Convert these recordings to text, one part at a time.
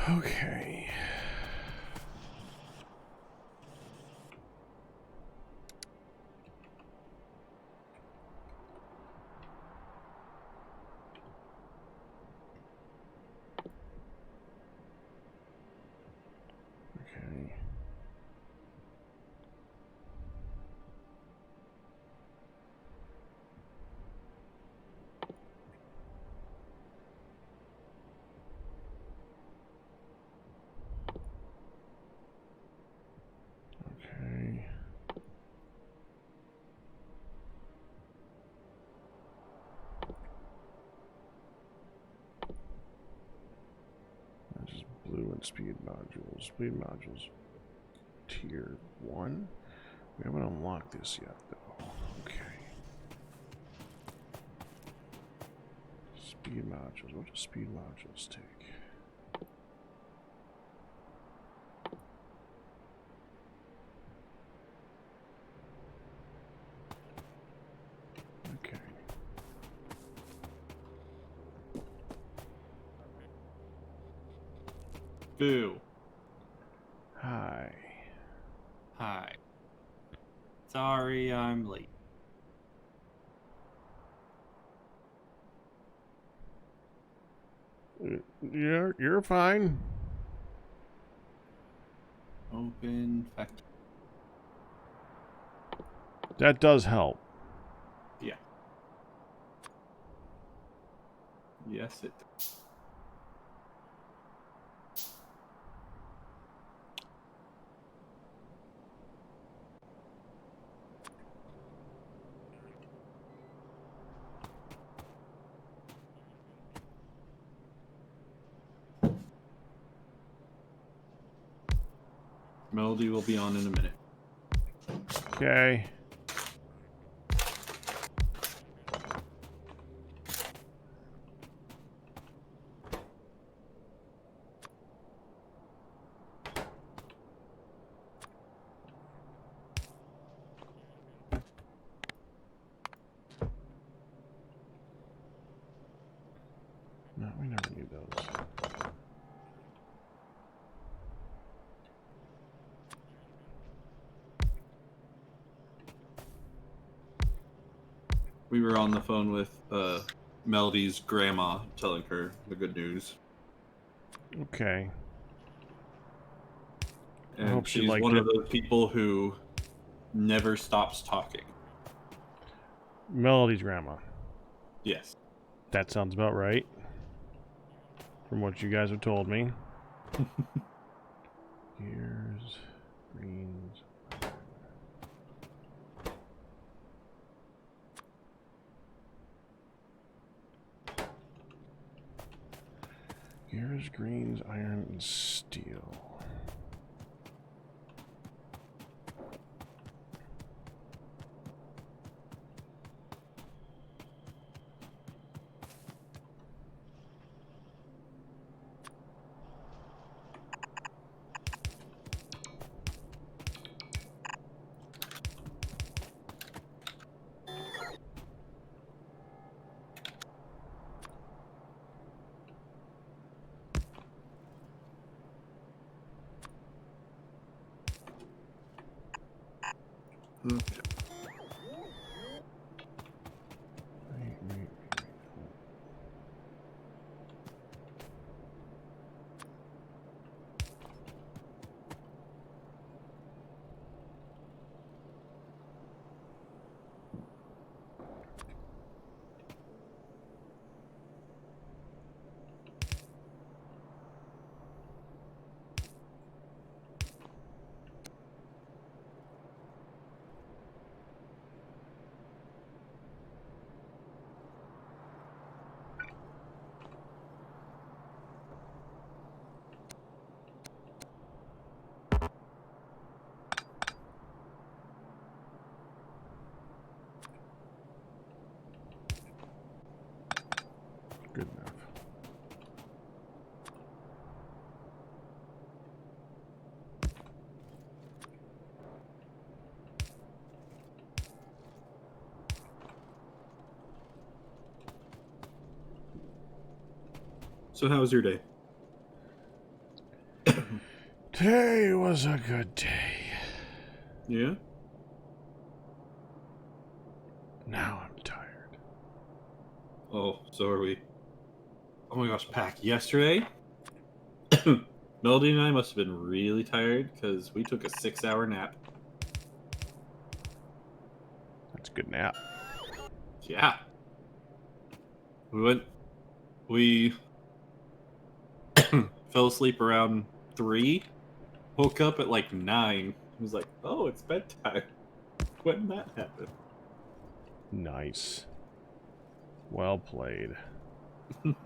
Okay. Okay. Okay. That's just blue and speed modules. Speed modules tier 1. We haven't unlocked this yet, though. Okay. Speed modules. What do speed modules take? Okay. Boo. Hi. Hi. Sorry I'm late. You're fine. Open Factorio. That does help. Yeah. Yes, it does. Melody will be on in a minute. Okay. No, we never need those. We were on the phone with Melody's grandma telling her the good news. Okay. I And hope she she's liked one it. of those people who never stops talking. Melody's grandma. Yes. That sounds about right. From what you guys have told me. Gears, greens. Gears, greens, iron, and steel. Okay. Right. Good enough. So how was your day? Today was a good day. Yeah? Now I'm tired. Oh, so are we. Oh my gosh, Pack, yesterday? Melody and I must have been really tired because we took a 6-hour nap. That's a good nap. Yeah. We fell asleep around 3, woke up at like 9. I was like, oh, it's bedtime. When did that happen? Nice. Well played. Don't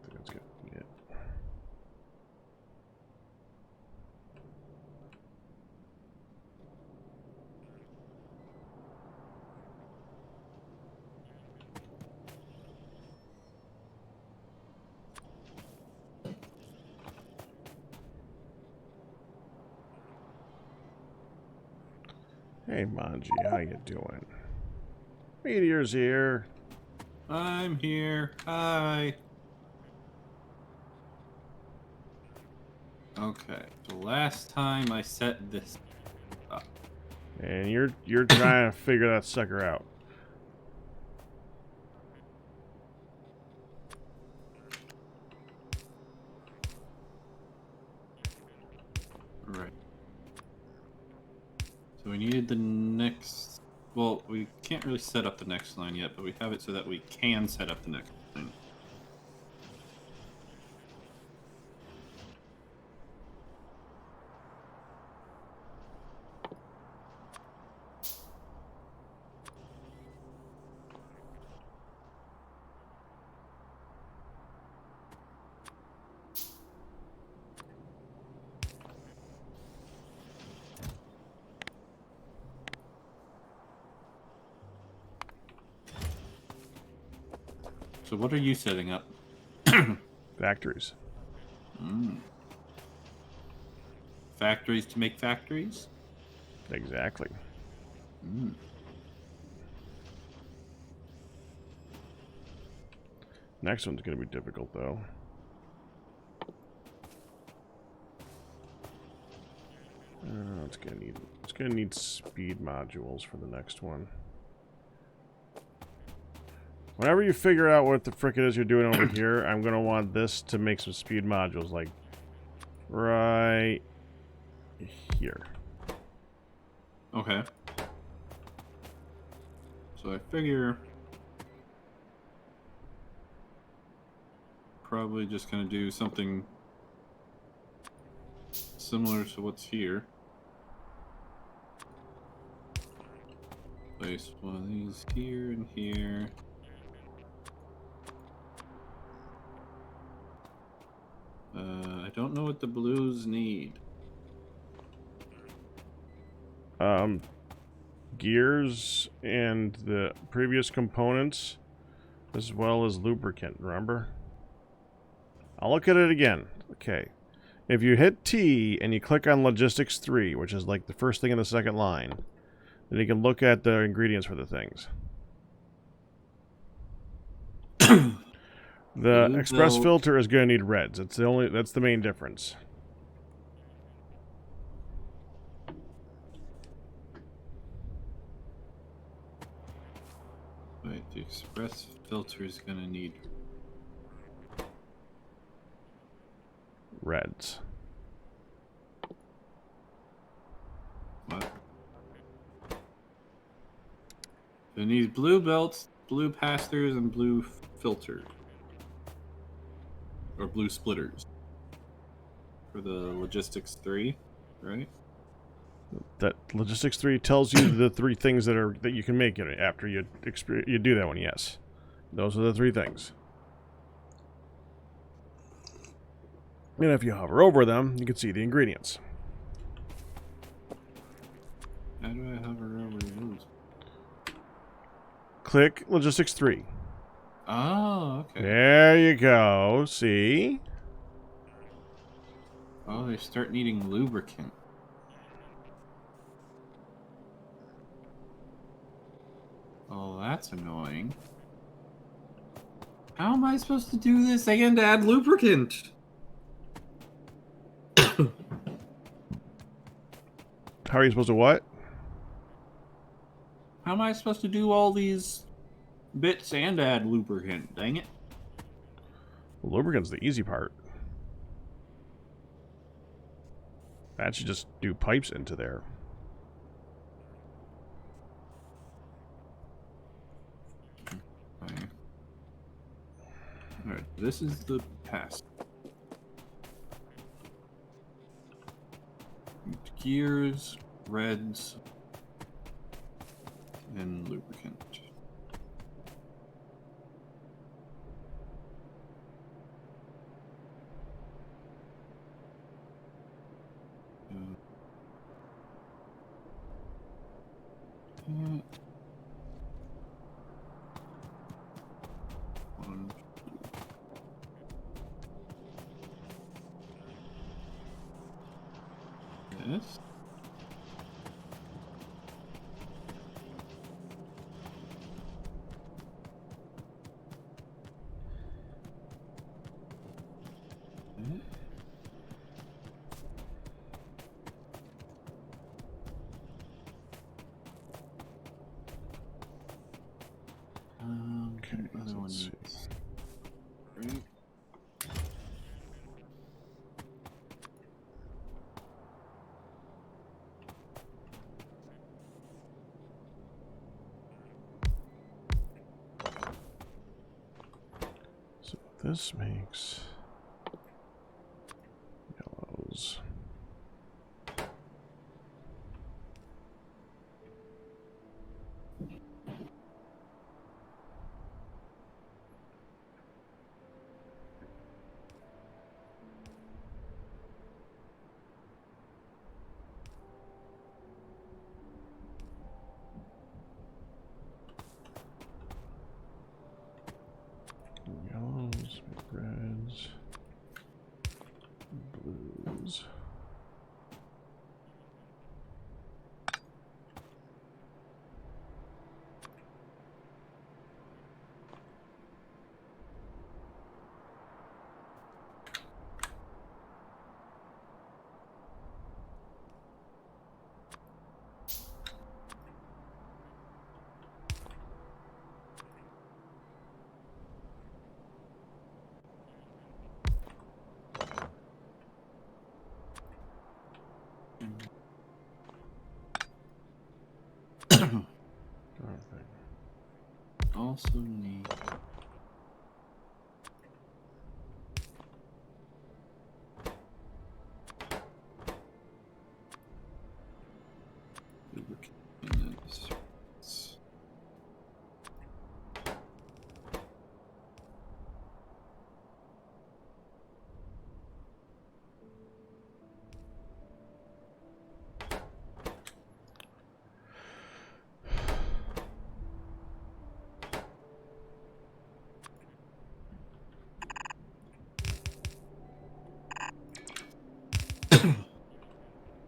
think that's gonna be it. Hey Manji, how you doing? Meteor's here. I'm here. Hi. Okay, so last time I set this up. And you're trying to figure that sucker out. Right. So we needed the next... Well, we can't really set up the next line yet, but we have it so that we can set up the next line. So what are you setting up? Factories. Factories to make factories? Exactly. Next one's gonna be difficult though. It's gonna need speed modules for the next one. Whenever you figure out what the frick it is you're doing over here, I'm gonna want this to make some speed modules, like right here. Okay. So I figure probably just gonna do something similar to what's here. Place one of these here and here. I don't know what the blues need. Gears and the previous components, as well as lubricant, remember? I'll look at it again. Okay. If you hit T and you click on Logistics 3, which is like the first thing in the second line, then you can look at the ingredients for the things. The Blue express belt. filter is going to need reds. That's the main difference. Wait, the express filter is gonna need Reds. what? It needs blue belts, blue pass-throughs, and blue filters. Or blue splitters. For the Logistics 3, right? That Logistics 3 tells you the three things that you can make it after you do that one, yes. Those are the three things. And if you hover over them, you can see the ingredients. Click Logistics 3. Oh, okay. There you go. See? Oh, they start needing lubricant. Oh, that's annoying. How am I supposed to do this and add lubricant? How are you supposed to what? How am I supposed to do all these bits and add lubricant? Dang it. Well, lubricant's the easy part. That should just do pipes into there. Okay. Alright, this is the pass. Gears, reds, and lubricant. One. This. Okay, Other one let's see. needs. Right. So this makes yellows. Yellows, reds, blues. Okay. Also need. Lubricant and then this.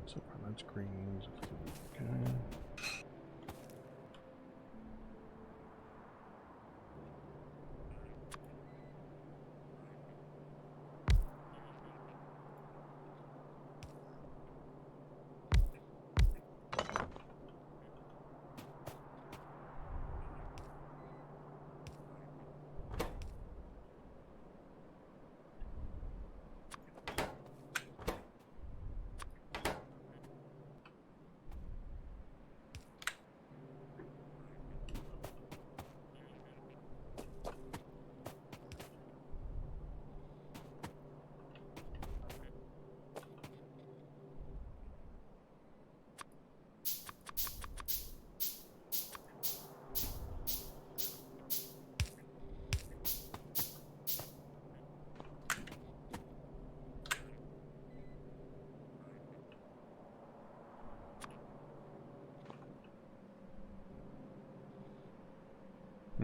So far that's greens. Okay.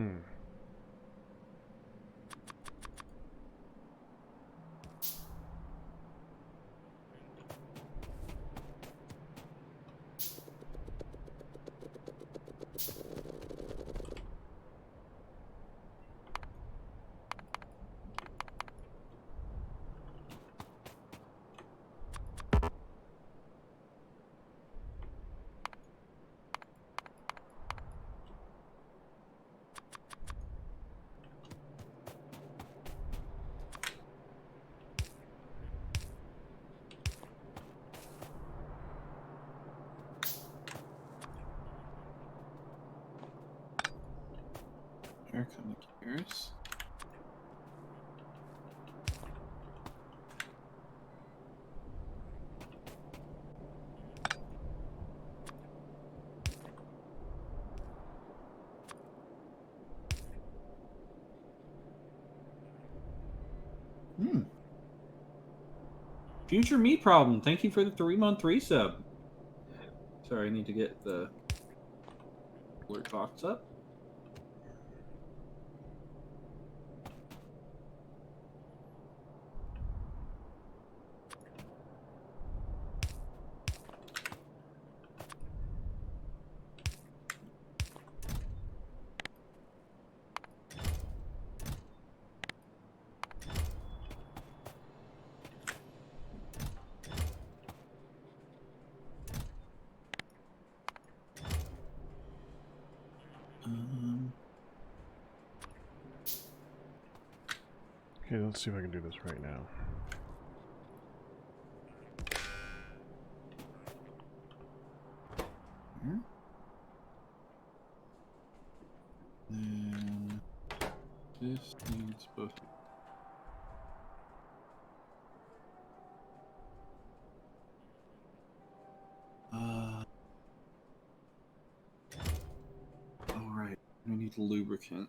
Hmm. Here come the gears. Future me problem. Thank you for the 3-month resub. Sorry, I need to get the alert box up. Okay, let's see if I can do this right now. Then this needs both. All right. I need lubricant.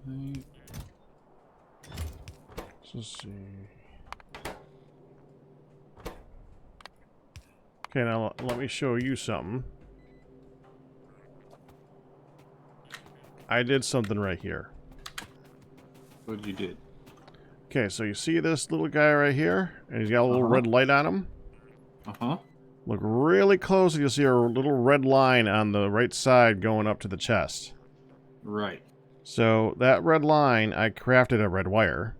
Right. Let's see. Okay, now let me show you something. I did something right here. What you did? Okay, so you see this little guy right here? And he's got a little red light on him? Uh-huh. Look really close and you'll see a little red line on the right side going up to the chest. Right. So that red line, I crafted a red wire.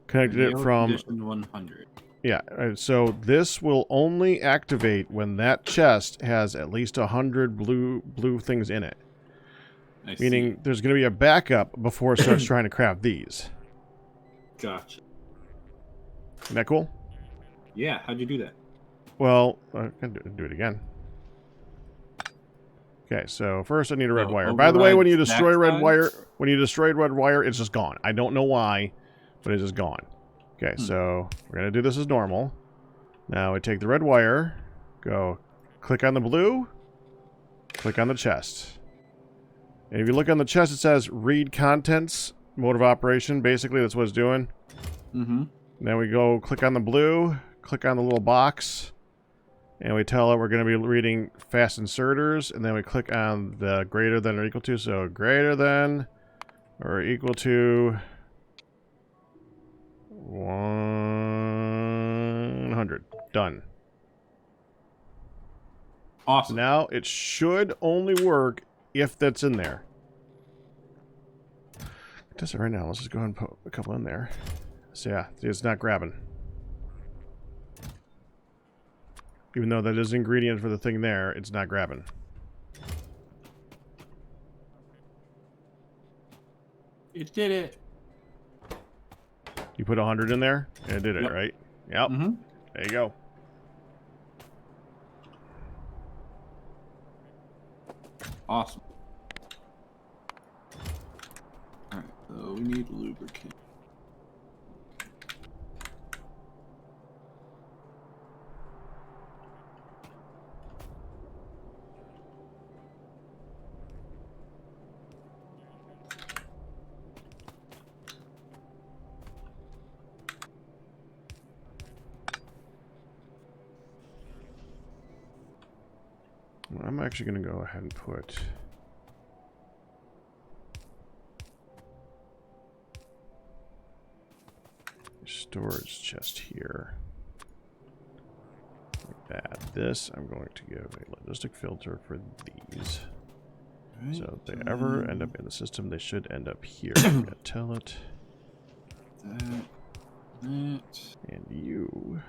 Connected it from... Condition 100. Yeah, so this will only activate when that chest has at least 100 blue things in it. Meaning there's going to be a backup before it starts trying to craft these. Gotcha. Isn't that cool? Yeah, how'd you do that? Well, I can do it again. Okay, so first I need a red wire. By the way, when you destroy red wire, it's just gone. I don't know why, but it's just gone. Okay, so we're going to do this as normal. Now we take the red wire, go click on the blue, click on the chest. And if you look on the chest, it says read contents, mode of operation. Basically, that's what it's doing. Mm-hmm. Then we go click on the blue, click on the little box, and we tell it we're going to be reading fast inserters, and then we click on the greater than or equal to. So greater than or equal to 100. Done. Awesome. Now it should only work if that's in there. It does it right now. Let's just go ahead and put a couple in there. So yeah, it's not grabbing. Even though that is an ingredient for the thing there, it's not grabbing. It did it. You put 100 in there, and it did it, right? Yep. Mm-hmm. There you go. Awesome. Alright, so we need lubricant. I'm actually going to go ahead and put a storage chest here. Like that. This, I'm going to give a logistic filter for these. Right, So if they ever end up in the system, they should end up here. I'm going to tell it. That. And you.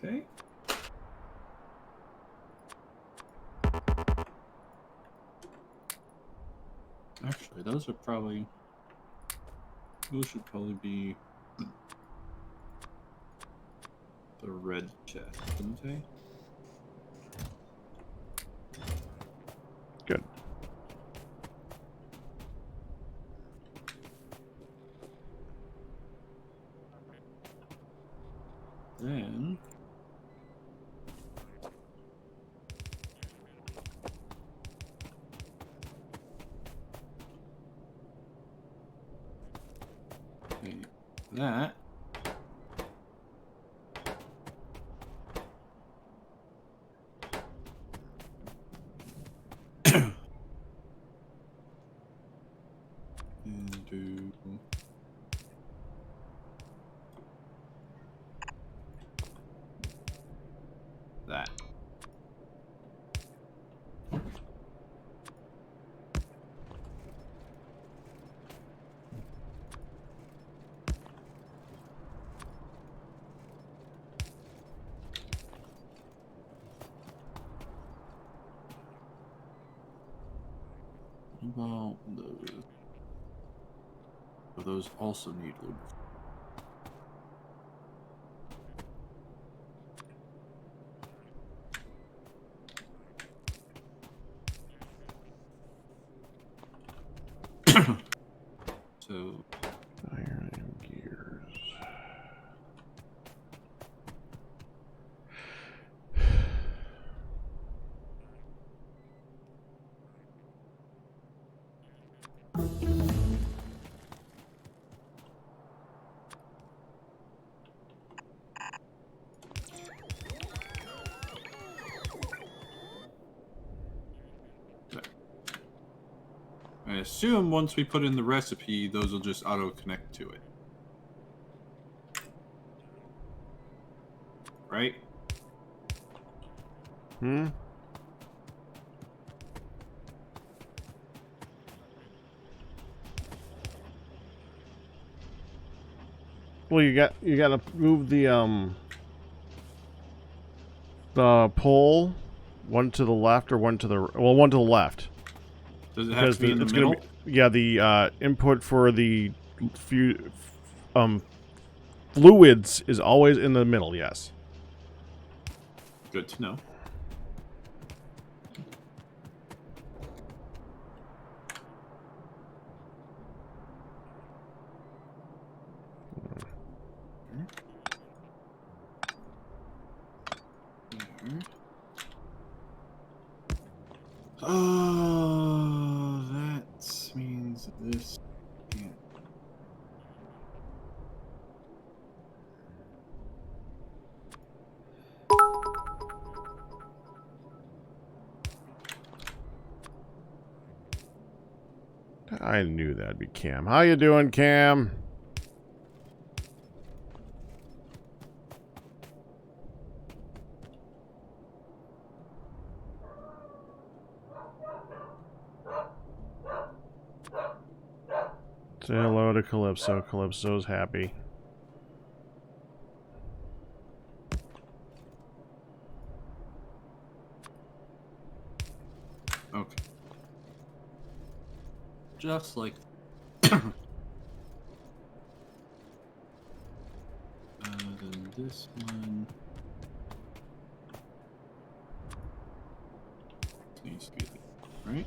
Okay. Actually, those should probably be the red chest, shouldn't they? Good. Then okay, that and do that. What about those? Oh, those also need lubricant. So Iron and gears. I assume once we put in the recipe, those will just auto-connect to it. Right? Hmm? Well, you got to move the pole one to the left or one to the one to the left. Does it have to be in the it's middle? gonna be the input for the fluids is always in the middle. Yes. Good to know. Oh, that means this can't. I knew that'd be Cam. How you doing, Cam? Say hello to Calypso. Calypso's happy. Okay. Just like this one. Needs to be right.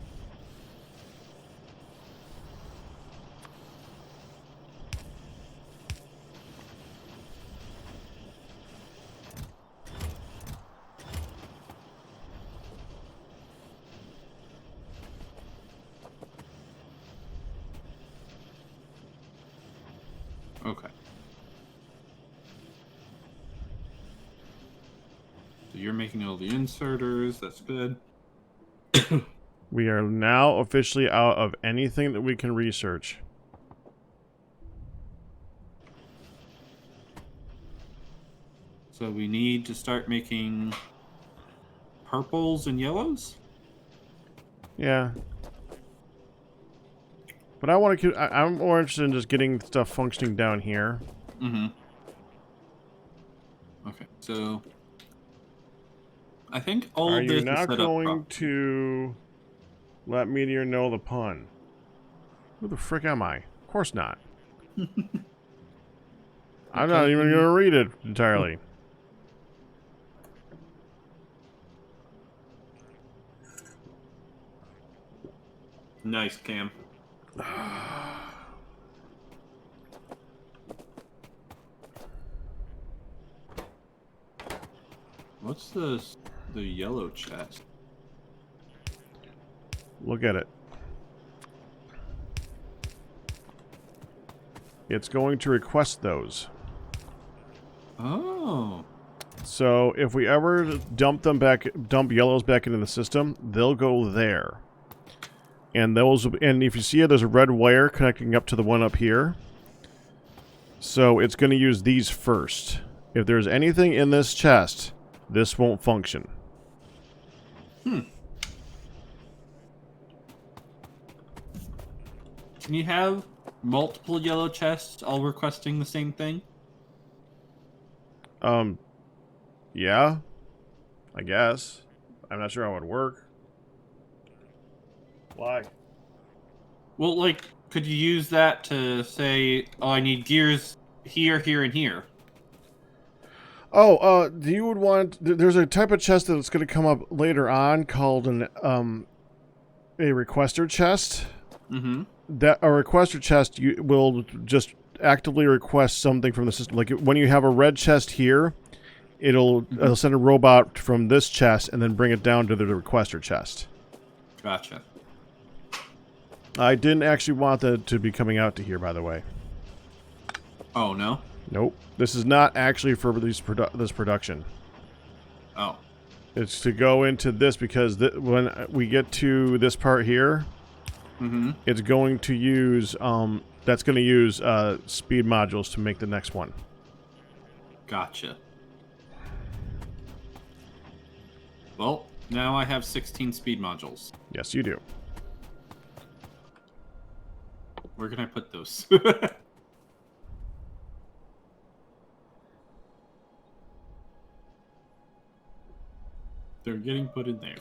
Okay. So you're making all the inserters. That's good. We are now officially out of anything that we can research. So we need to start making purples and yellows? Yeah. But I want to. I'm more interested in just getting stuff functioning down here. Mm-hmm. Okay, so I think all Are of you this is not set up going properly. to let Meteor know the pun? Who the frick am I? Of course not. I'm not even going to read it entirely. Nice, Cam. What's the yellow chest? Look at it. It's going to request those. Oh. So if we ever dump yellows back into the system, they'll go there. And if you see it, there's a red wire connecting up to the one up here. So it's going to use these first. If there's anything in this chest, this won't function. Can you have multiple yellow chests all requesting the same thing? Yeah. I guess. I'm not sure how it would work. Why? Well, like, could you use that to say, oh, I need gears here, here, and here? Oh, you would want... There's a type of chest that's going to come up later on called a requester chest. Mm-hmm. That a requester chest will just actively request something from the system. Like when you have a red chest here, it'll send a robot from this chest and then bring it down to the requester chest. Gotcha. I didn't actually want that to be coming out to here, by the way. Oh, no? Nope. This is not actually for this production. Oh. It's to go into this because when we get to this part here, it's going to use that's going to use speed modules to make the next one. Gotcha. Well, now I have 16 speed modules. Yes, you do. Where can I put those? They're getting put in there.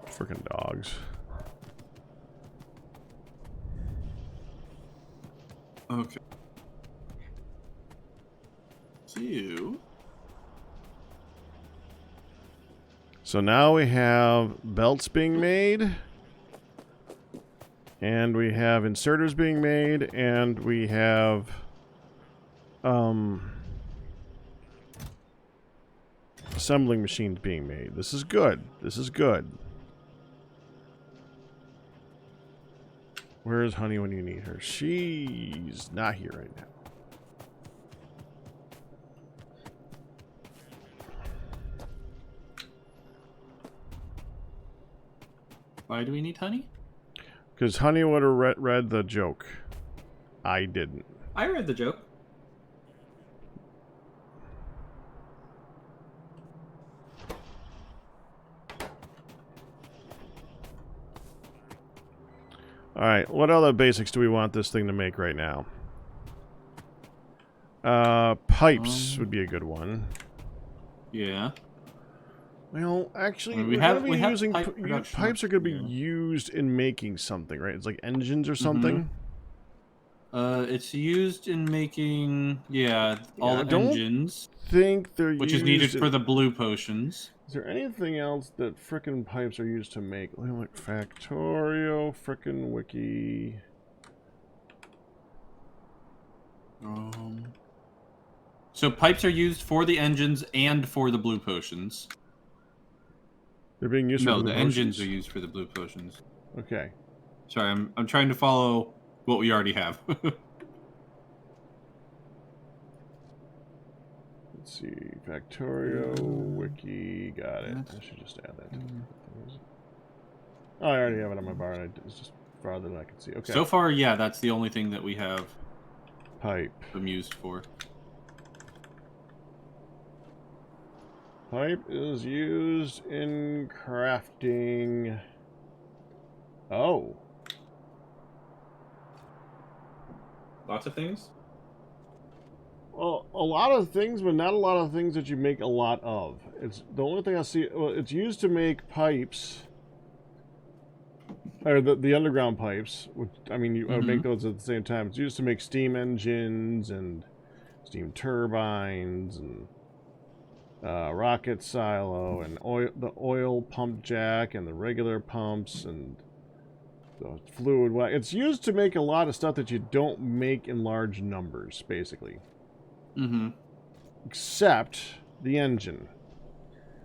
Freaking dogs. Okay. See you. So now we have belts being made, and we have inserters being made, and we have assembling machines being made. This is good. This is good. Where is Honey when you need her? She's not here right now. Why do we need honey? Because Honey would have read the joke. I didn't. I read the joke. Alright, what other basics do we want this thing to make right now? Pipes would be a good one. Yeah. Well, actually, I mean, pipes are going to be used in making something, right? It's like engines or something. It's used in making all I the don't engines, think they're which is needed used. for the blue potions. Is there anything else that frickin' pipes are used to make? Like Factorio, frickin' wiki. So pipes are used for the engines and for the blue potions. They're being used for No, blue the potions? engines are used for the blue potions. Okay. Sorry, I'm trying to follow what we already have. Let's see. Factorio, wiki, got it. I should just add that to the things. Oh, I already have it on my bar. It's just farther than I can see. Okay. So far, yeah, that's the only thing that we have Pipe. them used for. Pipe is used in crafting. Oh. Lots of things? Well, a lot of things, but not a lot of things that you make a lot of. It's the only thing I see. Well, it's used to make pipes, or the underground pipes. Which I mean, I would make those at the same time. It's used to make steam engines and steam turbines and rocket silo and the oil pump jack and the regular pumps and the fluid. It's used to make a lot of stuff that you don't make in large numbers, basically. Except the engine.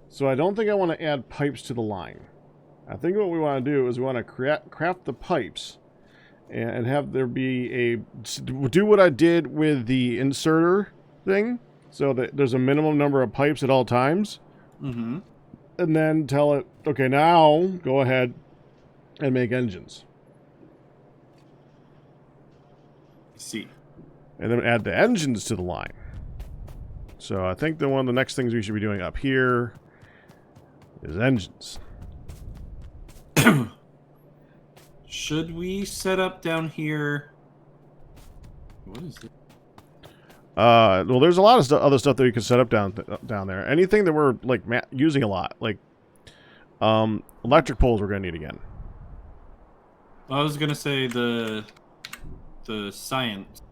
So I don't think I want to add pipes to the line. I think what we want to do is we want to craft the pipes and have there be do what I did with the inserter thing, so that there's a minimum number of pipes at all times. And then tell it, okay, now go ahead and make engines. See. And then add the engines to the line. So I think one of the next things we should be doing up here is engines. Should we set up down here? What is it? Well, there's a lot of other stuff that we can set up down there. Anything that we're like using a lot, like electric poles, we're gonna need again. I was gonna say the science,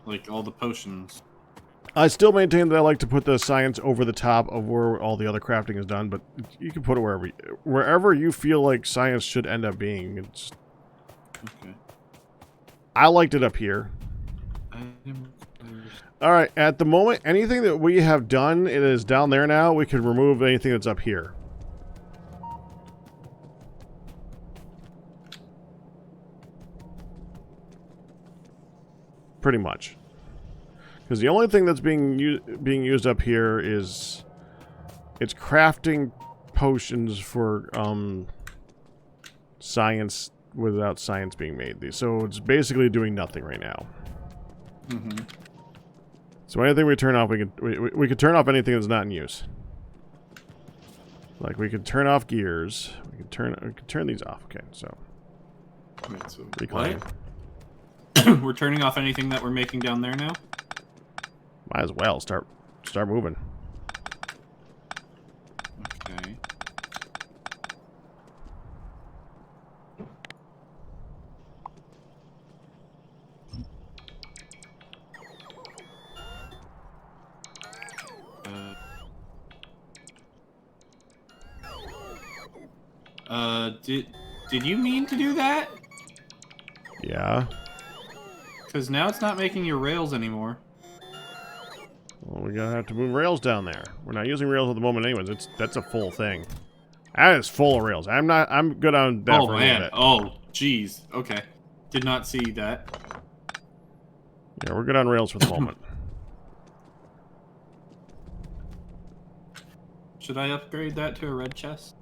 like all the potions. I still maintain that I like to put the science over the top of where all the other crafting is done, but you can put it wherever you feel like science should end up being. It's, okay. I liked it up here. All right, at the moment, anything that we have done, it is down there now. We can remove anything that's up here. Pretty much. Because the only thing that's being used up here is it's crafting potions for science without science being made. So it's basically doing nothing right now. So anything we turn off, we could turn off anything that's not in use. Like we could turn off gears. We could turn these off. Okay, so. Wait, so reclaim. What? We're turning off anything that we're making down there now? Might as well start moving. Okay. Did you mean to do that? Yeah. Because now it's not making your rails anymore. Well, we're gonna have to move rails down there. We're not using rails at the moment anyways. That's a full thing. That is full of rails. I'm good on that for a little bit. Oh, jeez. Okay. Did not see that. Yeah, we're good on rails for the moment. Should I upgrade that to a red chest?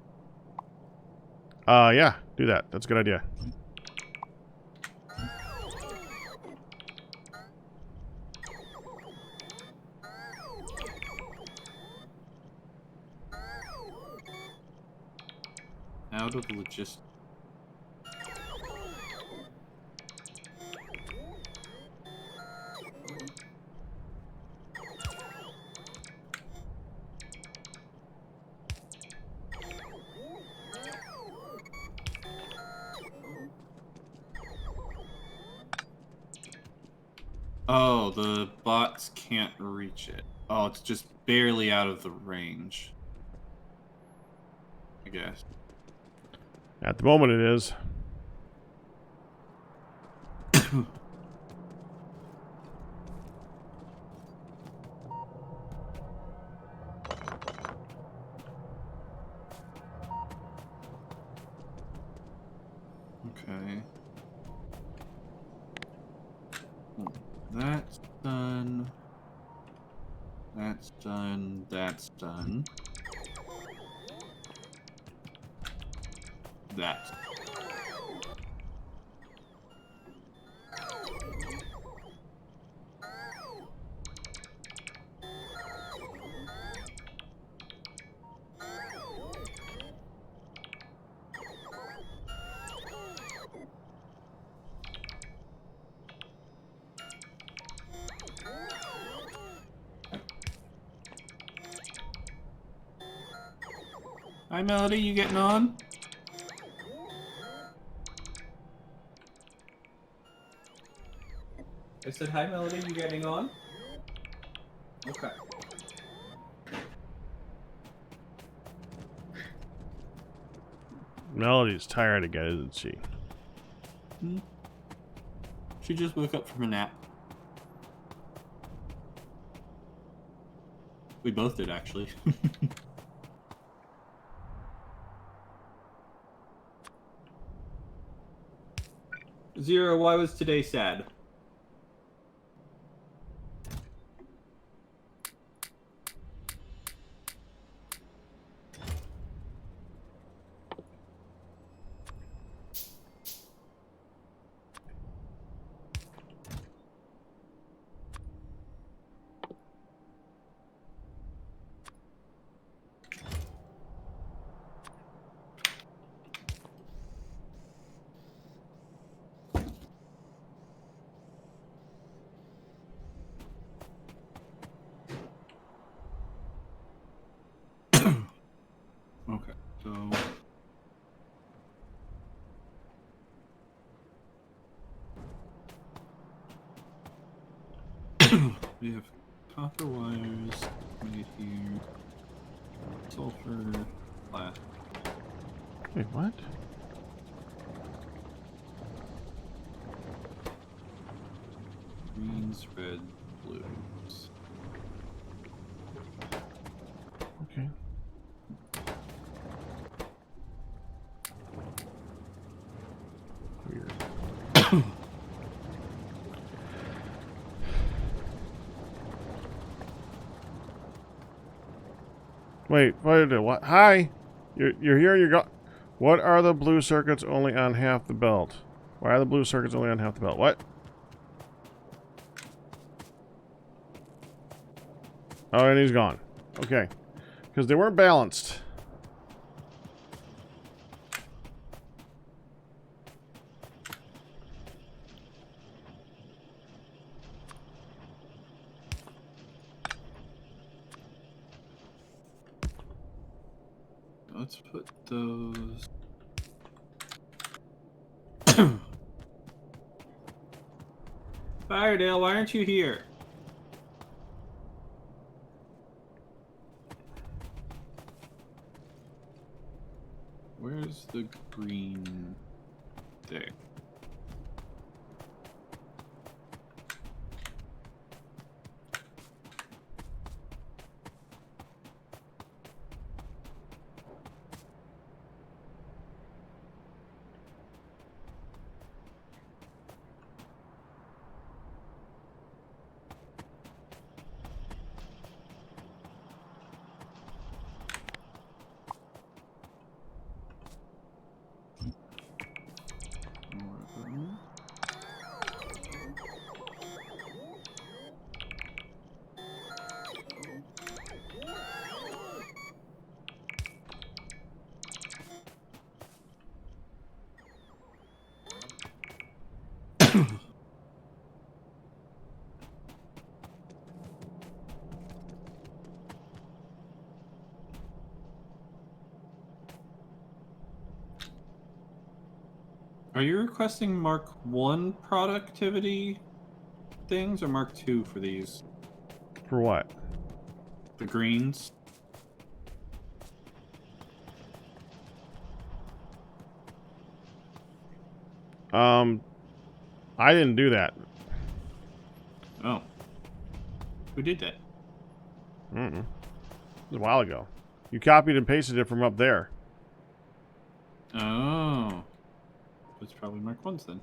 Yeah, do that. That's a good idea. Out of logistics. Oh, the bots can't reach it. Oh, it's just barely out of the range. I guess. At the moment it is. Okay. That's done. That's done. That's done. That's Hi, Melody, you getting on? I said, hi, Melody, you getting on? Okay. Melody's tired again, isn't she? She just woke up from a nap. We both did, actually. Zero, why was today sad? Okay, so... we have copper wires right here. Sulfur, glass. Wait, what? Greens, red, blues. Okay. Weird. Wait, what? Hi! You're here, you're What are the blue circuits only on half the belt? Why are the blue circuits only on half the belt? What? Oh, and he's gone. Okay. Because they weren't balanced. Let's put those... Firedale, why aren't you here? Where's the green? There. Are you requesting Mark 1 productivity? things or Mark II for these? For what? The greens? I didn't do that. Oh. Who did that? It was a while ago. You copied and pasted it from up there. Oh. That's probably Mark I's then.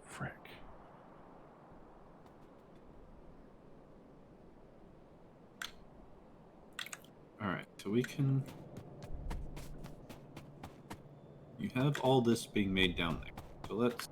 Frick. Alright, so we can... You have all this being made down there. So let's...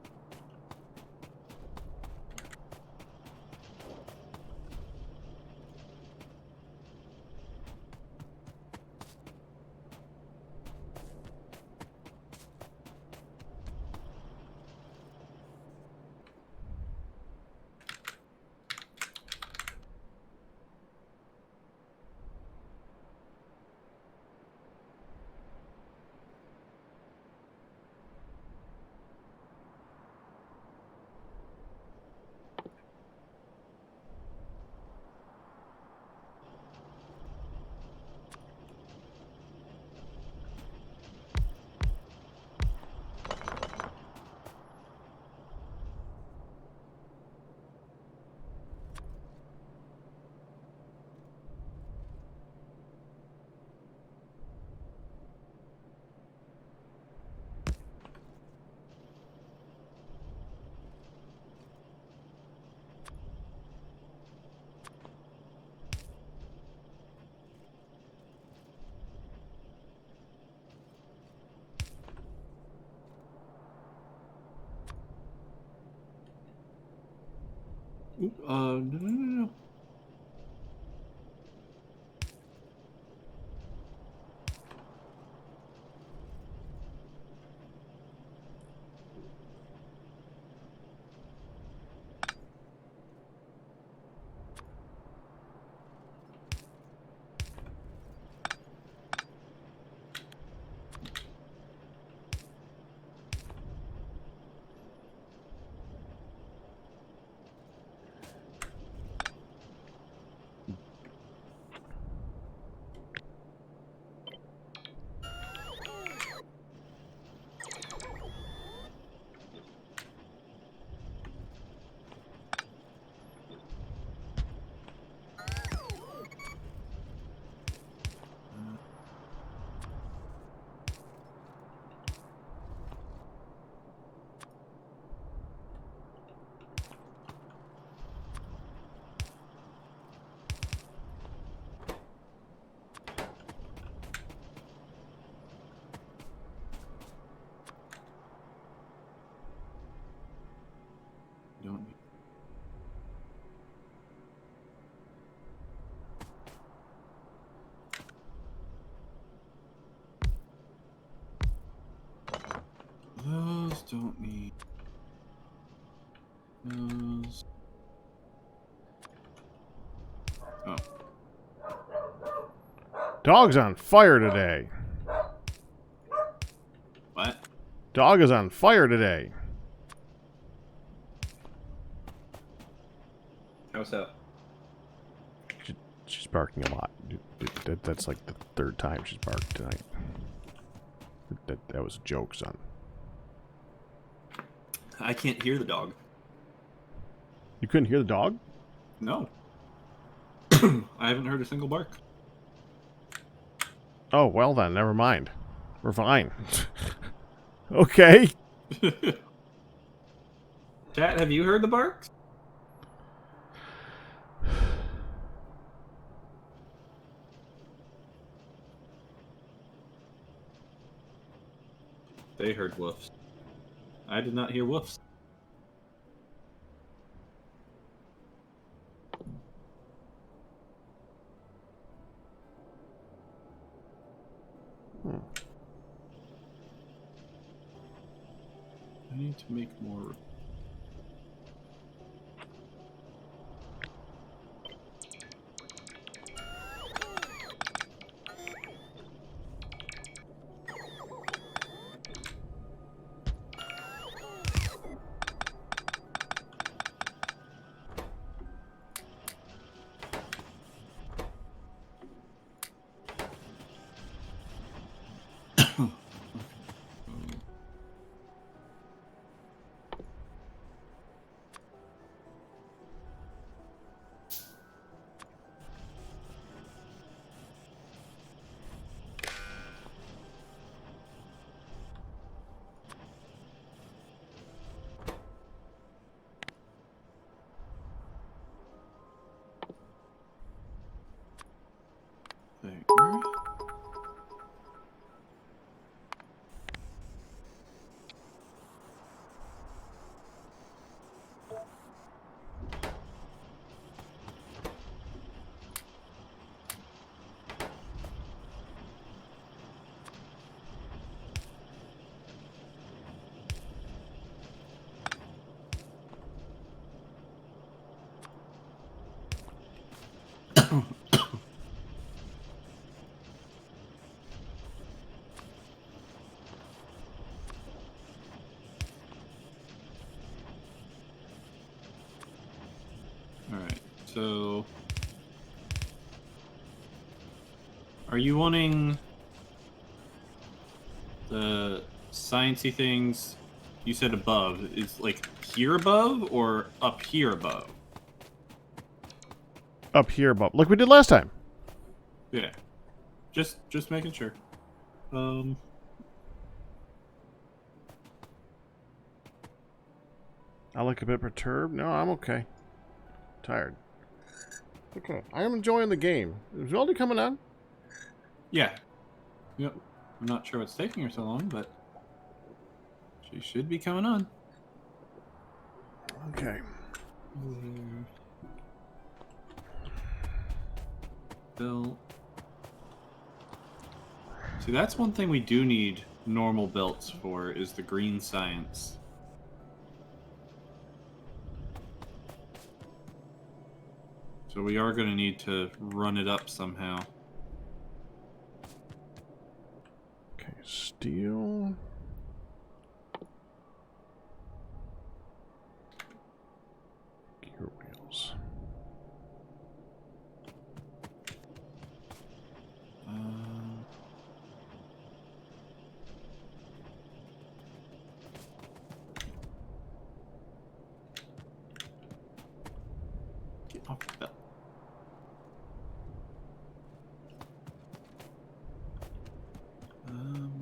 no. Don't need... Those don't need... Those... Oh. Dog's on fire today. What? Dog is on fire today. How so? She's barking a lot. That's like the third time she's barked tonight. That was a joke, son. I can't hear the dog. You couldn't hear the dog? No. I haven't heard a single bark. Oh, well then, never mind. We're fine. Okay. Chat, have you heard the barks? They heard woofs. I did not hear woofs. I need to make more. There. Alright, so are you wanting the sciencey things you said above? Is like here above or up here above? Up here, Bob. Like we did last time. Yeah. Just making sure. I look a bit perturbed. No, I'm okay. Tired. Okay. I am enjoying the game. Is Zelda coming on? Yeah. Yep. I'm not sure what's taking her so long, but she should be coming on. Okay. Bill. See, that's one thing we do need normal belts for, is the green science. So we are going to need to run it up somehow. Okay, steel. Gear wheels. Get off the belt.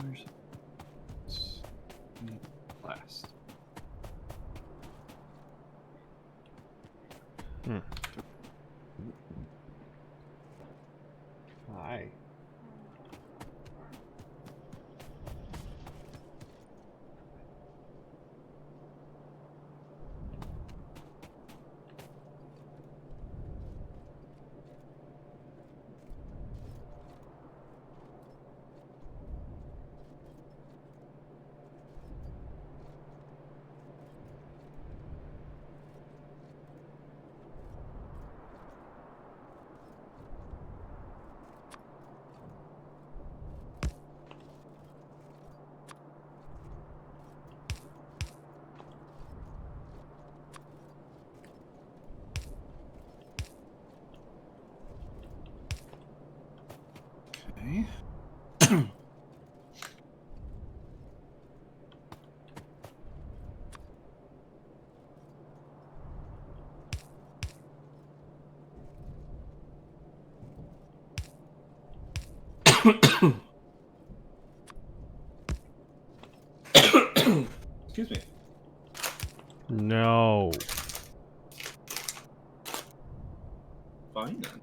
Where's last? Hi. Okay. Excuse me. No. Fine then.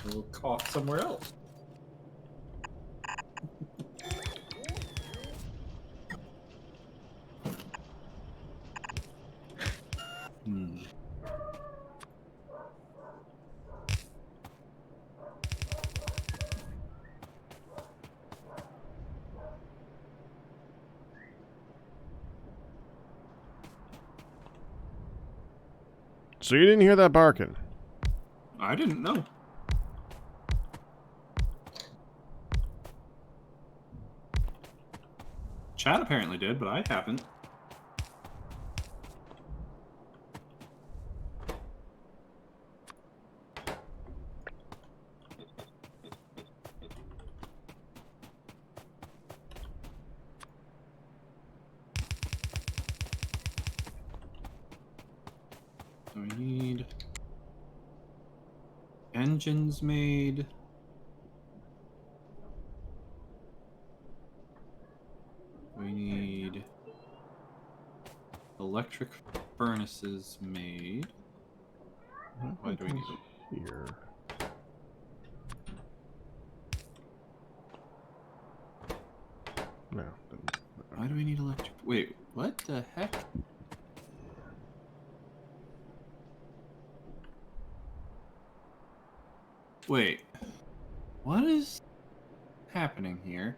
We'll cough somewhere else. So you didn't hear that barking? I didn't know. Chad apparently did, but I haven't. So we need engines made. We need electric furnaces made. Why do we need them? Here. No. Why do we need electric? Wait, what the heck? Wait, what is happening here?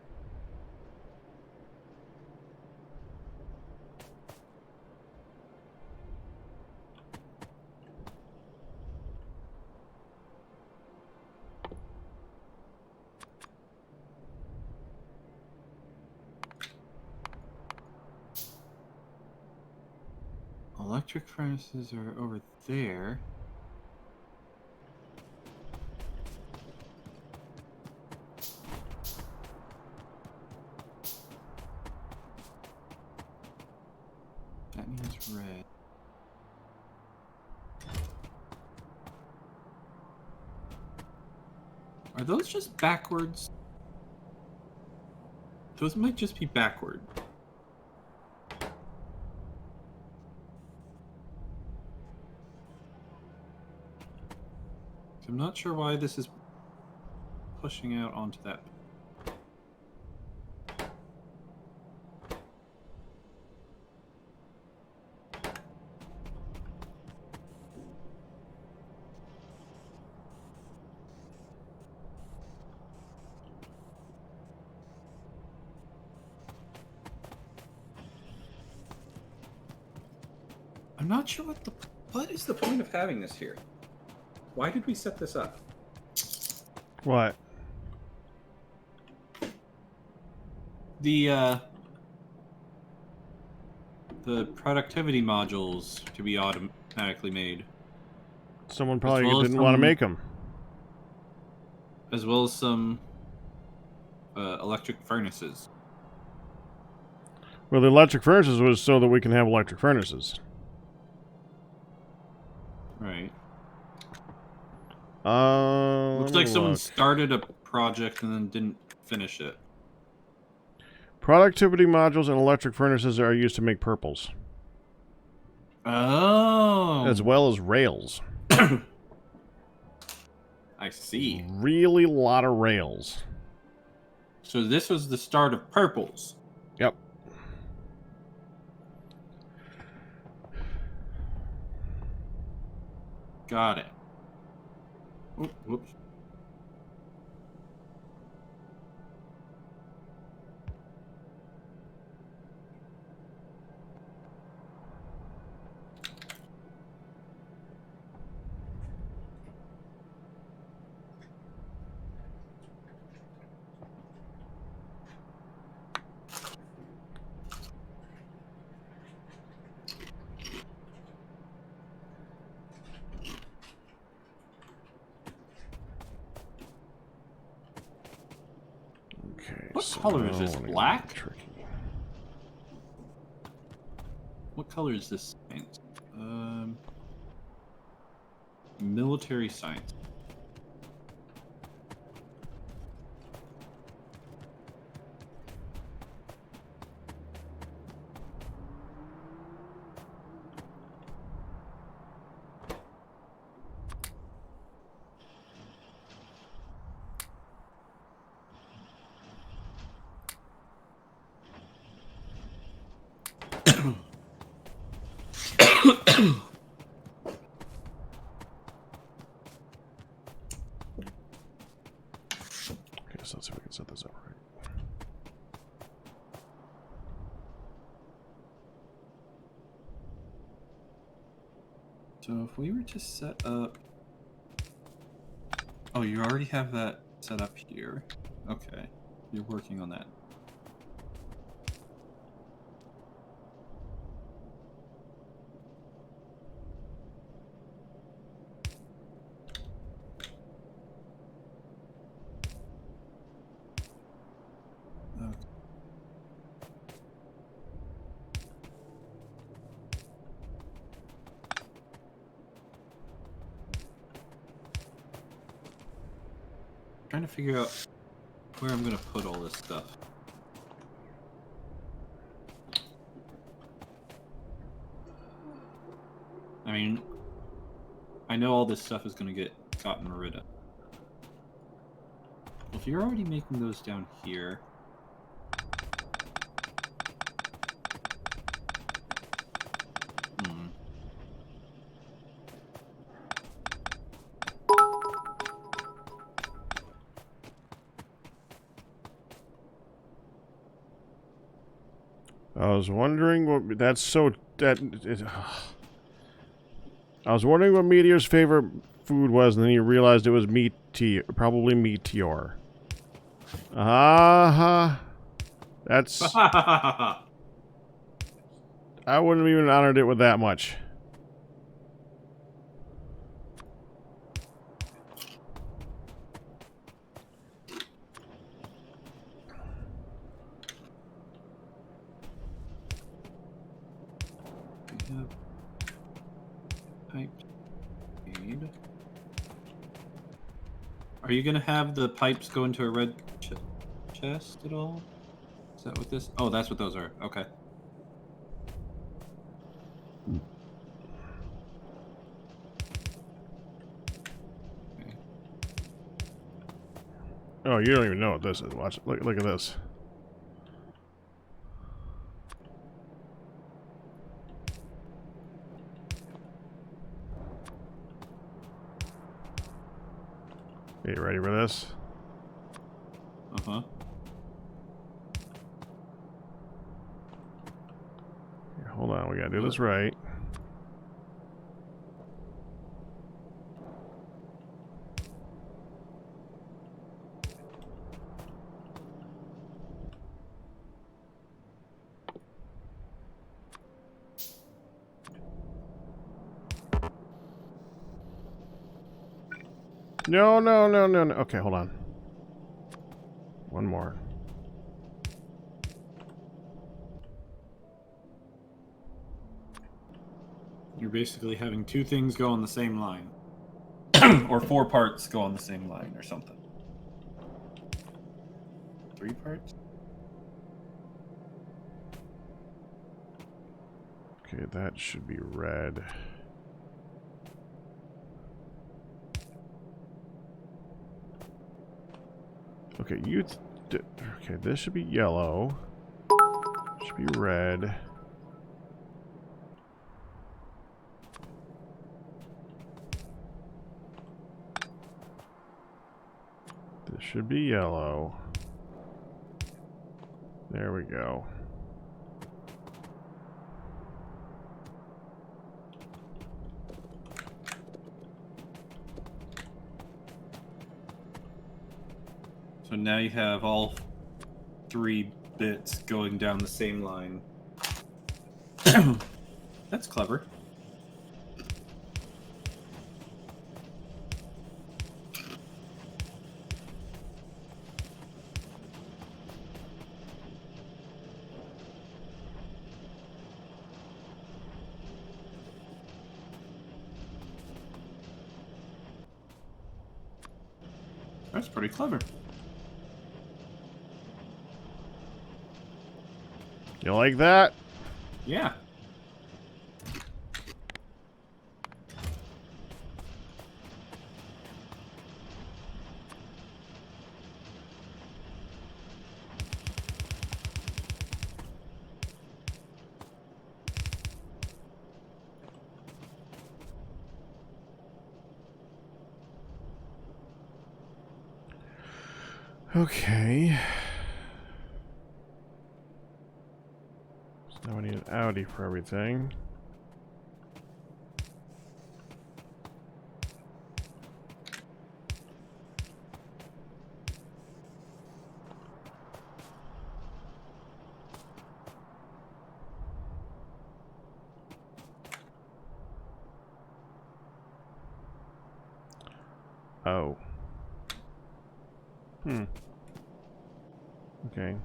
Electric furnaces are over there. That needs red. Are those just backwards? Those might just be backward. I'm not sure why this is pushing out onto that. I'm not sure what is the point of having this here? Why did we set this up? What? The productivity modules to be automatically made. Someone probably well as didn't want to some- make them. As well as some electric furnaces. Well, the electric furnaces was so that we can have electric furnaces. Right. Let Looks me like someone look. started a project and then didn't finish it. Productivity modules and electric furnaces are used to make purples, Oh. as well as rails. I see. Really lot of rails. So this was the start of purples. Yep. Got it. Oh, whoops. Okay. What so color is now this? I wanna get Black? tricky. What color is this science? Military science. Okay, so let's see if we can set this up right. So if we were to set up... Oh, you already have that set up here. Okay. You're working on that. Okay. Trying to figure out where I'm gonna put all this stuff. I mean, I know all this stuff is gonna get gotten rid of. If you're already making those down here, I was wondering what that's so that it, I was wondering what Meteor's favorite food was, and then he realized it was probably Meteor. That's I wouldn't have even honored it with that much. we have pipes made. Are you gonna have the pipes go into a red chest at all? Is that what this? Oh, that's what those are. Okay. Oh, you don't even know what this is. Watch. Look at this. Are you ready for this? Uh-huh. Here, hold on, we gotta do this right. No. Okay, hold on. One more. You're basically having two things go on the same line. Or 4 parts go on the same line or something. 3 parts? Okay, that should be red. Okay, okay, this should be yellow. Should be red. This should be yellow. There we go. So now you have all 3 bits going down the same line. That's clever. That's pretty clever. You like that? Yeah. Okay. So now we need an Audi for everything. Oh. Okay.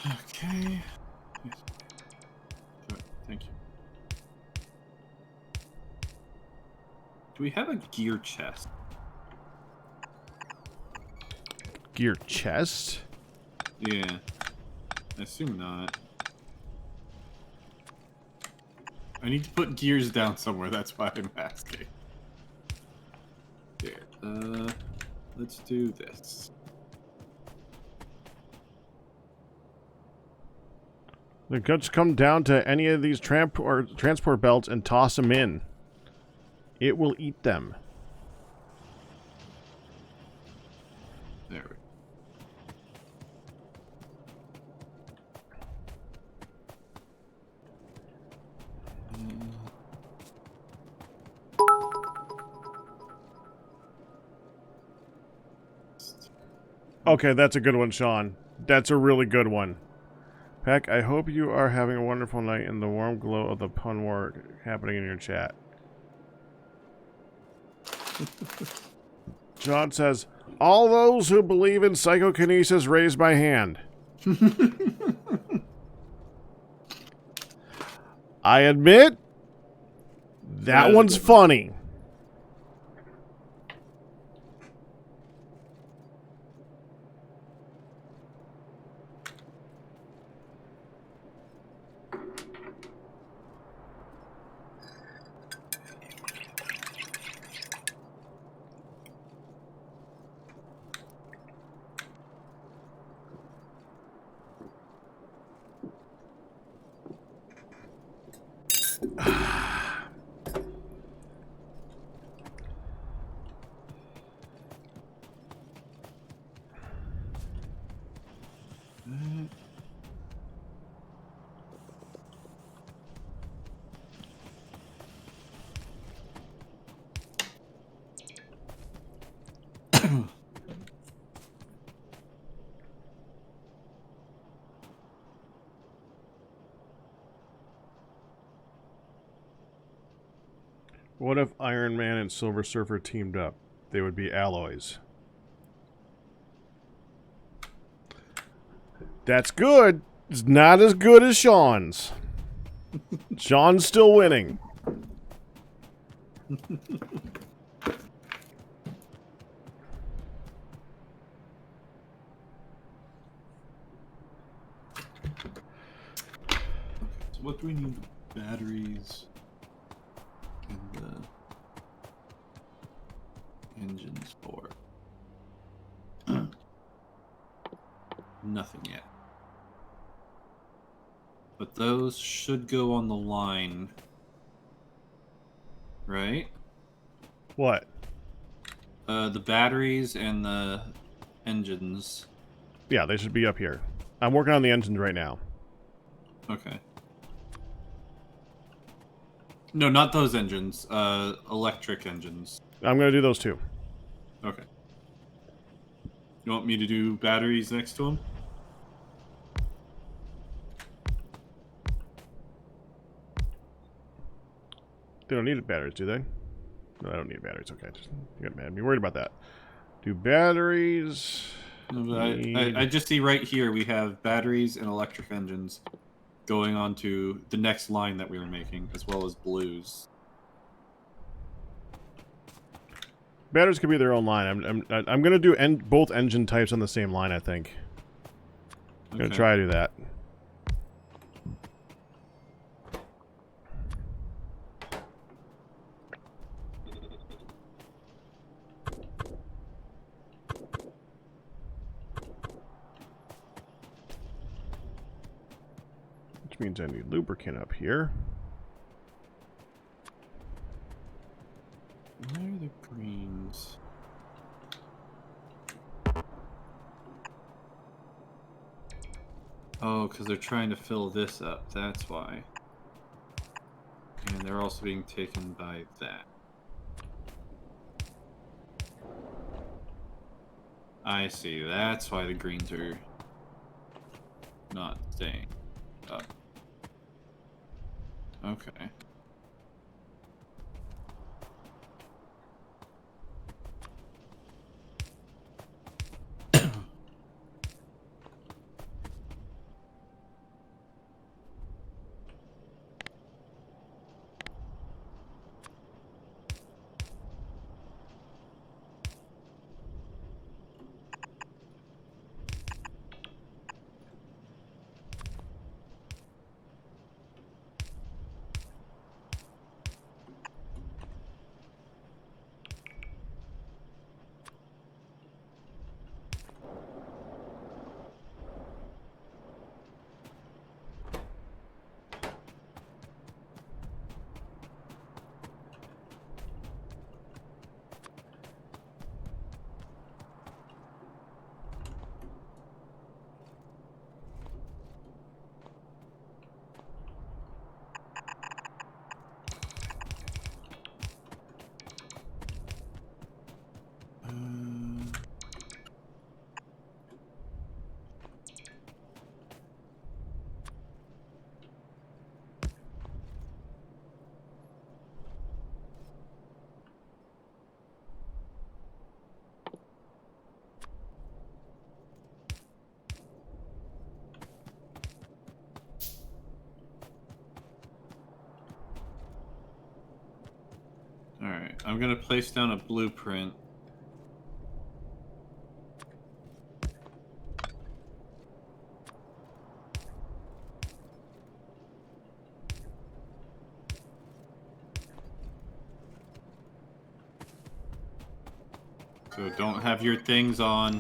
Okay. Good, thank you. Do we have a gear chest? Gear chest? Yeah. I assume not. I need to put gears down somewhere, that's why I'm asking. There. Let's do this. Let's come down to any of these transport belts and toss them in. It will eat them. There we go. Okay, that's a good one, Sean. That's a really good one. Peck, I hope you are having a wonderful night in the warm glow of the pun war happening in your chat. John says, all those who believe in psychokinesis raise my hand. I admit, that one's funny. What if Iron Man and Silver Surfer teamed up? They would be alloys. That's good. It's not as good as Sean's. Sean's still winning. So what do we need the batteries and the engines for? Nothing yet. But those should go on the line. Right? What? The batteries and the engines. Yeah, they should be up here. I'm working on the engines right now. Okay. No, not those engines. Electric engines. I'm going to do those too. Okay. You want me to do batteries next to them? They don't need batteries, do they? No, I don't need batteries. Okay, just you got mad. Be worried about that. Do batteries? No, but I just see right here we have batteries and electric engines going on to the next line that we were making, as well as blues. Batteries could be their own line. I'm gonna do both engine types on the same line. I think. I'm gonna try to do that. Which means I need lubricant up here. Where are the greens? Oh, because they're trying to fill this up. That's why. And they're also being taken by that. I see. That's why the greens are not staying up. Okay. Alright, I'm gonna place down a blueprint. So don't have your things on.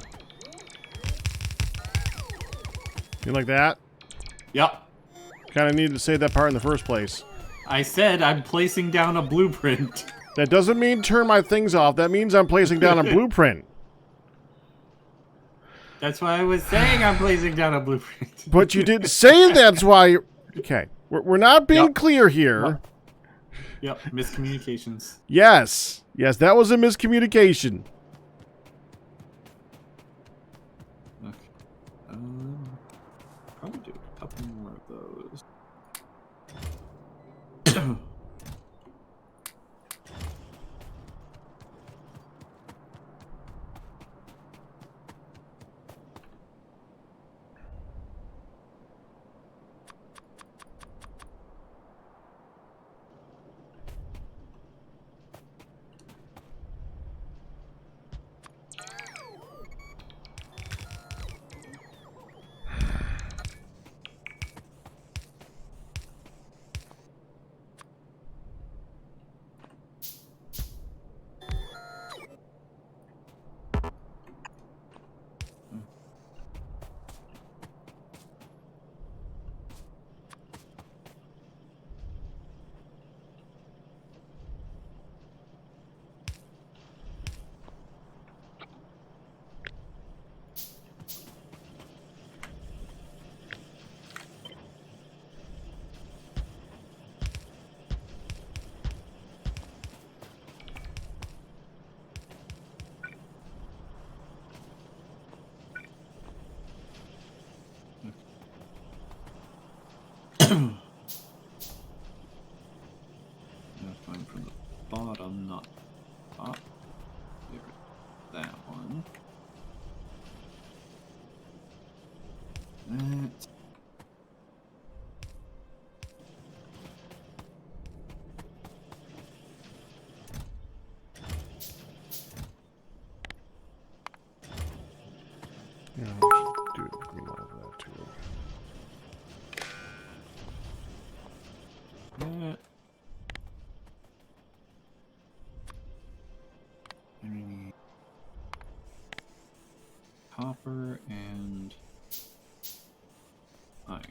You like that? Yep. Kind of needed to say that part in the first place. I said I'm placing down a blueprint. That doesn't mean turn my things off. That means I'm placing down a blueprint. That's why I was saying I'm placing down a blueprint. But you didn't say that's why you're... Okay. We're not being clear here. Yep, miscommunications. Yes. Yes, that was a miscommunication. Okay. Probably do a couple more of those. Going from the bottom, not top. Get rid of that one. That. Yeah, we should do a lot of that too. That. And we need copper and iron.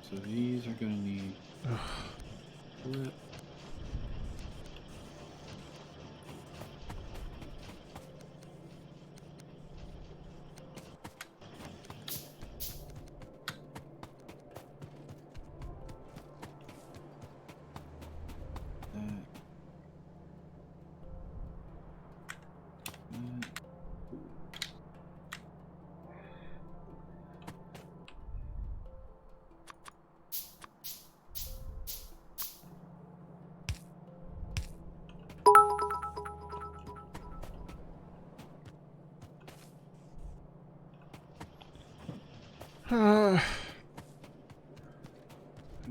So these are going to need flip.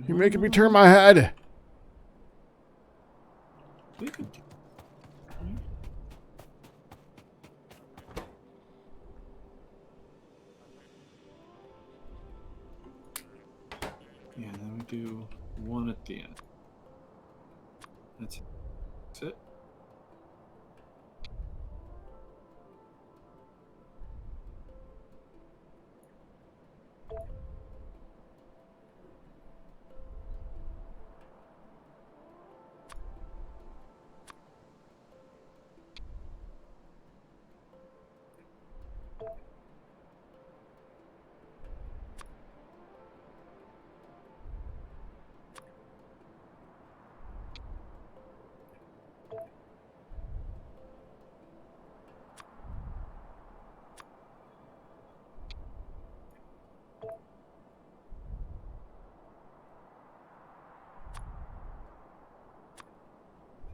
You're making me turn my head. We could do. Yeah, and then we do one at the end. That's it.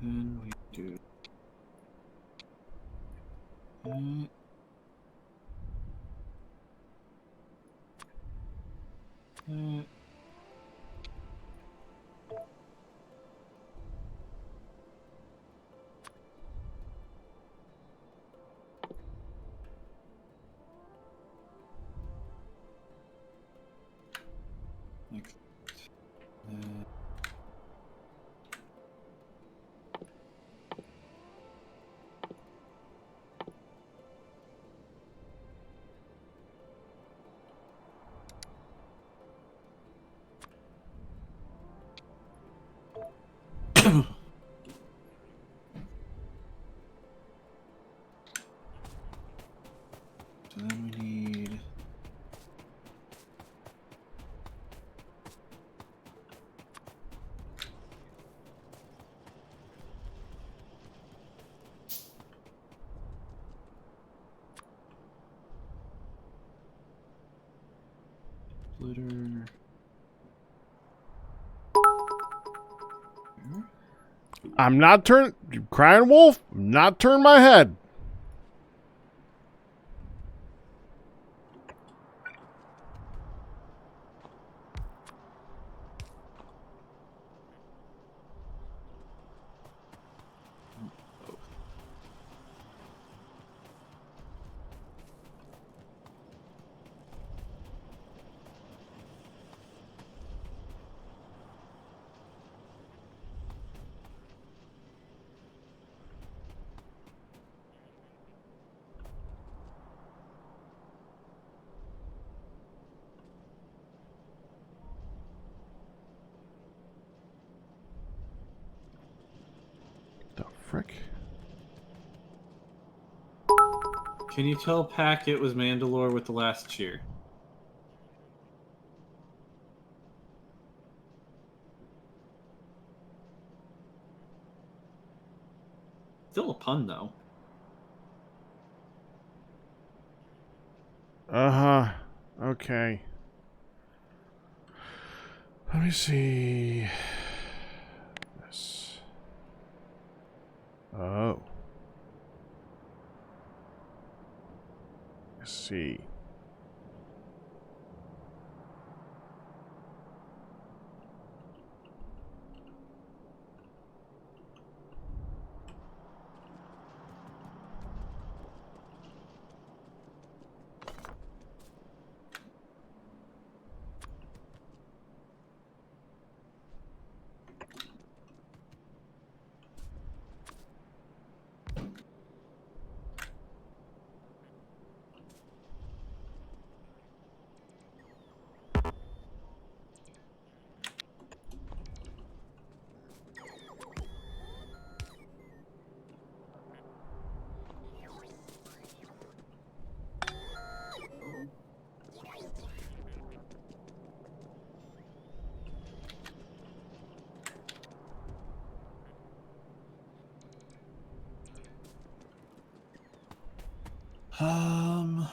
Then we do that. That. Next. So then we need splitter. I'm not crying wolf. I'm not turn my head. frick? Can you tell Pack it was Mandalore with the last cheer? Still a pun, though. Uh-huh. Okay. Let me see. This. Oh. I see. Um.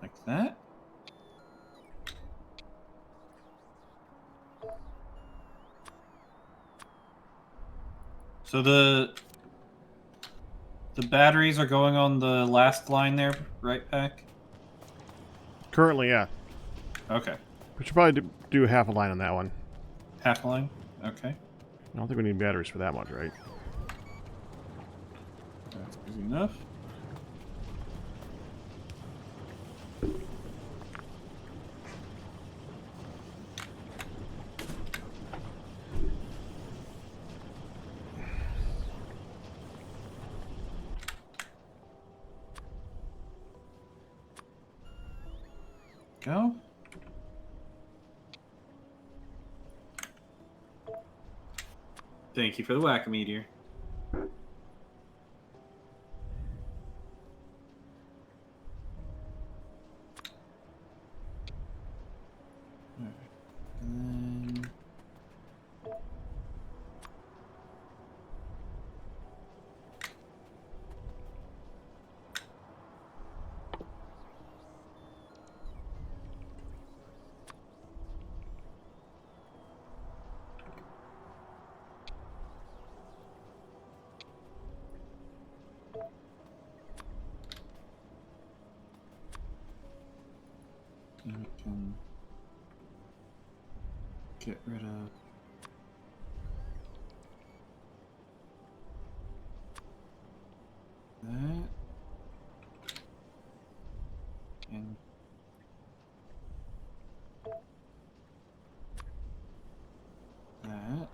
Like that. So the batteries are going on the last line there, right, Pack? Currently, yeah. Okay. We should probably do half a line on that one. Half a line? Okay. I don't think we need batteries for that much, right? That's easy enough. Go. Thank you for the whack-a-meteor. And then... we can get rid of that. And that.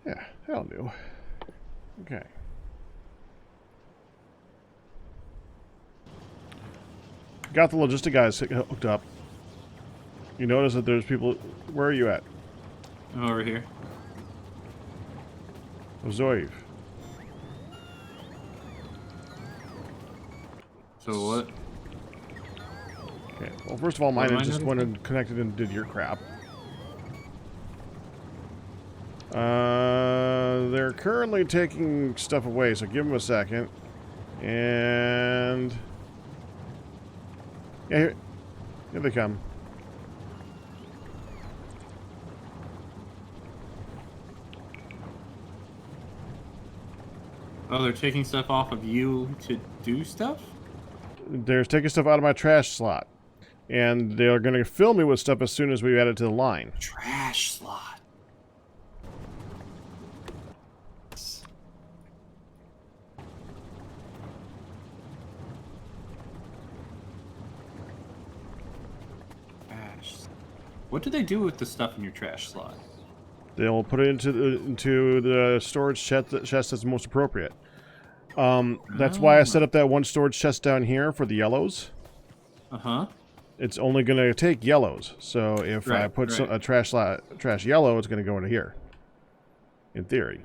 Yeah, that'll do. Okay. Got the logistic guys hooked up. You notice that there's people... Where are you at? I'm over here. Oh, Zoiv. So what? Okay. Well, first of all, mine What am I just went noticing? and connected and did your crap. they're currently taking stuff away, so give them a second. And yeah, here they come. Oh, they're taking stuff off of you to do stuff? They're taking stuff out of my trash slot. And they're going to fill me with stuff as soon as we add it to the line. Trash slot. Trash. What do they do with the stuff in your trash slot? They'll put it into the storage chest that's most appropriate. That's why I set up that one storage chest down here for the yellows. Uh-huh. It's only going to take yellows. So if I put a trash yellow, it's going to go into here. In theory.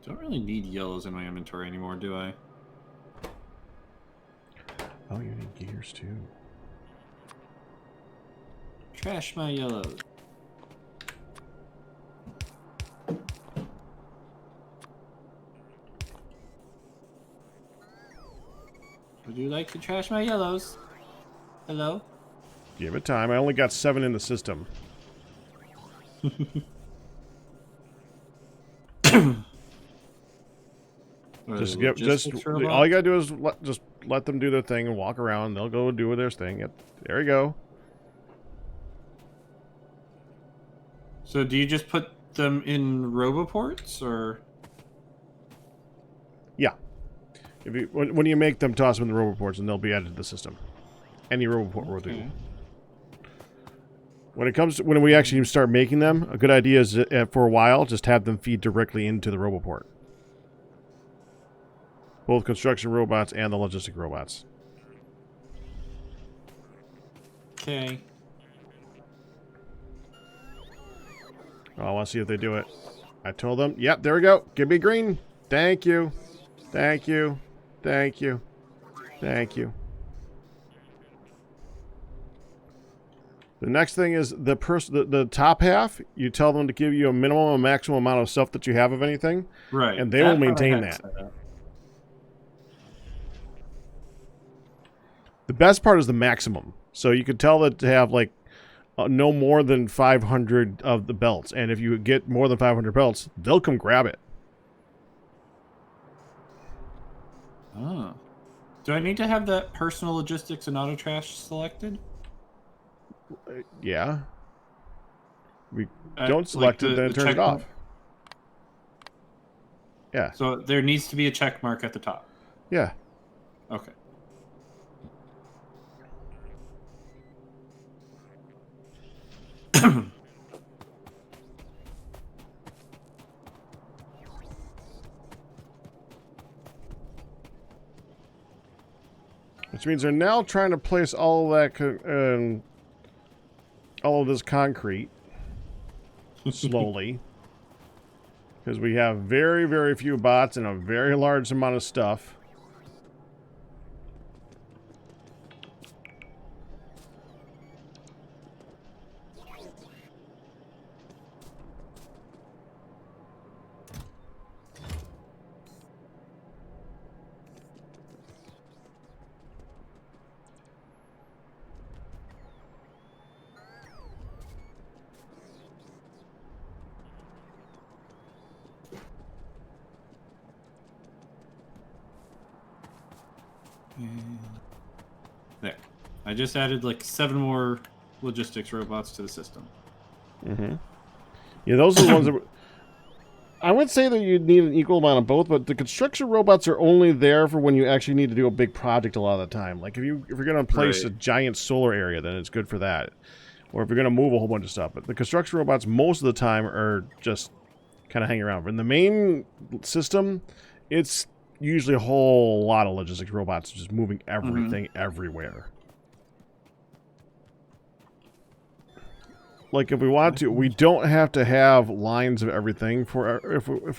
Don't really need yellows in my inventory anymore, do I? Oh, you need gears too. Trash my yellows. Would you like to trash my yellows? Hello? Give it time. I only got 7 in the system. All you gotta do is just let them do their thing and walk around. They'll go do their thing. There you go. So do you just put them in roboports, or? Yeah. When you make them, toss them in the roboports, and they'll be added to the system. Any roboport will do. When we actually start making them, a good idea is for a while just have them feed directly into the roboport. Both construction robots and the logistic robots. Okay. Oh, I want to see if they do it. I told them, yep, there we go. Give me green. Thank you. Thank you. Thank you. Thank you. The next thing is the top half. You tell them to give you a minimum and maximum amount of stuff that you have of anything. Right. And they will maintain that. The best part is the maximum. So you could tell that to have like no more than 500 of the belts. And if you get more than 500 belts, they'll come grab it. Oh. Do I need to have that personal logistics and auto trash selected? Yeah. We don't select it, then it turns it off. Yeah. So there needs to be a check mark at the top. Yeah. Okay. Which means they're now trying to place all of that, all of this concrete slowly, because we have very, very few bots and a very large amount of stuff. There. I just added like 7 more logistics robots to the system. Mm-hmm. Yeah, those are the ones that... I would say that you'd need an equal amount of both, but the construction robots are only there for when you actually need to do a big project a lot of the time. Like if you're going to place a giant solar area, then it's good for that. Or if you're going to move a whole bunch of stuff. But the construction robots most of the time are just kind of hanging around. But in the main system, it's usually a whole lot of logistics robots just moving everything everywhere. Like if we want to, we don't have to have lines of everything for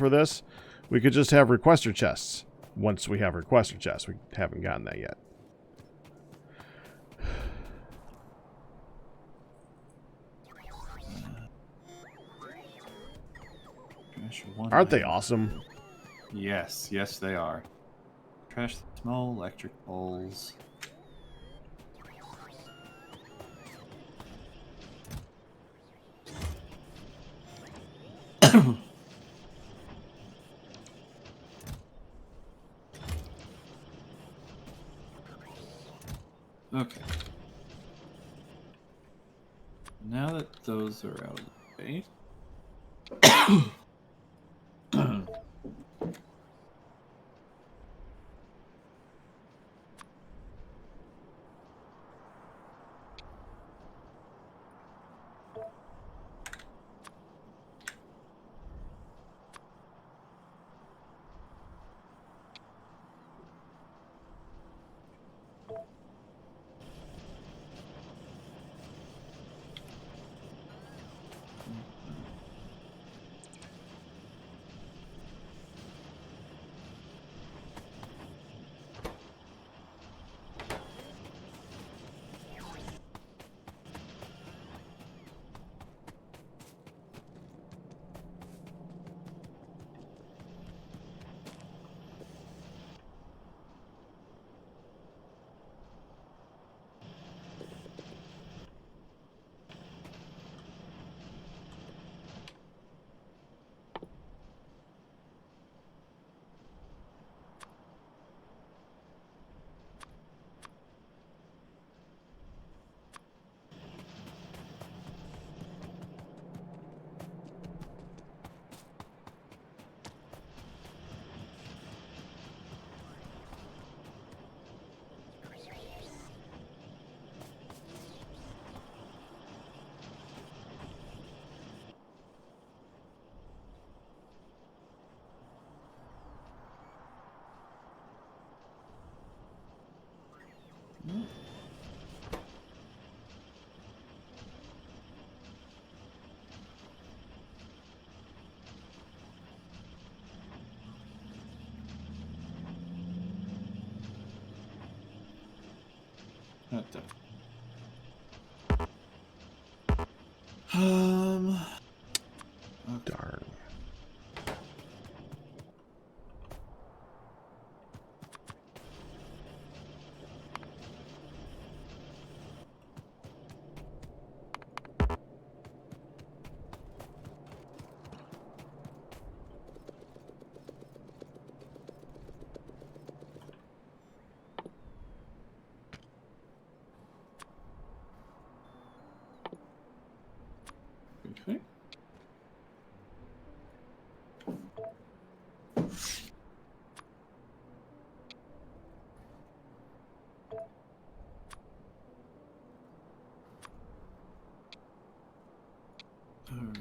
this. We could just have requester chests. Once we have requester chests, we haven't gotten that yet. Trash one. Aren't they item. awesome? Yes, yes, they are. Trash the small electric poles. Okay. Now that those are out of the way. Not done. Darn. Okay. Alright.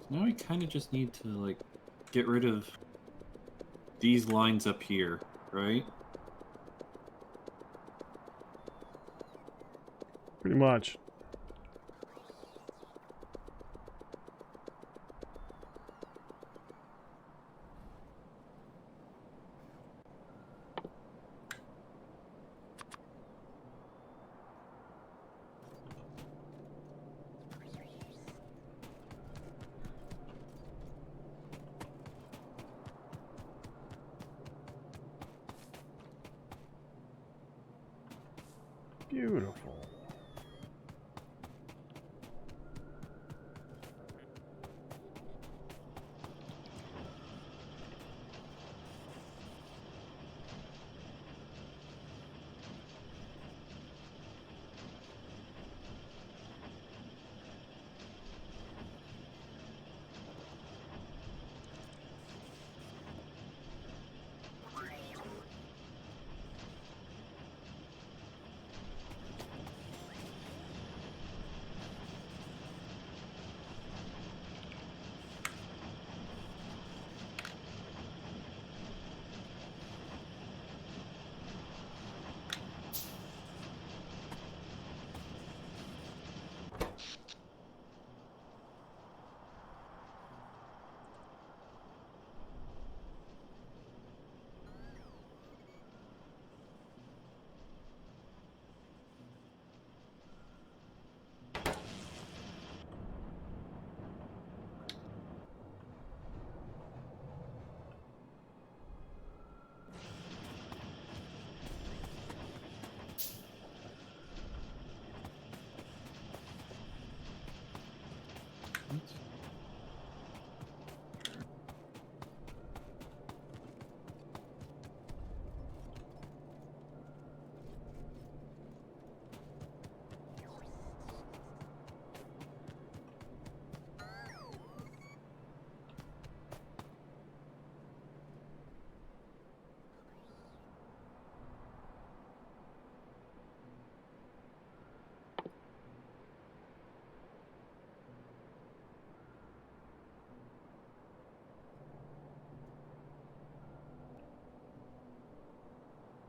Now we kind of just need to, like, get rid of these lines up here, right? Pretty much. Beautiful.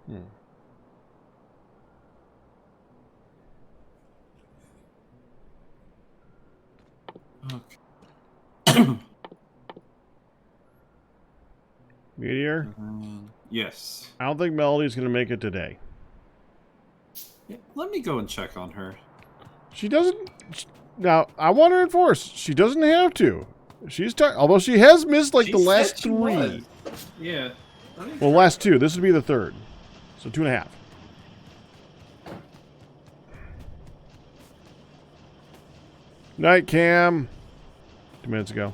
Hmm. Okay. Meteor? Yes. I don't think Melody's going to make it today. Yeah, let me go and check on her. She doesn't... Now, I want to enforce. She doesn't have to. She's although she has missed like She the last said she 3. was. Yeah. Well, last 2. This would be the 3rd. So 2.5. Night, Cam. 2 minutes ago.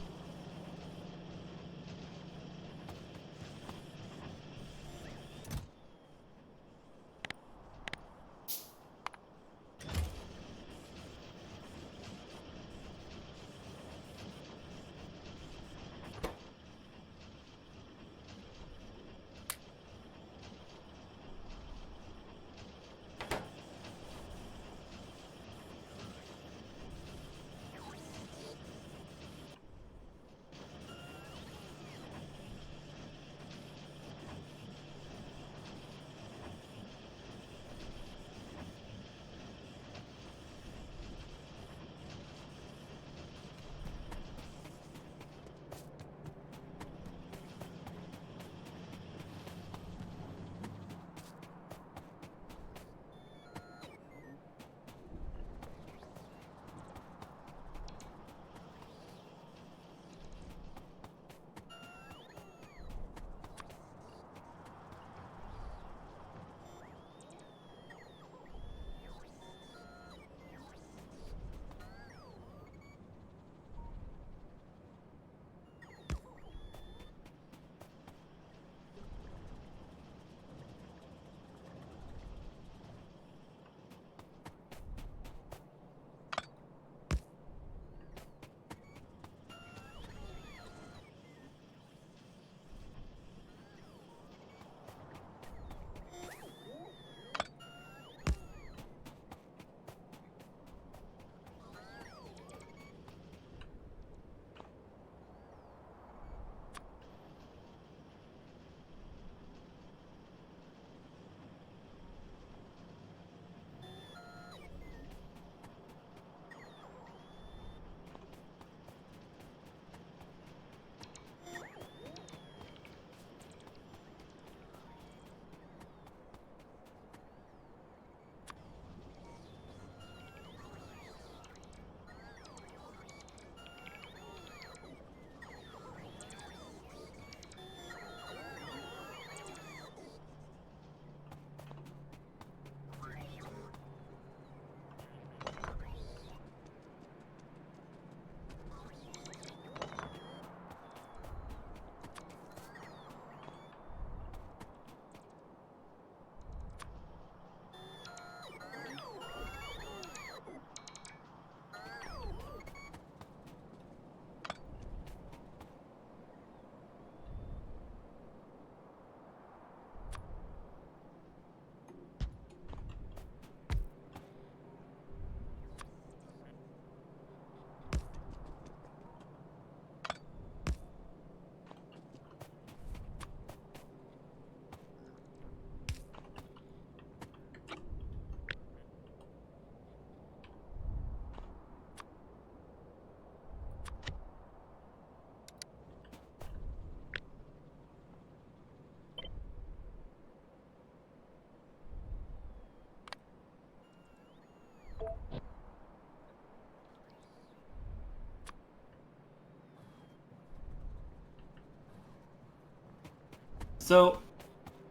So,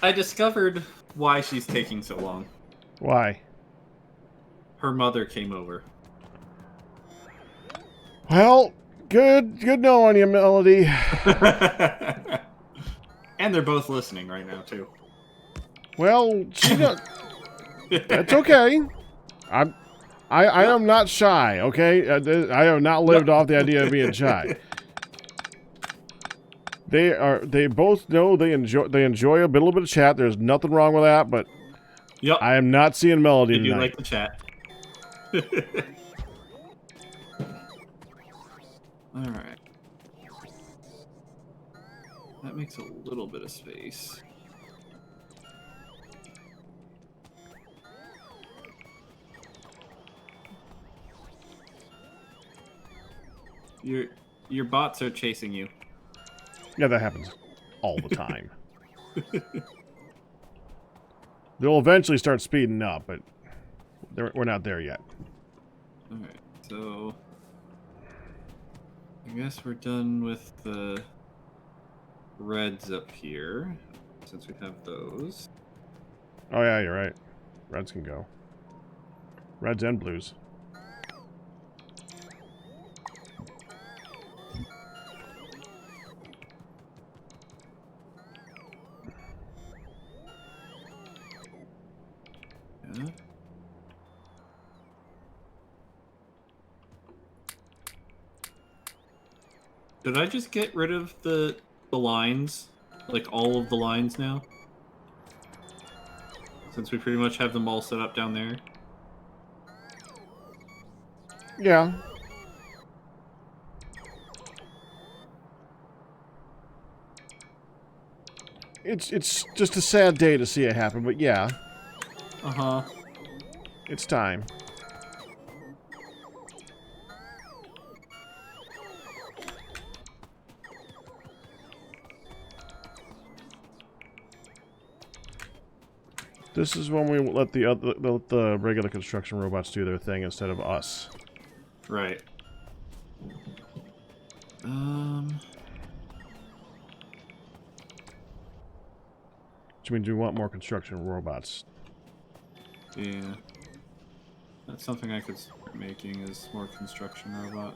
I discovered why she's taking so long. Why? Her mother came over. Well, good knowing you, Melody. And they're both listening right now, too. Well, she don't... That's okay. I am not shy, okay? I have not lived off the idea of being shy. They both know they enjoy a little bit of chat. There's nothing wrong with that, but Yep. I am not seeing Melody They do tonight. like the chat. Alright. That makes a little bit of space. Your bots are chasing you. Yeah, that happens all the time. They'll eventually start speeding up, but we're not there yet. Alright, so... I guess we're done with the reds up here, since we have those. Oh yeah, you're right. Reds can go. Reds and blues. Yeah. Did I just get rid of the lines? Like all of the lines now? Since we pretty much have them all set up down there. Yeah. It's just a sad day to see it happen, but yeah. Uh-huh. It's time. This is when we let the regular construction robots do their thing instead of us. Right. Which means we want more construction robots. Yeah. That's something I could start making, is more construction robot.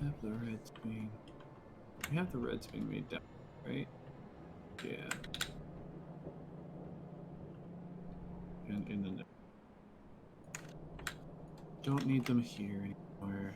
Have the reds being... We have the reds being made down, right? Yeah. And in the... Don't need them here anymore.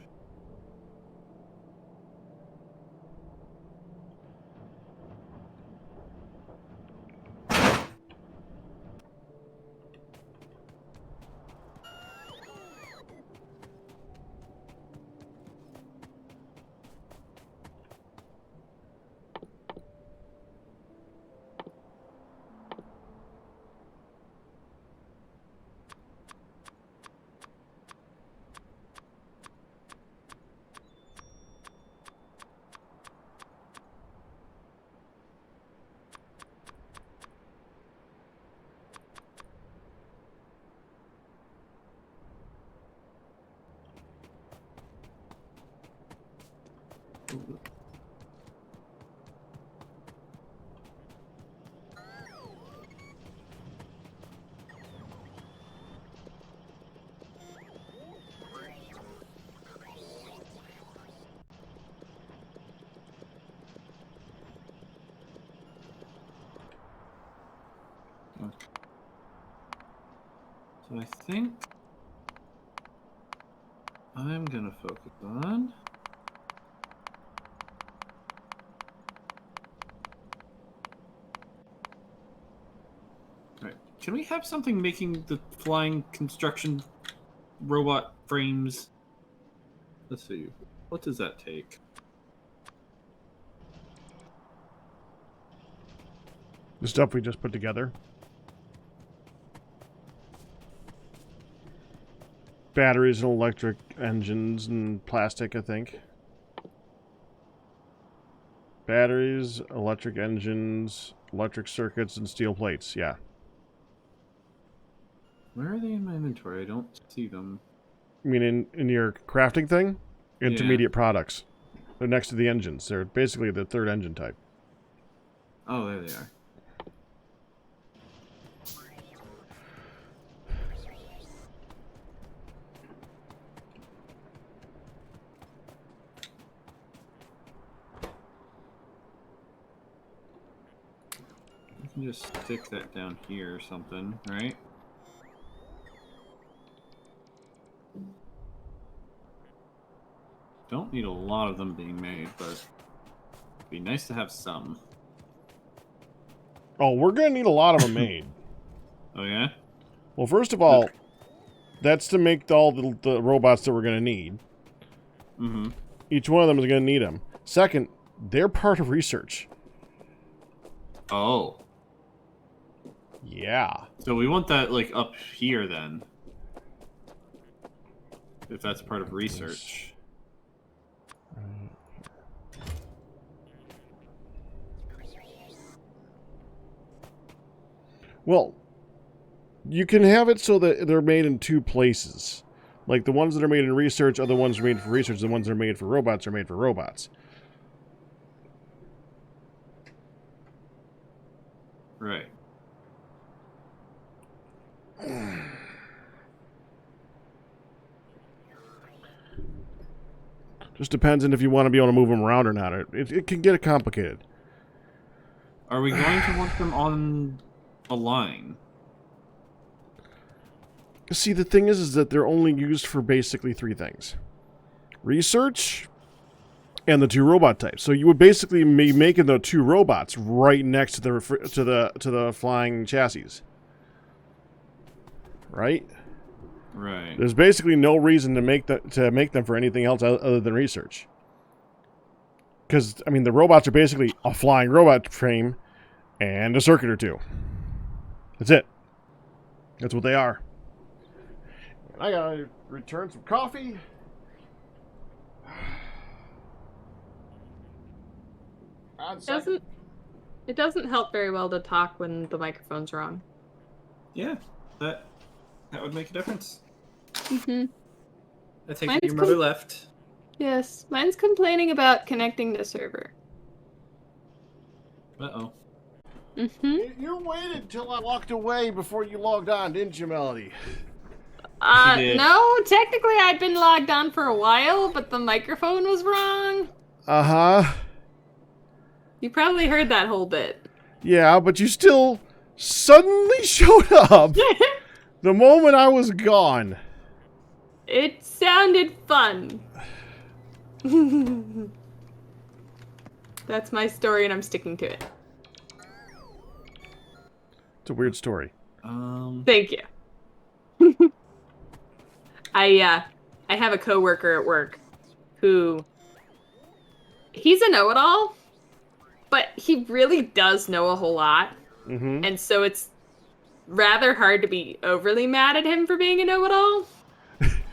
Okay. So I think I'm gonna focus on... Alright, can we have something making the flying construction robot frames? Let's see, what does that take? The stuff we just put together. Batteries and electric engines and plastic, I think. Batteries, electric engines, electric circuits, and steel plates, yeah. Where are they in my inventory? I don't see them. You mean in your crafting thing? Intermediate products. They're next to the engines. They're basically the third engine type. Oh, there they are. You can just stick that down here or something, right? Don't need a lot of them being made, but it'd be nice to have some. Oh, we're going to need a lot of them made. Oh, yeah? Well, first of all, that's to make all the robots that we're going to need. Mm-hmm. Each one of them is going to need them. Second, they're part of research. Oh. Yeah. So we want that, like, up here, then. If that's part of research. Well, you can have it so that they're made in two places. Like, the ones that are made in research are the ones that are made for research. The ones that are made for robots are made for robots. Right. Just depends on if you want to be able to move them around or not. It can get complicated. Are we going to want them on a line? See, the thing is that they're only used for basically three things. Research and the two robot types. So you would basically be making the two robots right next to the flying chassis. Right? Right. There's basically no reason to make them for anything else other than research. Because, I mean, the robots are basically a flying robot frame and a circuit or two. That's it. That's what they are. I gotta return some coffee. It doesn't help very well to talk when the microphone's wrong. Yeah, that would make a difference. Mm-hmm. I think your mother left. Yes, mine's complaining about connecting to server. Uh-oh. Mm-hmm. You waited till I walked away before you logged on, didn't you, Melody? No, technically I'd been logged on for a while, but the microphone was wrong. Uh-huh. You probably heard that whole bit. Yeah, but you still suddenly showed up the moment I was gone. It sounded fun. That's my story and I'm sticking to it. It's a weird story. Thank you. I have a coworker at work who he's a know-it-all, but he really does know a whole lot. Mm-hmm. And so it's rather hard to be overly mad at him for being a know-it-all.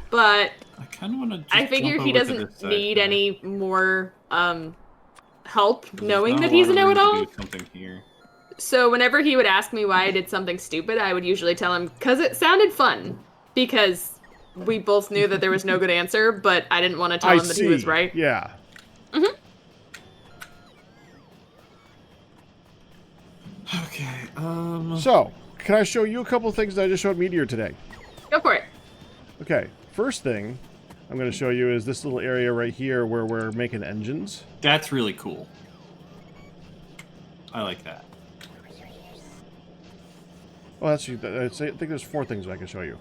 But I kind of want to. I figure he doesn't need any more help knowing that he's a know-it-all. Something here. So whenever he would ask me why I did something stupid, I would usually tell him, because it sounded fun. Because we both knew that there was no good answer, but I didn't want to tell him that he was right. Yeah. Mm-hmm. Okay, So, can I show you a couple of things that I just showed Meteor today? Go for it. Okay, first thing I'm going to show you is this little area right here where we're making engines. That's really cool. I like that. Oh, I think there's four things I can show you.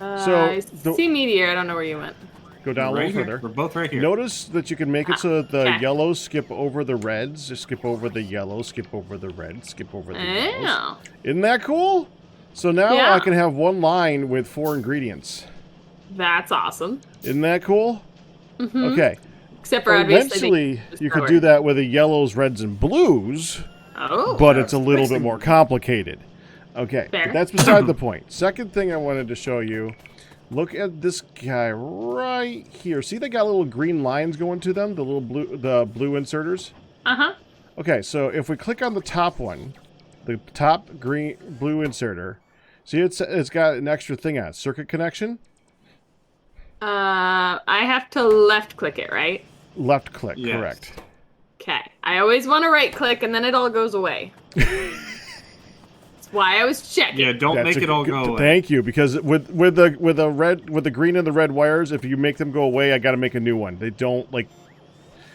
I see Meteor. I don't know where you went. Go down a little Right here. further. We're both right here. Notice that you can make it so that the okay. yellows skip over the reds, just skip over the yellows, skip over the reds, skip over the yellows. Oh. Isn't that cool? So now Yeah. I can have one line with 4 ingredients. That's awesome. Isn't that cool? Mm-hmm. Okay. Except for obviously Eventually, you could do that with the yellows, reds, and blues, Oh. but it's a little bit more complicated. Okay, Fair. but that's beside the point. Second thing I wanted to show you, look at this guy right here. See they got little green lines going to them, the blue inserters? Uh-huh. Okay, so if we click on the top one, the top blue inserter, see it's got an extra thing on it, circuit connection? I have to left click it, right? Left click, Yes. correct. Okay. I always want to right click and then it all goes away. That's why I was checking. Yeah, don't That's make it all go away. Thank you, because with the green and the red wires, if you make them go away, I got to make a new one. They don't like.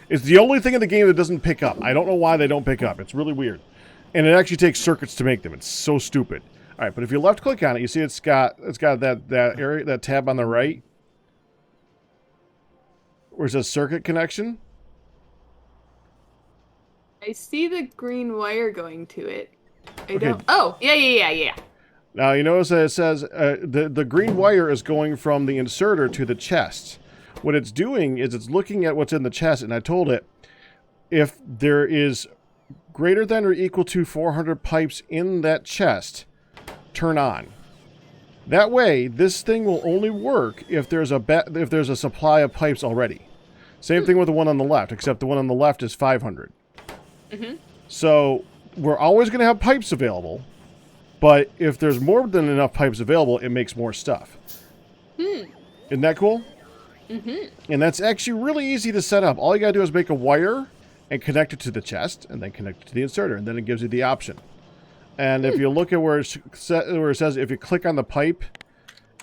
It's the only thing in the game that doesn't pick up. I don't know why they don't pick up. It's really weird, and it actually takes circuits to make them. It's so stupid. All right, but if you left click on it, you see it's got that area, that tab on the right. where it says circuit connection. I see the green wire going to it. I Okay. don't. Oh, yeah. Now you notice that it says the green wire is going from the inserter to the chest. What it's doing is it's looking at what's in the chest, and I told it if there is greater than or equal to 400 pipes in that chest, turn on. That way, this thing will only work if there's a supply of pipes already. Same thing with the one on the left, except the one on the left is 500. Mm-hmm. So we're always going to have pipes available, but if there's more than enough pipes available, it makes more stuff. Isn't that cool? Mm-hmm. And that's actually really easy to set up. All you got to do is make a wire and connect it to the chest, and then connect it to the inserter, and then it gives you the option. And if you look at where it says if you click on the pipe,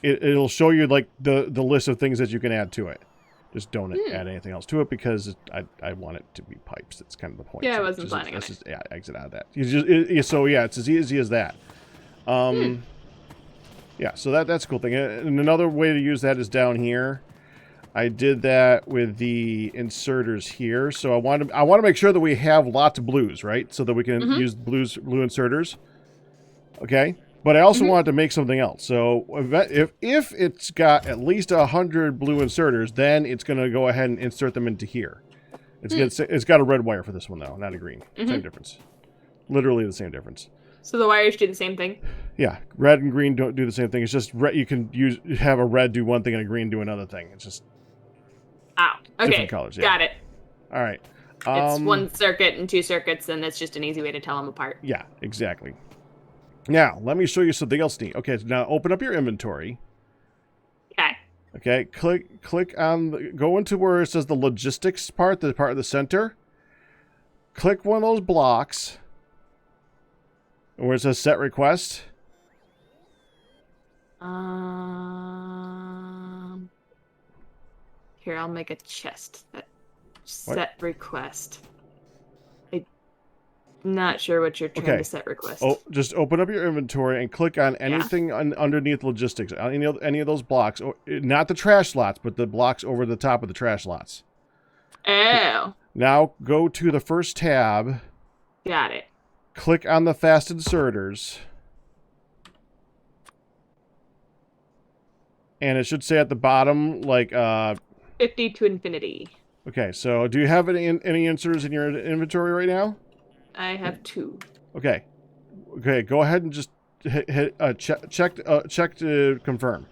it'll show you like the list of things that you can add to it. Just don't add anything else to it because I want it to be pipes. That's kind of the point. Yeah, so I wasn't planning on it. Just exit out of that. It's as easy as that. Yeah, so that's a cool thing. And another way to use that is down here. I did that with the inserters here. So I want to make sure that we have lots of blues, right? So that we can use blue inserters. Okay? But I also wanted to make something else. So if it's got at least 100 blue inserters, then it's going to go ahead and insert them into here. It's got a red wire for this one, though, not a green. Same difference. Literally the same difference. So the wires do the same thing? Yeah. Red and green don't do the same thing. It's just you can have a red do one thing and a green do another thing. It's just... Oh, okay. Different colors, yeah. Got it. All right. It's one circuit and two circuits, and that's just an easy way to tell them apart. Yeah, exactly. Now, let me show you something else neat. Okay, so now open up your inventory. Okay. Okay, click on, go into where it says the logistics part, the part of the center. Click one of those blocks where it says set request. Here, I'll make a chest. Set request. I'm not sure what you're trying to set request. Oh, just open up your inventory and click on anything underneath logistics. Any of those blocks. Not the trash slots, but the blocks over the top of the trash slots. Oh. Now go to the first tab. Got it. Click on the fast inserters. And it should say at the bottom, like... 50 to infinity. Okay, so do you have any inserters in your inventory right now? I have 2. Okay. Okay, go ahead and just hit check to confirm.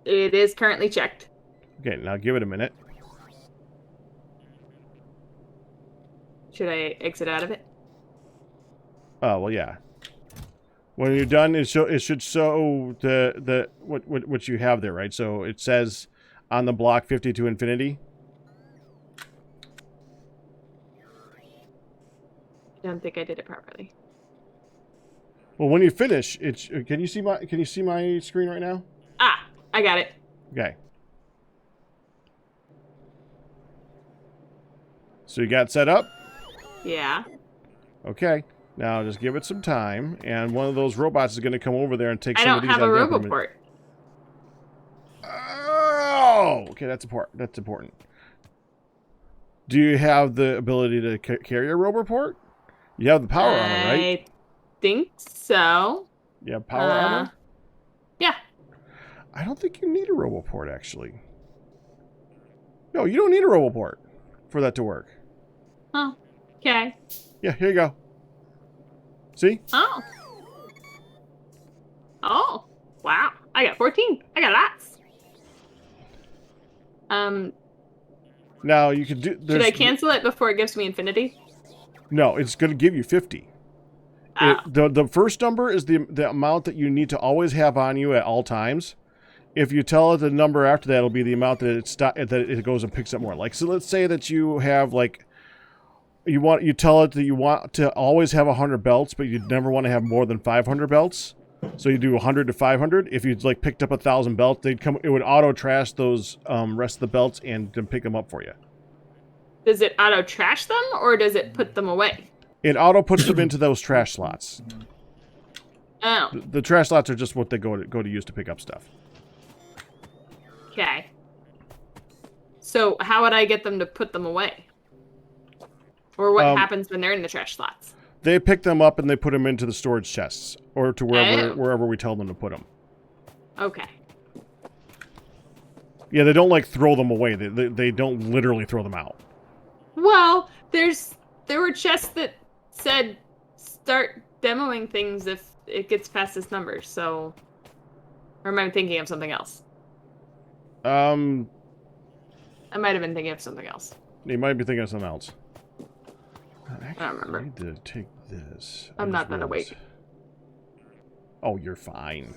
It is currently checked. Okay, now give it a minute. Should I exit out of it? Oh, well, yeah. When you're done, it should show the what you have there, right? So it says on the block 50 to infinity. I don't think I did it properly. Well, when you finish, can you see my screen right now? Ah, I got it. Okay. So you got set up? Yeah. Okay. Now just give it some time, and one of those robots is going to come over there and take I some of don't these have a out there. roboport. Oh, okay, that's important. Do you have the ability to carry a roboport? You have the power armor, right? I think so. You have power armor? Yeah. I don't think you need a roboport, actually. No, you don't need a roboport for that to work. Oh, okay. Yeah, here you go. See? Oh. Oh, wow. I got 14. I got lots. Now you can do... Should I cancel it before it gives me infinity? No, it's going to give you 50. Oh. The first number is the amount that you need to always have on you at all times. If you tell it the number after that, it'll be the amount that it goes and picks up more. Like, so let's say that you have like... You tell it that you want to always have 100 belts, but you never want to have more than 500 belts. So you do 100 to 500. If you like picked up 1,000 belts, it would auto trash those rest of the belts and then pick them up for you. Does it auto trash them or does it put them away? It auto puts them into those trash slots. Oh. The trash slots are just what they go to use to pick up stuff. Okay. So how would I get them to put them away? Or what happens when they're in the trash slots? They pick them up and they put them into the storage chests or to wherever we tell them to put them. Okay. Yeah, they don't like throw them away. They don't literally throw them out. Well, there were chests that said start demoing things if it gets past this number. So, or am I thinking of something else? I might have been thinking of something else. You might be thinking of something else. I don't remember. I need to take this. I'm not that awake. Oh, you're fine.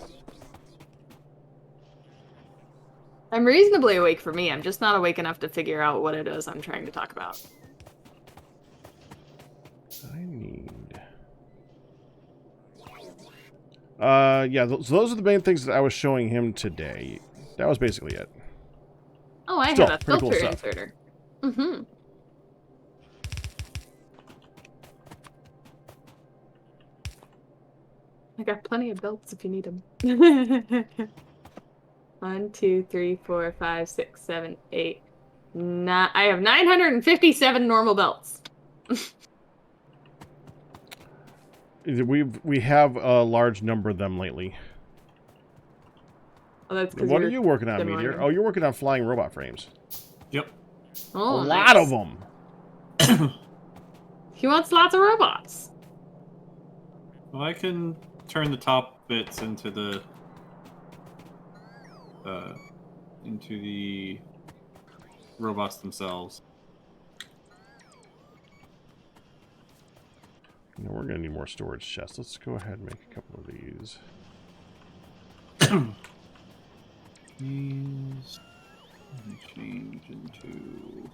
I'm reasonably awake for me. I'm just not awake enough to figure out what it is I'm trying to talk about. I need... yeah, so those are the main things that I was showing him today. That was basically it. Oh, I Still, have a pretty cool filter stuff. inserter. Mm-hmm. I got plenty of belts if you need them. 1, 2, 3, 4, 5, 6, 7, 8, 9. I have 957 normal belts. We have a large number of them lately. Oh, that's because What are you working on, demoing Meteor? them. Oh, you're working on flying robot frames. Yep. Oh, a lot nice. of them. He wants lots of robots. Well, I can turn the top bits into the robots themselves. No, we're gonna need more storage chests. Let's go ahead and make a couple of these. These change into.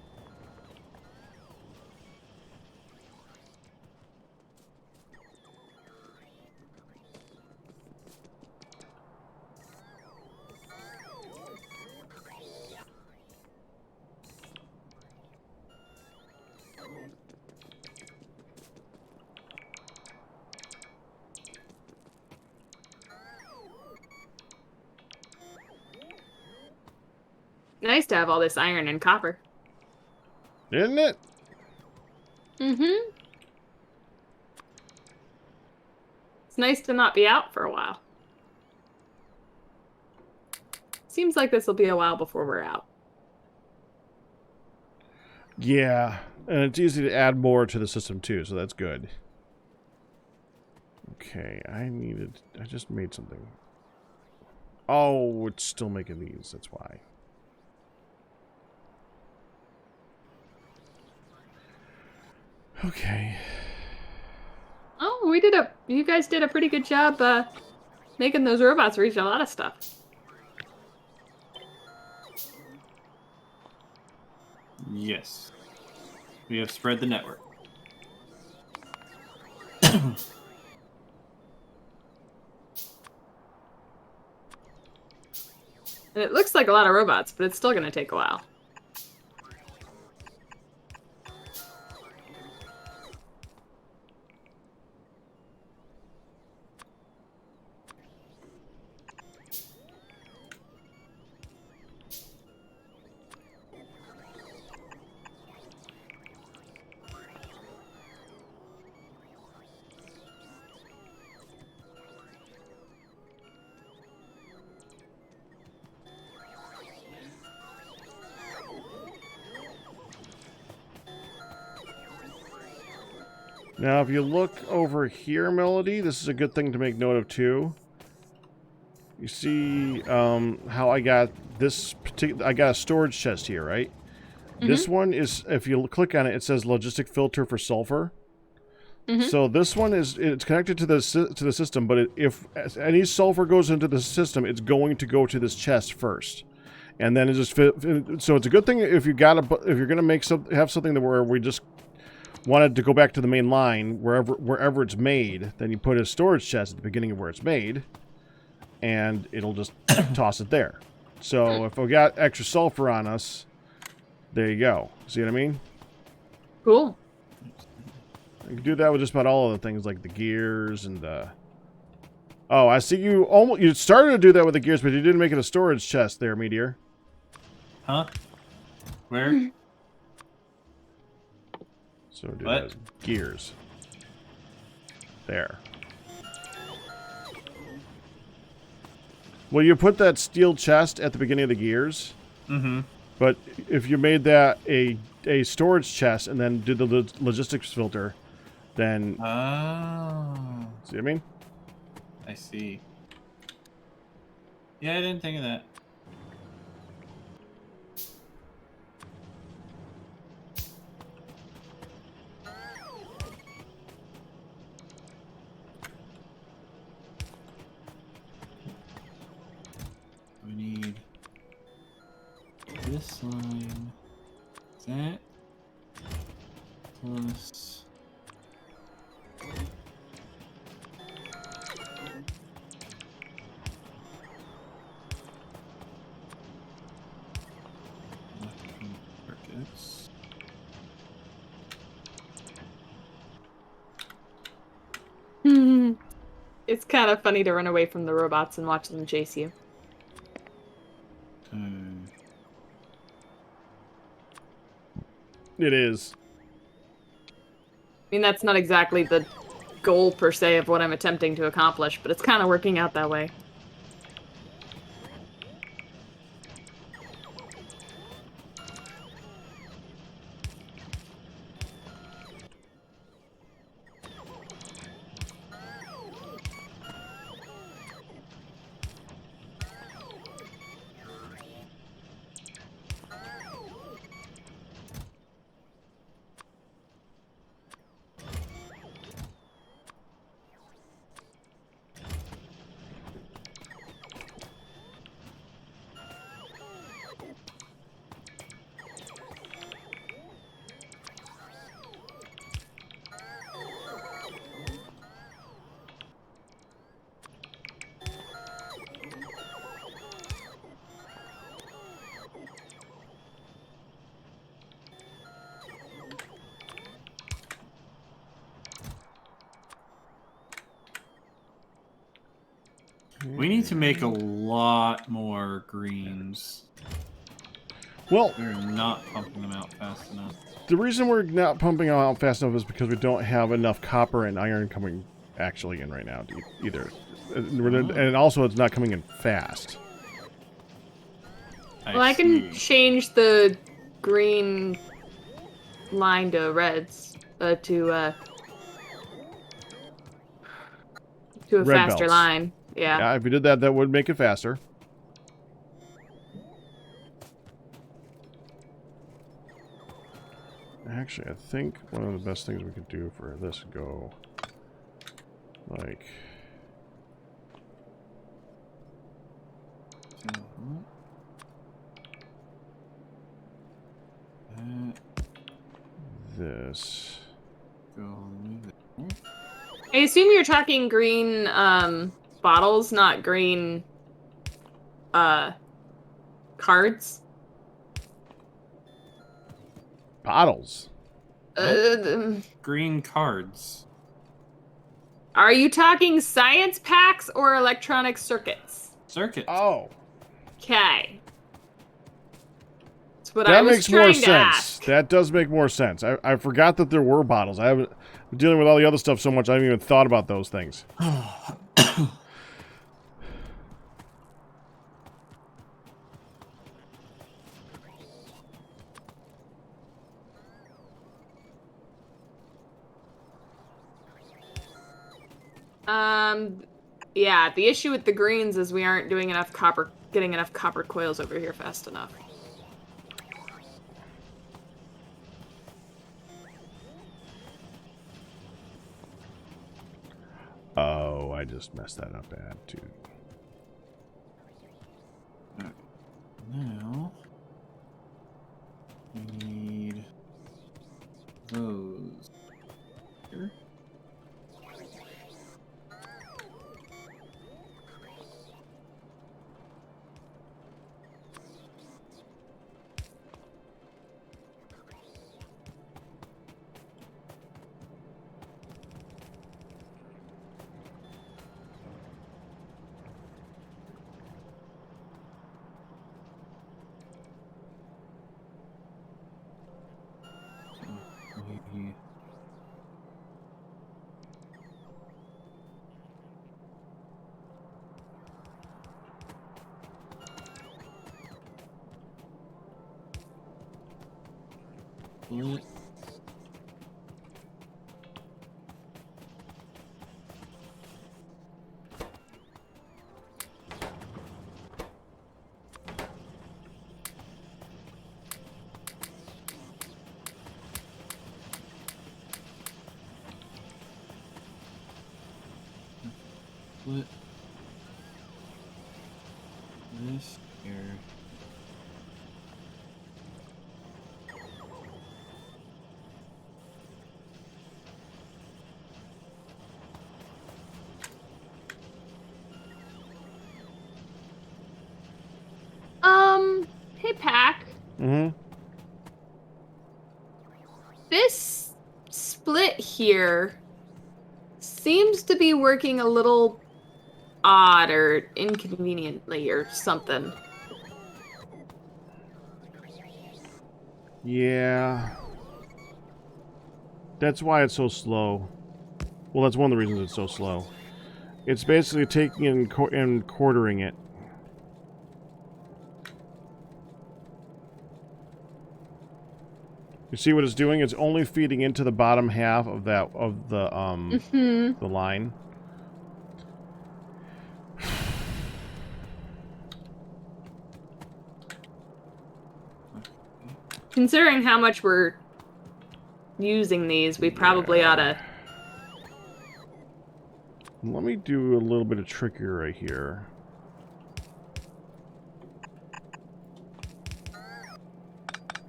Nice to have all this iron and copper. Isn't it? Mm-hmm. It's nice to not be out for a while. Seems like this will be a while before we're out. Yeah, and it's easy to add more to the system too, so that's good. Okay, I just made something. Oh, it's still making these, that's why. Okay. Oh, you guys did a pretty good job making those robots reach a lot of stuff. Yes. We have spread the network. And it looks like a lot of robots, but it's still going to take a while. Now, if you look over here, Melody, this is a good thing to make note of too. You see how I got this particular... I got a storage chest here, right? Mm-hmm. This one is, if you click on it, it says logistic filter for sulfur. Mm-hmm. So this one it's connected to the system, but if any sulfur goes into the system, it's going to go to this chest first, and then it just so it's a good thing if you're gonna have something where we just wanted to go back to the main line wherever it's made. Then you put a storage chest at the beginning of where it's made, and it'll just toss it there. So if we got extra sulfur on us, there you go. See what I mean? Cool. You can do that with just about all of the things, like the gears and the... Oh, I see you started to do that with the gears, but you didn't make it a storage chest there, Meteor. Huh? Where? So do What? those gears. There. Well, you put that steel chest at the beginning of the gears, Mm-hmm. but if you made that a storage chest and then did the logistics filter, then Oh, see what I mean? I see. Yeah, I didn't think of that. We need this line, that, plus. Circuits. It's kind of funny to run away from the robots and watch them chase you. It is. I mean, that's not exactly the goal per se of what I'm attempting to accomplish, but it's kind of working out that way. We need to make a lot more greens. Well, We're not pumping them out fast enough. the reason we're not pumping them out fast enough is because we don't have enough copper and iron coming actually in right now either. And also it's not coming in fast. Well, I can change the green line to reds, to a Red faster belts. line. Yeah. Yeah, if you did that, that would make it faster. Actually, I think one of the best things we could do for this go, like, this. I assume you're talking green bottles, not green cards. Bottles. Green cards. Are you talking science packs or electronic circuits? Circuits. Oh. Okay. That's what That I was makes more trying to sense. ask. That does make more sense. I forgot that there were bottles. I haven't been dealing with all the other stuff so much I haven't even thought about those things. Yeah, the issue with the greens is we aren't doing enough getting enough copper coils over here fast enough. Oh, I just messed that up bad, too. Now we need those here. Split. Split. This here. Hey, Pack. Mm-hmm. This split here seems to be working a little odd or inconveniently or something. Yeah. That's why it's so slow. Well, that's one of the reasons it's so slow. It's basically taking and quartering it. You see what it's doing? It's only feeding into the bottom half of the line. Considering how much we're using these, we probably ought to... Let me do a little bit of trickery right here.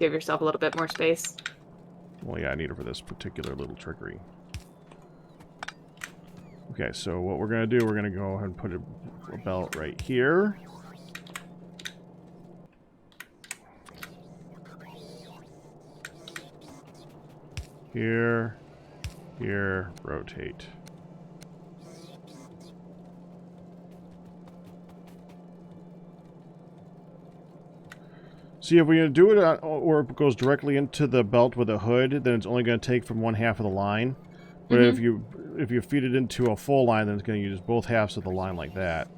Give yourself a little bit more space. Well, yeah, I need it for this particular little trickery. Okay, so what we're going to do, we're going to go ahead and put a belt right here. Here, here, rotate. See, if we do it or it goes directly into the belt with a hood, then it's only going to take from one half of the line. But if you feed it into a full line, then it's going to use both halves of the line like that.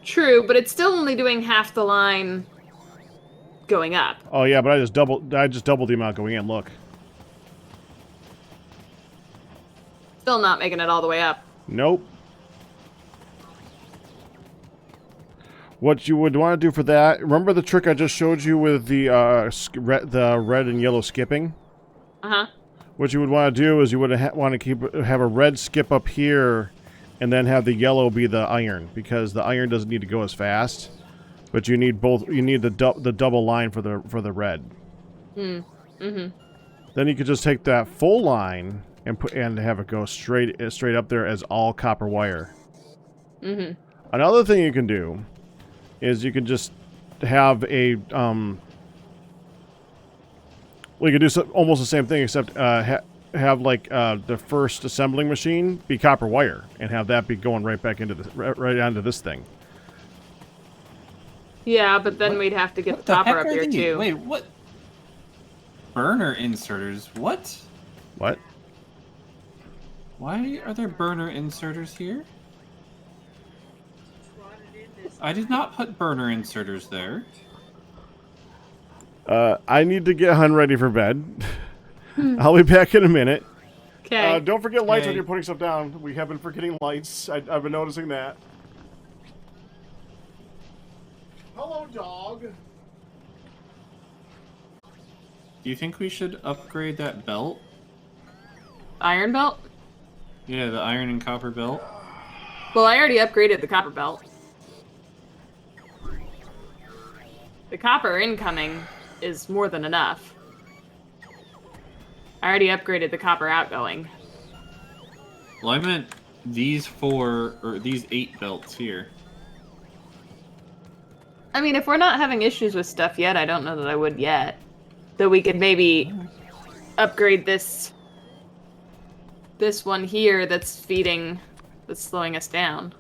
True, but it's still only doing half the line going up. Oh yeah, but I just doubled the amount going in. Look. Still not making it all the way up. Nope. What you would want to do for that, remember the trick I just showed you with the red and yellow skipping? Uh-huh. What you would want to do is you would want to have a red skip up here and then have the yellow be the iron, because the iron doesn't need to go as fast, but you need both. You need the double line for the red. Mm-hmm. Then you could just take that full line and have it go straight up there as all copper wire. Mm-hmm. Another thing you can do is you can just have a well, you can do almost the same thing, except have like the first assembling machine be copper wire and have that be going right back into right onto this thing. Yeah, but then we'd have to get the copper up here too. Wait, what? Burner inserters? What? What? Why are there burner inserters here? I did not put burner inserters there. I need to get Hun ready for bed. I'll be back in a minute. Okay. Don't forget lights when Okay. you're putting stuff down. We have been forgetting lights. I've been noticing that. Hello, dog. Do you think we should upgrade that belt? Iron belt? Yeah, the iron and copper belt. Well, I already upgraded the copper belt. The copper incoming is more than enough. I already upgraded the copper outgoing. Well, I meant these 8 belts here. I mean, if we're not having issues with stuff yet, I don't know that I would yet. Though we could maybe upgrade this one here that's slowing us down.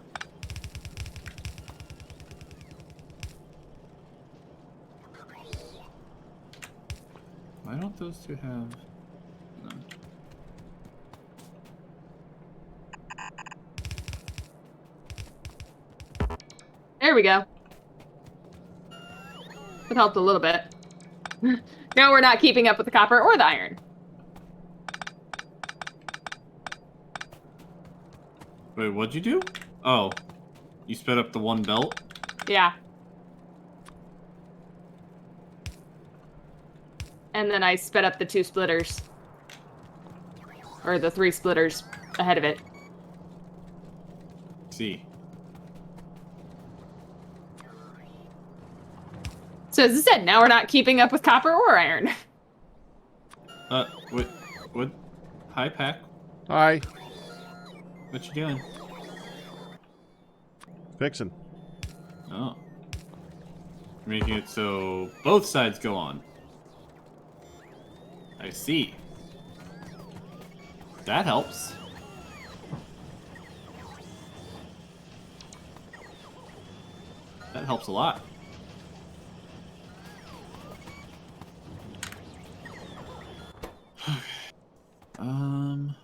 Why don't those two have... No. There we go. It helped a little bit. Now we're not keeping up with the copper or the iron. Wait, what'd you do? Oh, you sped up the one belt? Yeah. And then I sped up the 2 splitters. Or the 3 splitters ahead of it. See. So as I said, now we're not keeping up with copper or iron. What? Hi, Pack. Hi. What you doing? Fixing. Oh. Making it so both sides go on. I see. That helps. That helps a lot. Um...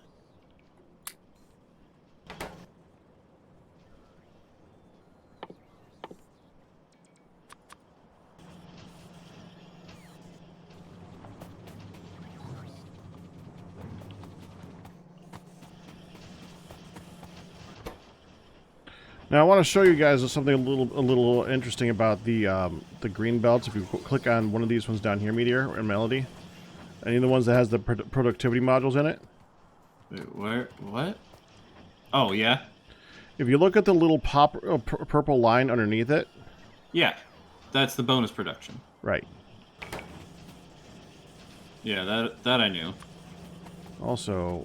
Now I want to show you guys something a little interesting about the green belts. If you click on one of these ones down here, Meteor and Melody, any of the ones that has the productivity modules in it. Wait, where? What? Oh, yeah? If you look at the little purple line underneath it. Yeah. That's the bonus production. Right. Yeah, that I knew. Also,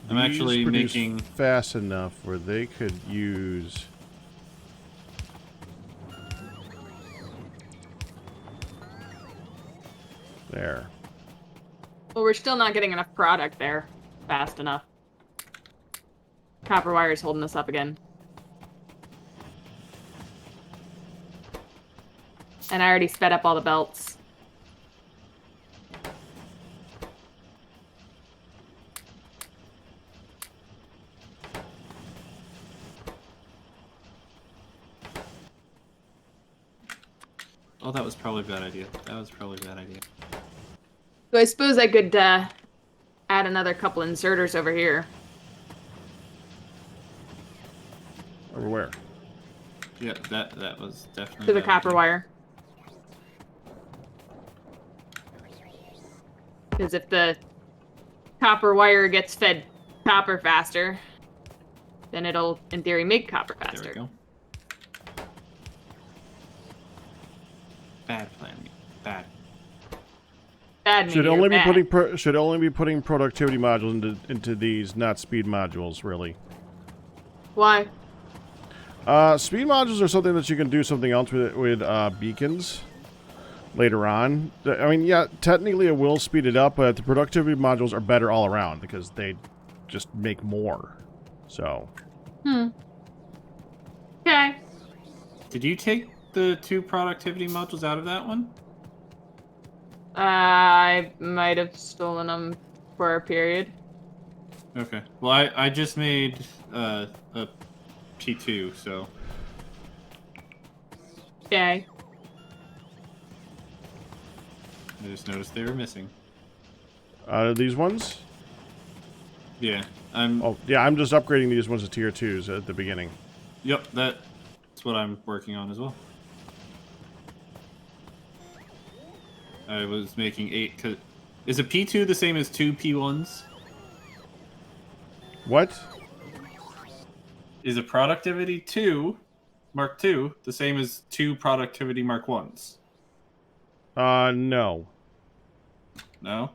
I'm actually produce making... fast enough where they could use... There. Well, we're still not getting enough product there fast enough. Copper wire's holding us up again. And I already sped up all the belts. Oh, that was probably a bad idea. That was probably a bad idea. So I suppose I could add another couple inserters over here. Over where? Yeah, that was definitely To the a bad copper idea. wire. Because if the copper wire gets fed copper faster, then it'll, in theory, make copper There faster. we go. Bad plan. Bad. Bad Should meteor, only be bad. should only be putting productivity modules into these, not speed modules, really. Why? Speed modules are something that you can do something else with beacons later on. I mean, yeah, technically it will speed it up, but the productivity modules are better all around because they just make more. So. Okay. Did you take the 2 productivity modules out of that one? I might have stolen them for a period. Okay. Well, I just made a T2, so... Okay. I just noticed they were missing. These ones? Yeah, I'm... Oh, yeah, I'm just upgrading these ones to tier 2s at the beginning. Yep, that's what I'm working on as well. I was making 8, cause... Is a P2 the same as 2 P1s? What? Is a productivity 2, Mark 2, the same as 2 productivity Mark 1s? No. No?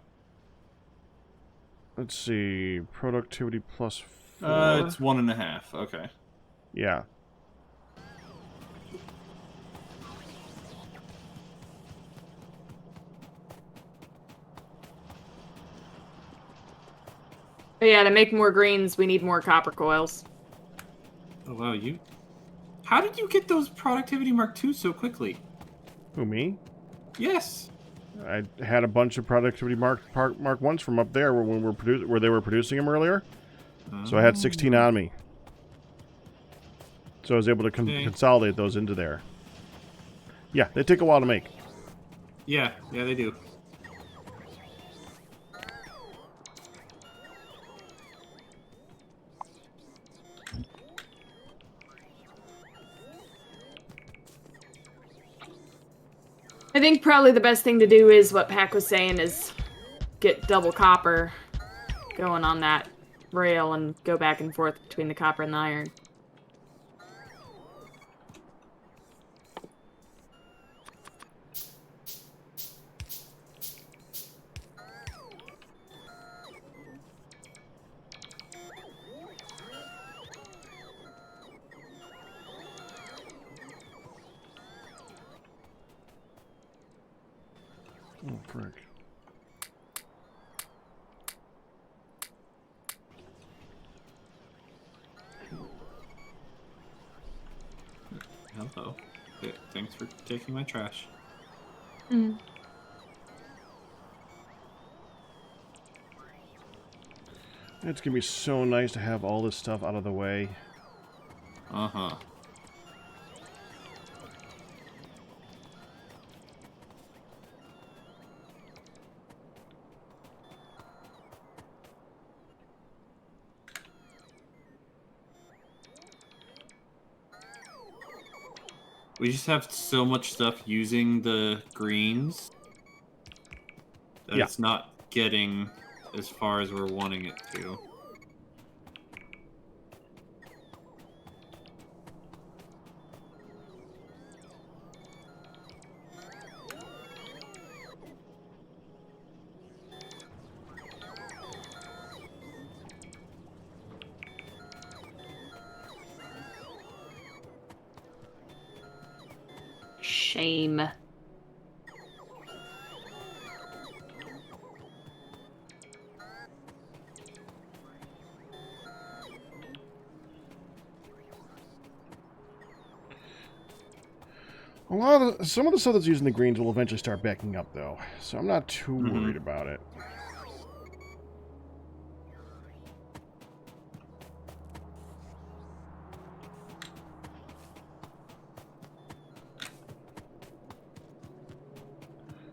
Let's see. Productivity plus 4. It's 1.5, okay. Yeah. But yeah, to make more greens, we need more copper coils. Oh, wow, you... How did you get those productivity Mark 2s so quickly? Who, me? Yes! I had a bunch of productivity Mark 1s from up there where they were producing them earlier. So I had 16 on me. So I was able to consolidate those into there. Yeah, they take a while to make. Yeah, they do. I think probably the best thing to do is what Pac was saying is get double copper going on that rail and go back and forth between the copper and the iron. Oh, frick. Hello. Thanks for taking my trash. Mm. It's gonna be so nice to have all this stuff out of the way. Uh-huh. We just have so much stuff using the greens that Yeah. it's not getting as far as we're wanting it to. Shame. Some of the stuff that's using the greens will eventually start backing up, though, so I'm not too worried about it.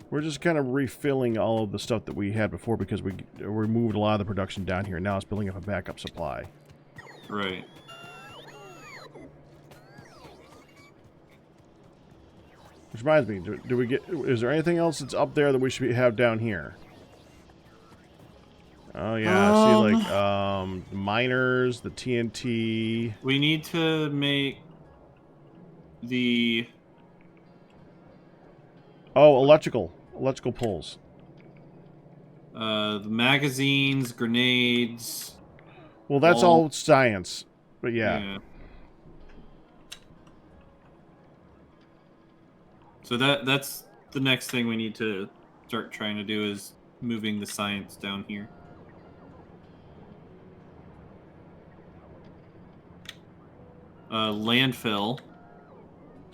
We're just kind of refilling all of the stuff that we had before because we removed a lot of the production down here. Now it's building up a backup supply. Right. Which reminds me, do we get? Is there anything else that's up there that we should have down here? Oh yeah, I see like the miners, the TNT. We need to make the Oh, electrical poles. the magazines, grenades. Well, that's all science, but yeah. So that's the next thing we need to start trying to do is moving the science down here. Landfill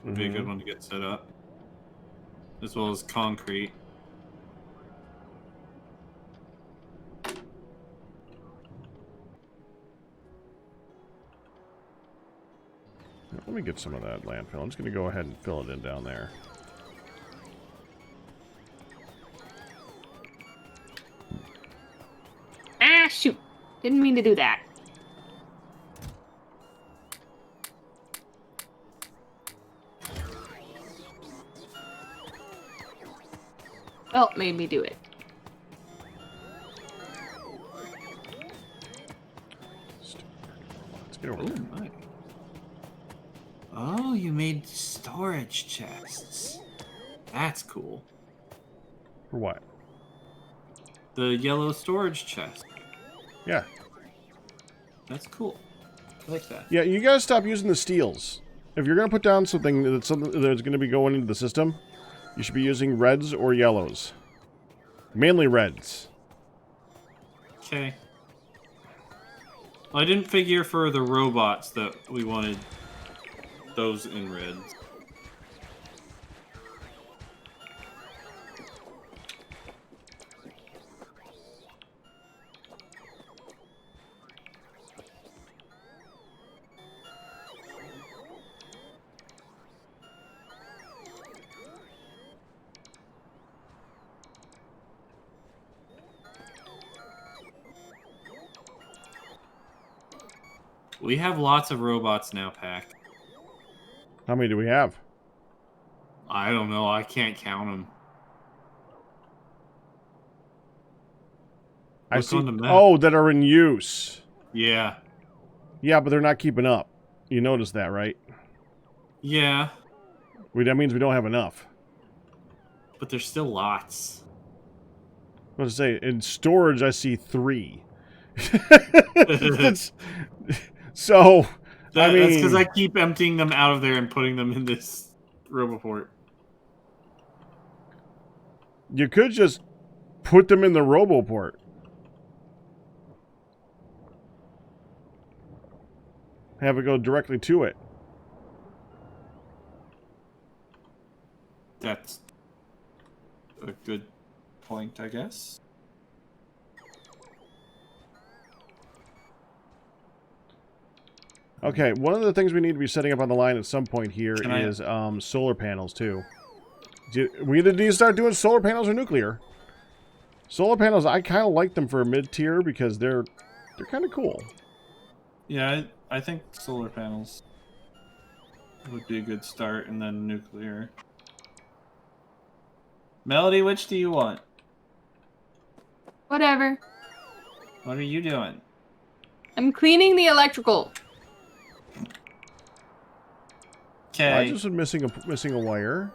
would be a good one to get set up, as well as concrete. Let me get some of that landfill. I'm just going to go ahead and fill it in down there. Ah, shoot. Didn't mean to do that. Well, made me do it. Let's get over there. Nice. Oh, you made storage chests. That's cool. For what? The yellow storage chest. Yeah. That's cool. I like that. Yeah, you guys stop using the steels. If you're going to put down something that's going to be going into the system, you should be using reds or yellows. Mainly reds. Okay. I didn't figure for the robots that we wanted those in reds. We have lots of robots now, Pack. How many do we have? I don't know. I can't count them. I Look see. on the map. Oh, that are in use. Yeah. Yeah, but they're not keeping up. You noticed that, right? Yeah. That means we don't have enough. But there's still lots. I was going to say, in storage, I see 3. So, I mean... That's because I keep emptying them out of there and putting them in this Roboport. You could just put them in the Roboport. Have it go directly to it. That's a good point, I guess. Okay, one of the things we need to be setting up on the line at some point here Can I- is solar panels, too. We either need to start doing solar panels or nuclear. Solar panels, I kind of like them for a mid-tier because they're kind of cool. Yeah, I think solar panels would be a good start, and then nuclear. Melody, which do you want? Whatever. What are you doing? I'm cleaning the electrical. I Okay. just was missing a wire.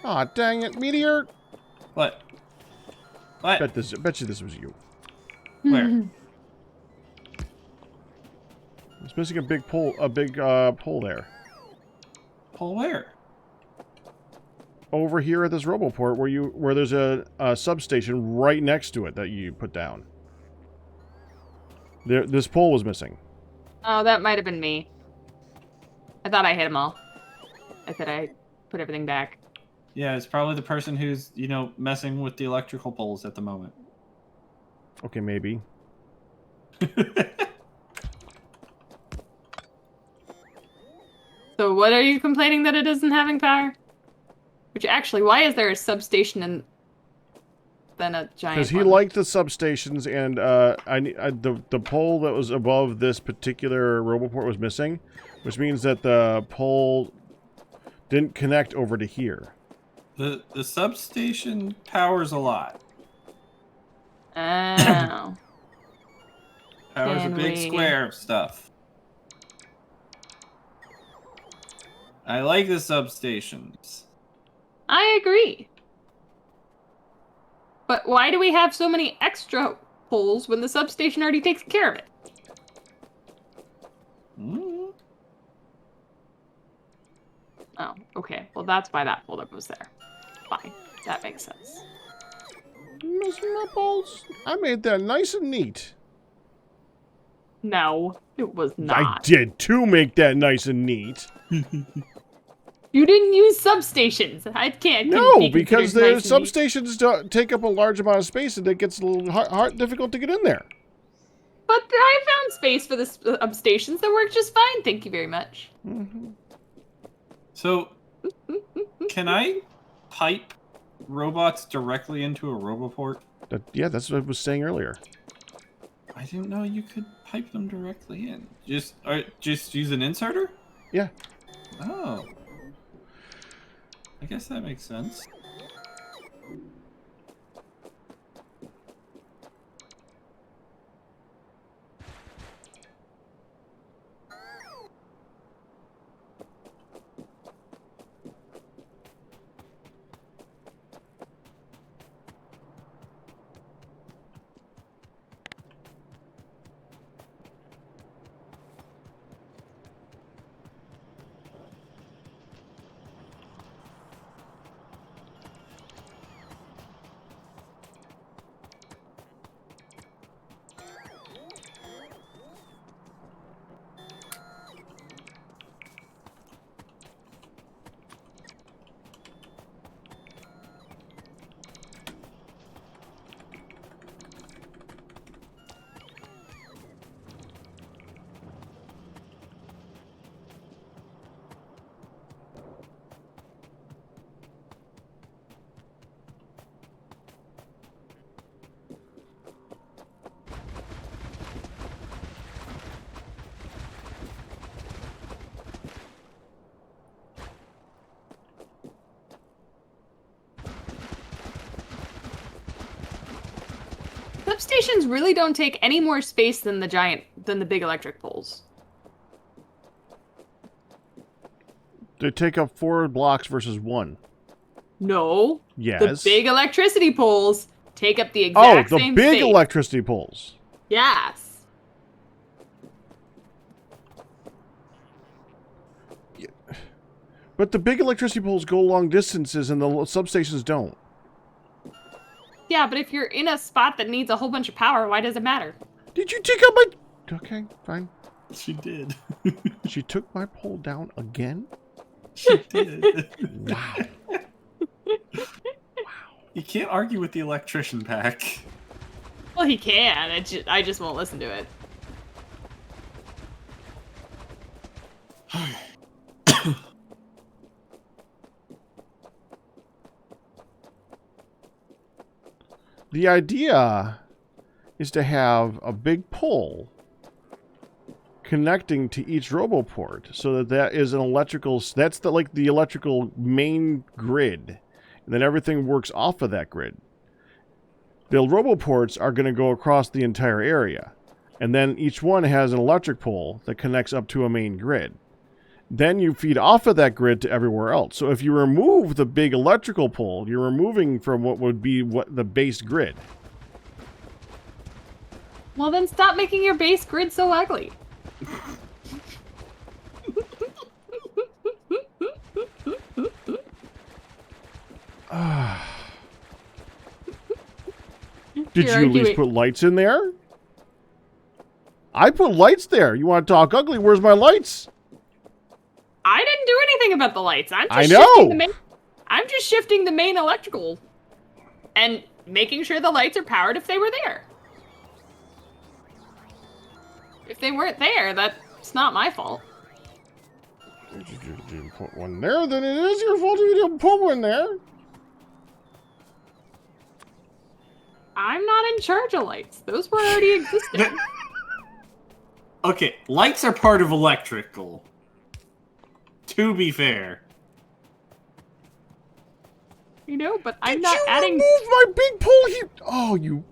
Aw, dang it, Meteor! What? What? Bet you this was you. Where? It's missing a big pole there. Pull where? Over here at this Roboport where there's a substation right next to it that you put down. This pole was missing. Oh, that might have been me. I thought I hit them all. I said I put everything back. Yeah, it's probably the person who's, messing with the electrical poles at the moment. Okay, maybe. So what are you complaining that it isn't having power? Which actually, why is there a substation and then a giant Because he one? liked the substations, and the pole that was above this particular Roboport was missing, which means that the pole didn't connect over to here. The substation powers a lot. Oh. Powers a Can big we- square of stuff. I like the substations. I agree. But why do we have so many extra poles when the substation already takes care of it? Mm. Oh, okay. Well, that's why that folder was there. Fine. That makes sense. Miss Nipples, I made that nice and neat. No, it was I not. did too make that nice and neat. You didn't use substations. I can't. No, be because considered the nice and neat. substations take up a large amount of space, and it gets a little difficult to get in there. But I found space for the substations that work just fine. Thank you very much. Mm-hmm. So, can I pipe robots directly into a Roboport? Yeah, that's what I was saying earlier. I didn't know you could pipe them directly in. Just use an inserter? Yeah. Oh. I guess that makes sense. substations really don't take any more space than the big electric poles. They take up 4 blocks versus 1. No. Yes. The big electricity poles take up the exact same the big space. electricity poles. Yes. But the big electricity poles go long distances and the substations don't. Yeah, but if you're in a spot that needs a whole bunch of power, why does it matter? Did you take up my... Okay, fine. She did. She took my pole down again? She did. Wow. You can't argue with the electrician pack. Well, he can. I just won't listen to it. The idea is to have a big pole connecting to each roboport so that is an electrical... That's the electrical main grid. And then everything works off of that grid. The roboports are going to go across the entire area. And then each one has an electric pole that connects up to a main grid. Then you feed off of that grid to everywhere else. So if you remove the big electrical pole, you're removing from what would be the base grid. Well, then stop making your base grid so ugly. Did you at least put lights in there? I put lights there. You want to talk ugly? Where's my lights? I didn't do anything about the lights. I know. I'm just shifting the main electrical and making sure the lights are powered if they were there. If they weren't there, that's not my fault. If you didn't put one there, then it is your fault if you didn't put one there. I'm not in charge of lights. Those were already existing. Okay, lights are part of electrical. To be fair. You know, but I'm not adding... Did you remove my big pole here? Oh, you...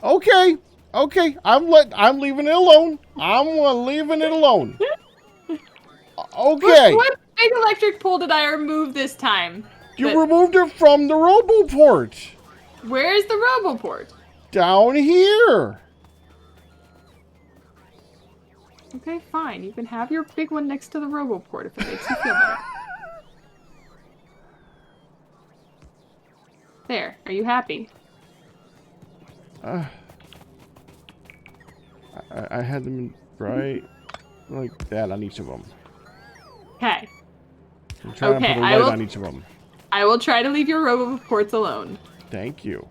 Okay. Okay. I'm leaving it alone. I'm leaving it alone. Okay. What big electric pole did I remove this time? You removed it from the roboport. Where's the roboport? Down here. Okay, fine. You can have your big one next to the roboport if it makes you feel better. There. Are you happy? I had them right like that on each of them. Okay. I'm trying to put a light on each of them. I will try to leave your roboports alone. Thank you.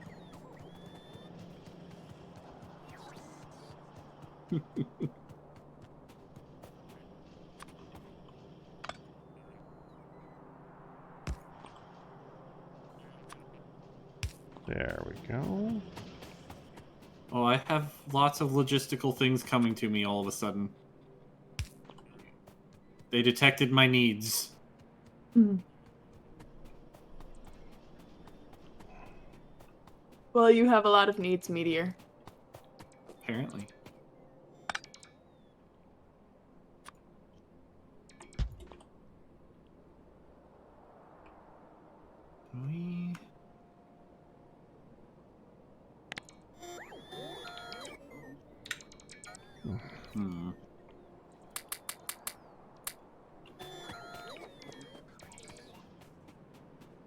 There we go. Oh, I have lots of logistical things coming to me all of a sudden. They detected my needs. Well, you have a lot of needs, Meteor. Apparently.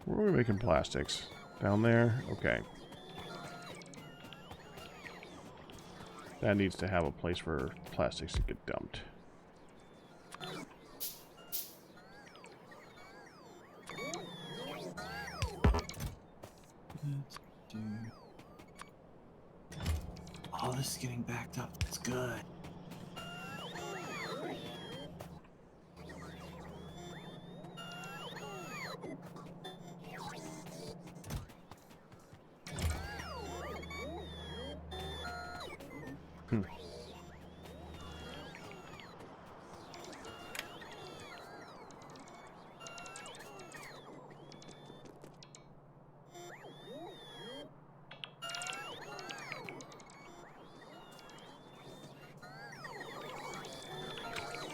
Where are we making plastics? Down there? Okay. That needs to have a place for plastics to get dumped. Oh, this is getting backed up. That's good.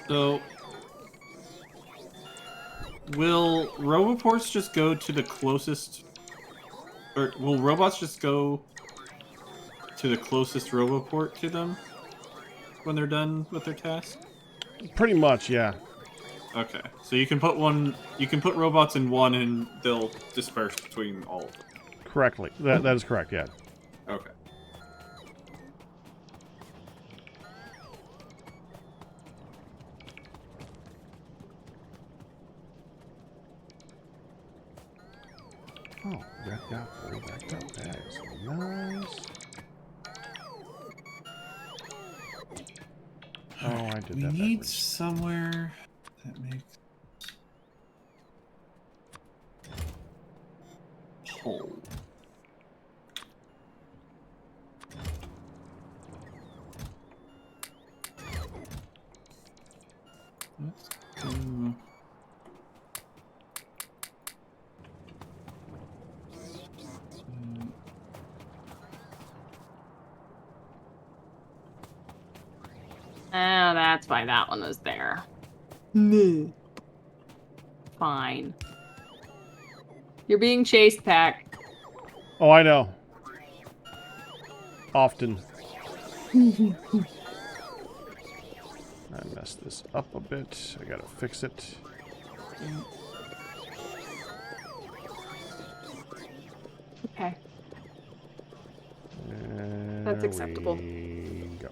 So, will roboports just go to the closest, or will robots just go to the closest roboport to them when they're done with their task? Pretty much, yeah. Okay, so you can put robots in one, and they'll disperse between all of them. Correctly. That is correct, yeah. Okay. Oh, got fully backed up. That is nice. Oh, I did We that need backwards. somewhere that makes hole. Let's do. Oh, that's why that one was there. Fine. You're being chased, Pack. Oh, I know. Often. I messed this up a bit. I gotta fix it. Okay. There That's acceptable. we go.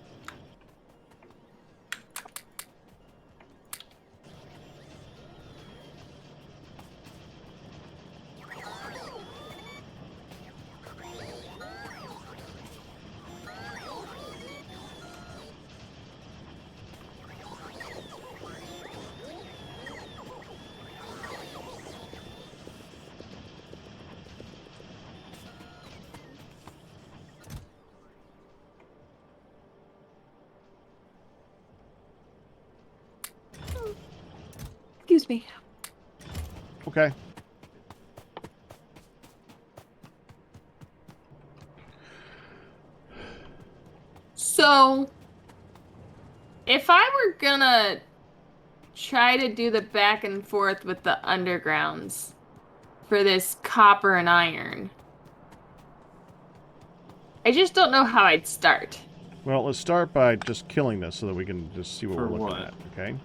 Excuse me. Okay. So, if I were gonna try to do the back and forth with the undergrounds for this copper and iron, I just don't know how I'd start. Well, let's start by just killing this so that we can just see what For we're looking what? at, okay?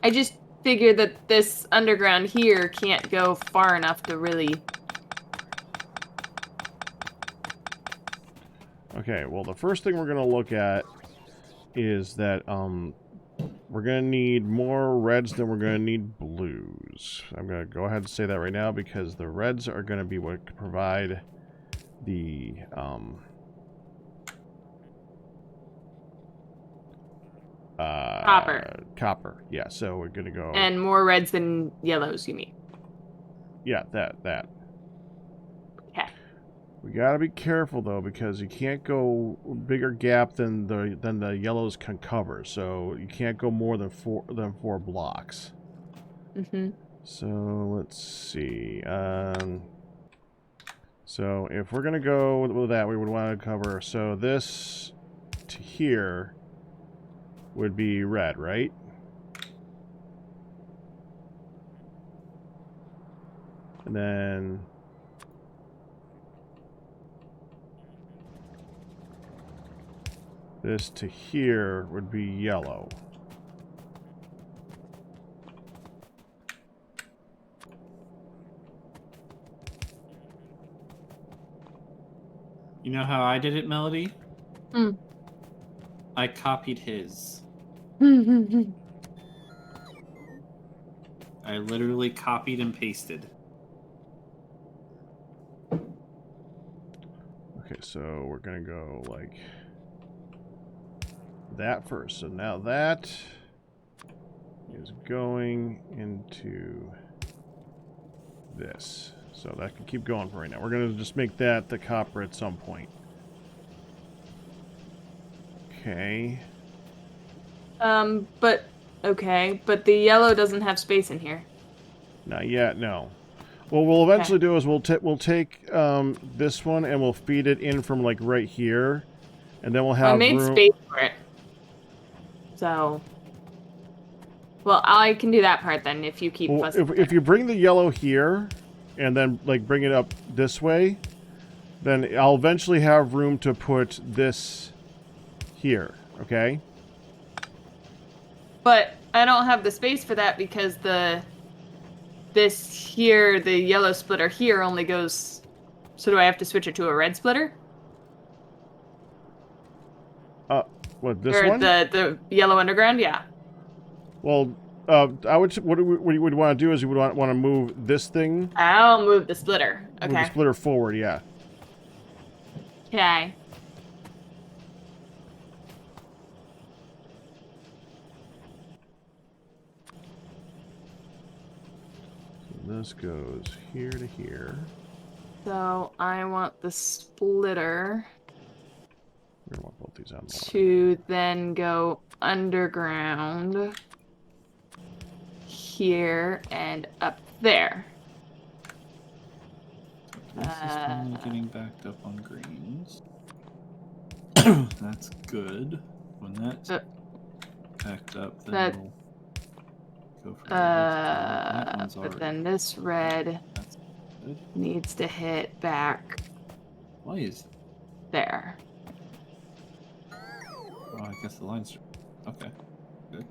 I just figured that this underground here can't go far enough to really... Okay, well, the first thing we're going to look at is that we're going to need more reds than we're going to need blues. I'm going to go ahead and say that right now because the reds are going to be what provide the copper. Yeah, so we're going to go... And more reds than yellows, you mean? Yeah, that. Okay. We gotta be careful though, because you can't go bigger gap than the yellows can cover. So you can't go more than four blocks. Mm-hmm. So let's see. So if we're gonna go with that, we would want to cover. So this to here would be red, right? And then this to here would be yellow. You know how I did it, Melody? Mm. I copied his. I literally copied and pasted. Okay, so we're gonna go like that first. So now that is going into this. So that can keep going for right now. We're gonna just make that the copper at some point. Okay. But okay, but the yellow doesn't have space in here. Not yet, no. What we'll eventually do is we'll take this one and we'll feed it in from like right here, and then we'll have I made room. space for it. So, well, I can do that part then if you keep Well, fussing. if you bring the yellow here, and then like bring it up this way, then I'll eventually have room to put this here. Okay. But I don't have the space for that because this here, the yellow splitter here only goes. So do I have to switch it to a red splitter? What, this Or one? the yellow underground? Yeah. Well, I would. What you would want to do is you would want to move this thing, I'll move the splitter. move the Okay. splitter forward. Yeah. Okay. So this goes here to here. So I want the splitter We're gonna want both these on the line. to then go underground here and up there. This is finally getting backed up on greens. That's good. When that's backed up, then that- we'll go for that one's But already. then this red That's good. needs to hit back Why is? there. Oh, I guess the lines. Okay. Good.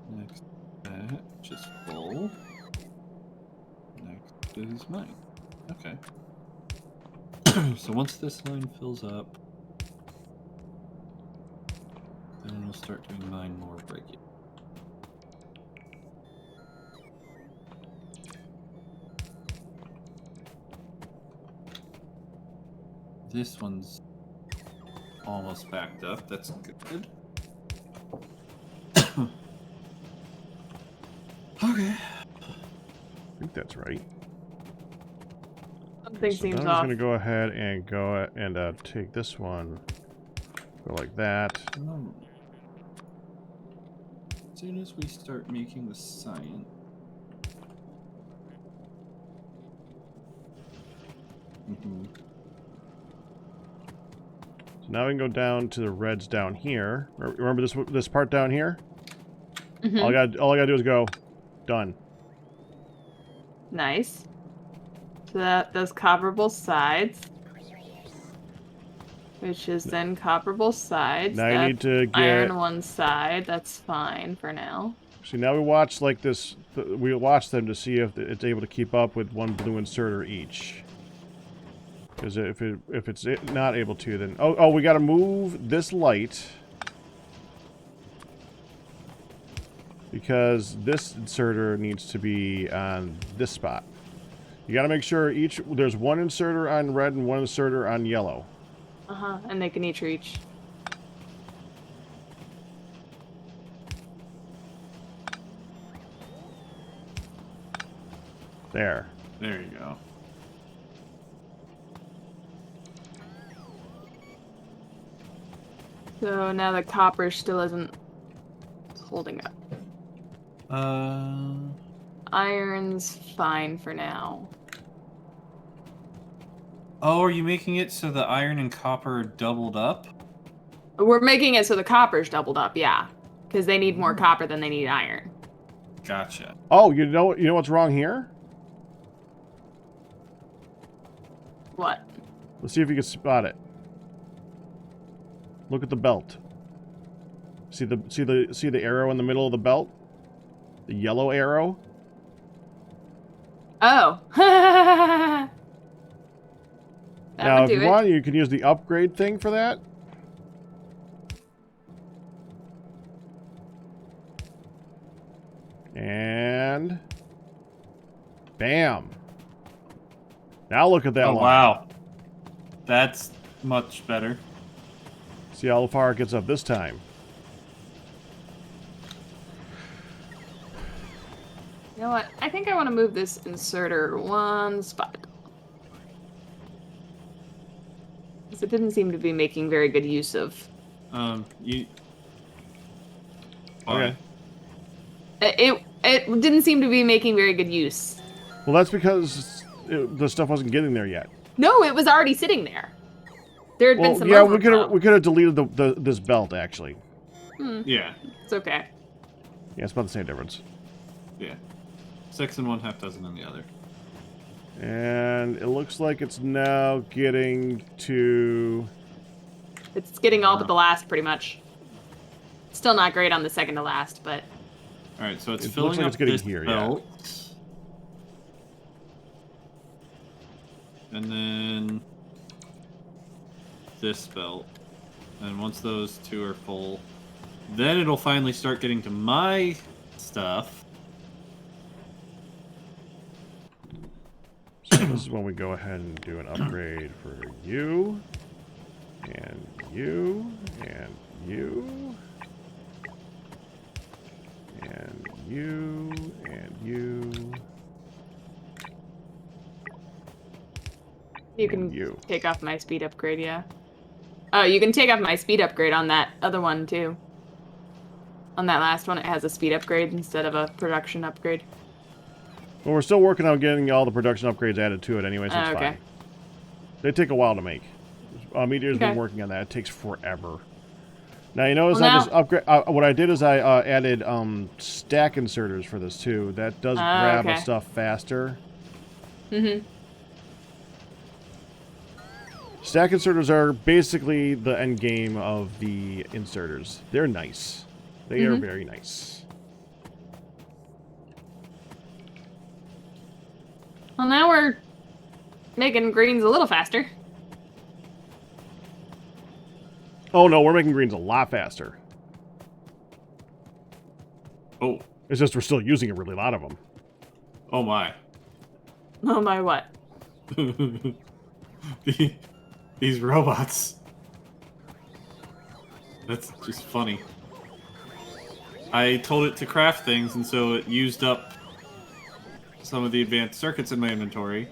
Next, that just full. Next is mine. Okay. So once this line fills up, then we'll start doing mine more regular. This one's almost backed up. That's good. Okay. I think that's right. Something So seems now I'm just off. gonna go ahead and go and take this one, go like that. As soon as we start making the sign. So now we can go down to the reds down here. Remember this part down here? Mhm. All I gotta do is go. Done. Nice. So that does copper both sides. Which is then copper both sides. Now you That's need to get. iron one side. That's fine for now. See, now we watch like this. We watch them to see if it's able to keep up with one blue inserter each. Because if it's not able to, then we got to move this light because this inserter needs to be on this spot. You got to make sure there's one inserter on red and one inserter on yellow. And they can each reach. There. There you go. So now the copper still isn't holding up. Iron's fine for now. Oh, are you making it so the iron and copper are doubled up? We're making it so the copper's doubled up, yeah. Because they need more copper than they need iron. Gotcha. Oh, you know what's wrong here? What? Let's see if you can spot it. Look at the belt. See the arrow in the middle of the belt? The yellow arrow? Oh. That Now, would if do you it. want, you can use the upgrade thing for that. And bam. Now look at that Oh, line. wow. That's much better. See how far it gets up this time. You know what? I think I want to move this inserter one spot. Because it didn't seem to be making very good use of. You. Okay. It didn't seem to be making very good use. Well, that's because the stuff wasn't getting there yet. No, it was already sitting there. There had been Well, some yeah, overflow. we could have deleted this belt actually. Yeah. It's okay. Yeah, it's about the same difference. Yeah. 6 and 1/2 dozen in the other. And it looks like it's now getting to. It's getting all but the last, pretty much. Still not great on the second to last, but All right, so it's It filling looks like up it's getting this here, yeah. belt. And then this belt. And once those two are full, then it'll finally start getting to my stuff. So this is when we go ahead and do an upgrade for you, and you, and you, and you, and you. you can You. take off my speed upgrade, yeah. Oh, you can take off my speed upgrade on that other one, too. On that last one, it has a speed upgrade instead of a production upgrade. Well, we're still working on getting all the production upgrades added to it anyway, so it's Okay. fine. They take a while to make. Meteor's Okay. been working on that. It takes forever. Now, you notice Well, I now- just upgrade. What I did is I added stack inserters for this too. That does grab okay. stuff faster. Mm-hmm. Stack inserters are basically the end game of the inserters. They're nice. They are very nice. Well, now we're making greens a little faster. Oh no, we're making greens a lot faster. Oh, It's just we're still using a really lot of them. oh my. Oh my what? These robots. That's just funny. I told it to craft things, and so it used up some of the advanced circuits in my inventory.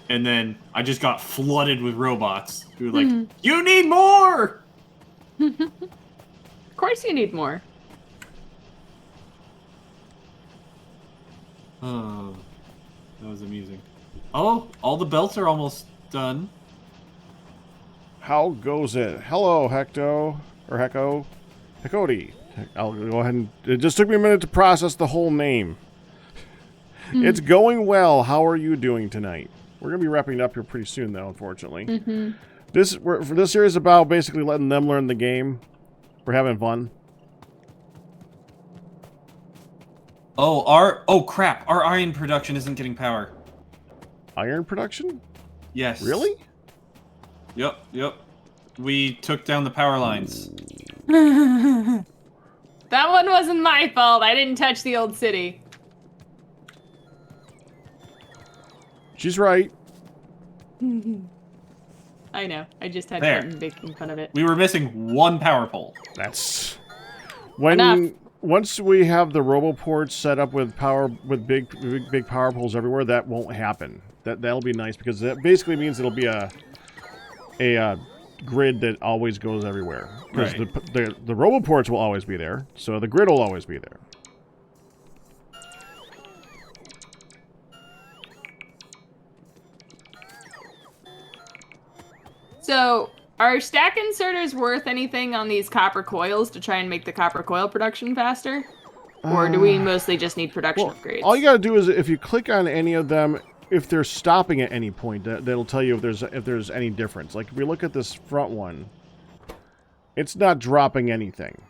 And then I just got flooded with robots who were like, you need more! Of course you need more. Oh, that was amusing. Oh, all the belts are almost done. How goes it? Hello, Hecto. Or Hecko. Hecody. I'll go ahead and... It just took me a minute to process the whole name. It's going well. How are you doing tonight? We're going to be wrapping it up here pretty soon, though, unfortunately. For this series is about basically letting them learn the game. We're having fun. Oh crap, our iron production isn't getting power. Iron production? Yes. Really? Yep. We took down the power lines. That one wasn't my fault. I didn't touch the old city. She's right. I know. I just had There. fun making fun of it. We were missing one power pole. That's... When... Enough. Once we have the roboports set up with power, with big power poles everywhere, that won't happen. That'll be nice because that basically means it'll be a grid that always goes everywhere. Because Right. the roboports will always be there, so the grid will always be there. So, are stack inserters worth anything on these copper coils to try and make the copper coil production faster? Or do we mostly just need production upgrades? All you gotta do is if you click on any of them, if they're stopping at any point, that'll tell you if there's any difference. Like if we look at this front one, it's not dropping anything,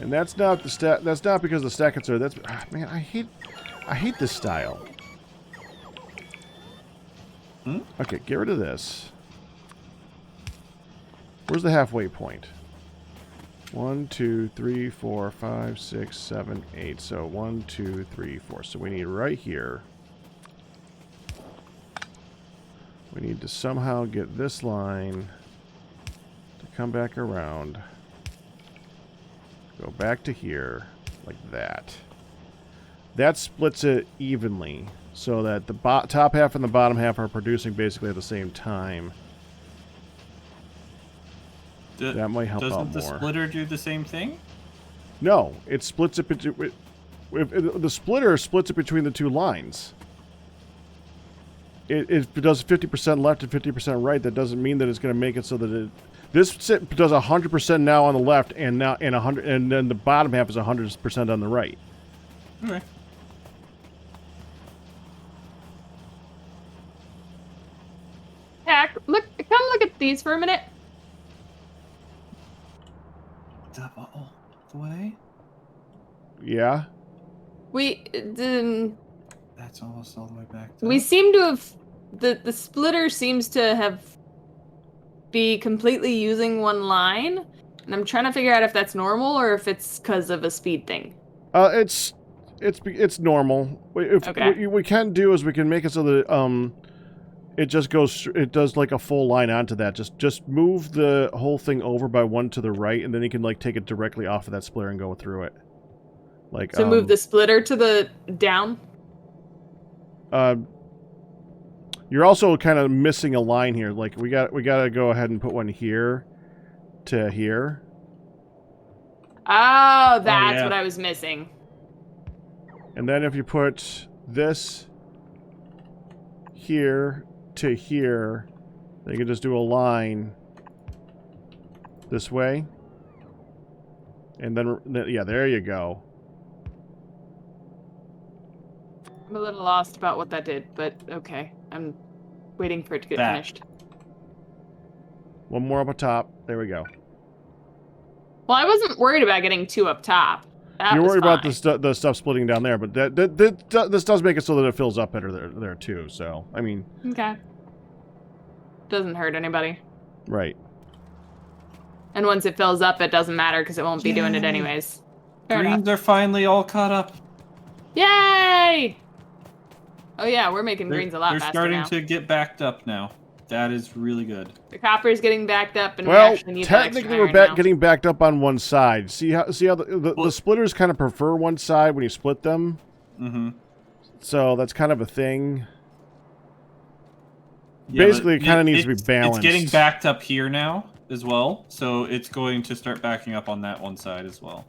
and that's not the That's not because the stack inserter. That's man, I hate this style. Okay, get rid of this. Where's the halfway point? 1, 2, 3, 4, 5, 6, 7, 8. So 1, 2, 3, 4. So we need right here. We need to somehow get this line to come back around. Go back to here, like that. That splits it evenly, so that the top half and the bottom half are producing basically at the same time. That might help out Doesn't the more. splitter do the same thing? No, it splits it between... The splitter splits it between the two lines. it does 50% left and 50% right, that doesn't mean that it's going to make it so that it... This does 100% now on the left, and 100, and then the bottom half is 100% on the right. Okay. Pack, look, come look at these for a minute. Double the way. Yeah. That's almost all the way back. We seem to have the splitter seems to have be completely using one line, and I'm trying to figure out if that's normal or if it's because of a speed thing. It's normal. Okay. What we can do is we can make it so that it just goes. It does like a full line onto that. Just move the whole thing over by one to the right, and then you can like take it directly off of that splitter and go through it. Like So move the splitter to the down. You're also kind of missing a line here. Like we got to go ahead and put one here to here. Oh, that's yeah. what I was missing. And then if you put this here to here, then you can just do a line this way. And then, yeah, there you go. I'm a little lost about what that did, but okay. I'm waiting for it to get finished. One more up on top. There we go. Well, I wasn't worried about getting two up top. That You're was worried about fine. the stuff splitting down there, but this does make it so that it fills up better there too. So, I mean... Okay. Doesn't hurt anybody. Right. And once it fills up, it doesn't matter because it won't be doing it anyways. Fair enough. Greens are finally all caught up. Yay! Oh yeah, we're making greens a lot faster They're starting now. to get backed up now. That is really good. The copper's getting backed up, and we Well, actually need that extra technically we're iron now. getting backed up on one side. See how the splitters kind of prefer one side when you split them? Mm-hmm. So that's kind of a thing. Yeah, Basically, it kind of needs to be balanced. It's getting backed up here now as well, so it's going to start backing up on that one side as well.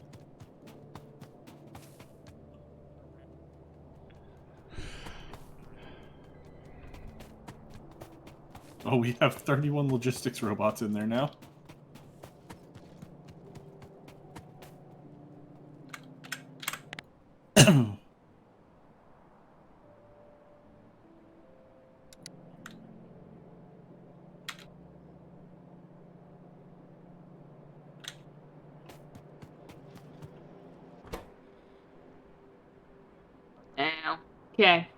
Oh, we have 31 logistics robots in there now. Now. Okay.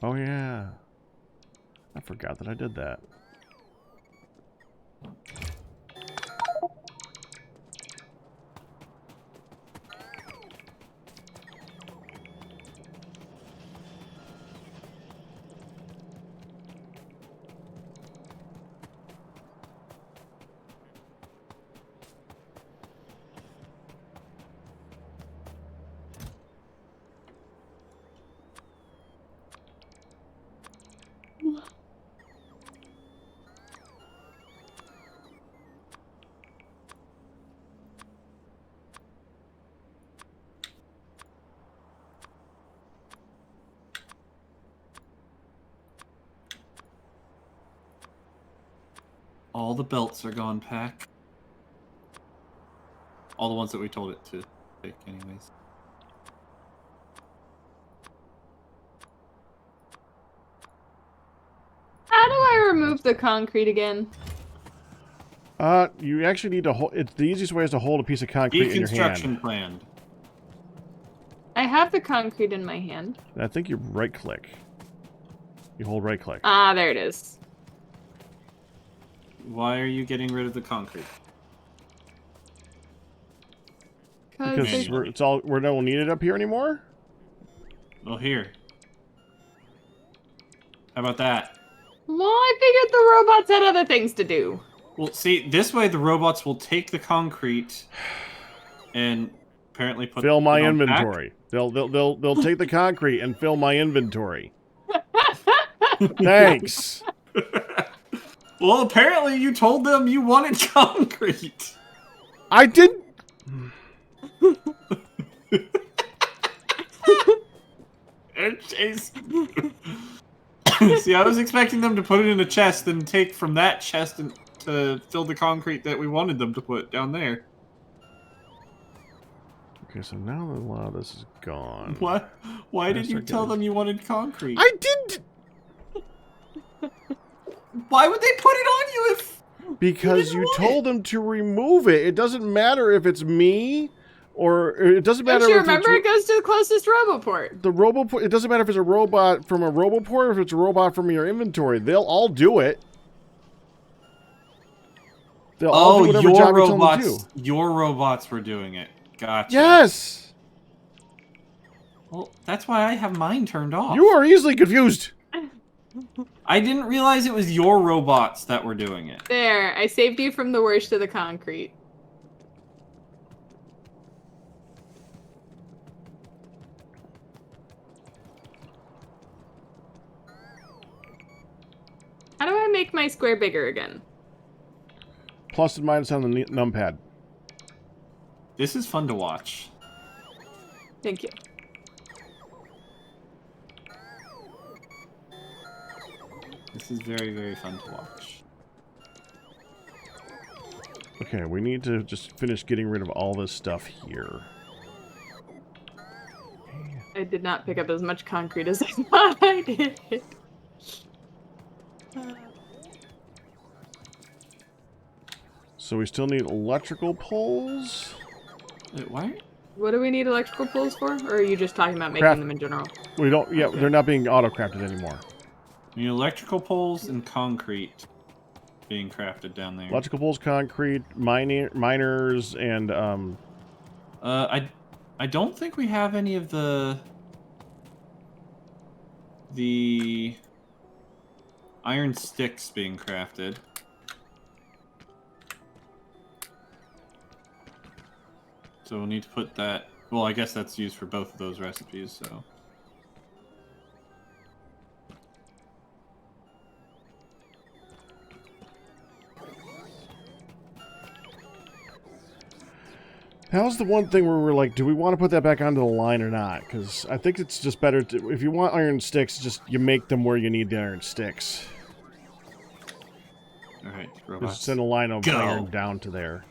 Oh yeah. I forgot that I did that. All the belts are gone, Pack. All the ones that we told it to take, anyways. How do I remove the concrete again? You actually need to hold. It's the easiest way is to hold a piece of concrete in your hand. Deconstruction planned. I have the concrete in my hand. I think you right click. You hold right click. Ah, there it is. Why are you getting rid of the concrete? Because there's- we don't need it up here anymore? Well, here. How about that? Well, I figured the robots had other things to do. Well, see, this way the robots will take the concrete and apparently put Fill my it on pack. inventory. They'll take the concrete and fill my inventory. Thanks. Well, apparently you told them you wanted concrete. I didn't. See, I was expecting them to put it in a chest and take from that chest and to fill the concrete that we wanted them to put down there. Okay, so now that a lot of this is gone. What? Why did you tell them you wanted concrete? I didn't. Why would they put it on you if... Because you told them to remove it. It doesn't matter if it's me or it doesn't matter Don't you if remember it's it goes to the closest Roboport? the Roboport. It doesn't matter if it's a robot from a Roboport or if it's a robot from your inventory. They'll all do it. They'll all do whatever job you tell them to do. Your robots were doing it. Gotcha. Yes. Well, that's why I have mine turned off. You are easily confused. I didn't realize it was your robots that were doing it. There, I saved you from the worst of the concrete. How do I make my square bigger again? Plus and minus on the numpad. This is fun to watch. Thank you. This is very, very fun to watch. Okay, we need to just finish getting rid of all this stuff here. I did not pick up as much concrete as I thought I did. So we still need electrical poles. Wait, why? What do we need electrical poles for? Or are you just talking about making Craft. them in general? We don't. Yeah, Okay. they're not being auto-crafted anymore. We need electrical poles and concrete being crafted down there. Electrical poles, concrete, miners, and I don't think we have any of the iron sticks being crafted. So we'll need to put that... Well, I guess that's used for both of those recipes, so... that was the one thing where we're like, do we want to put that back onto the line or not? Because I think it's just better to, if you want iron sticks, just you make them where you need the iron sticks. Alright, Just robots. send a line of Go. iron down to there.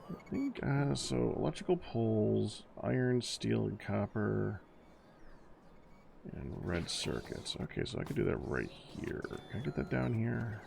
I think, so electrical poles, iron, steel, and copper, and red circuits. Okay, so I could do that right here. Can I get that down here?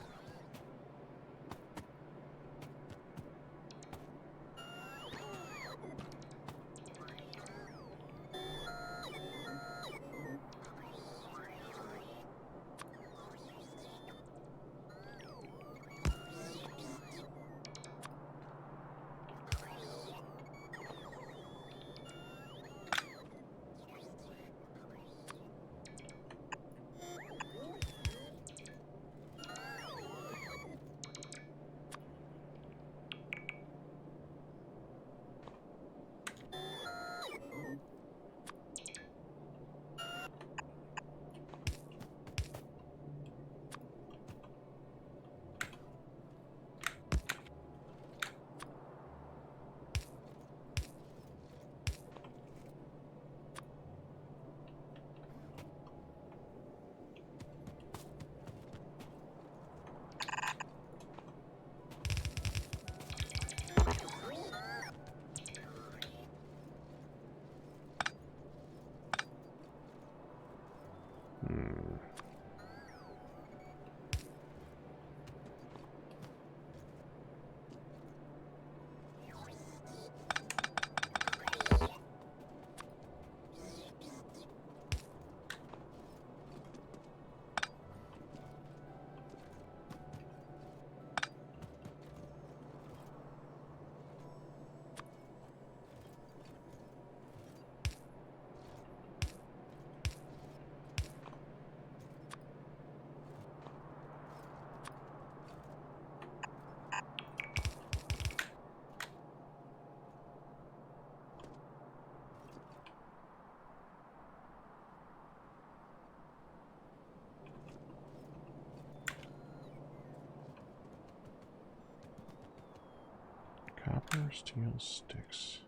Copper, steel, sticks.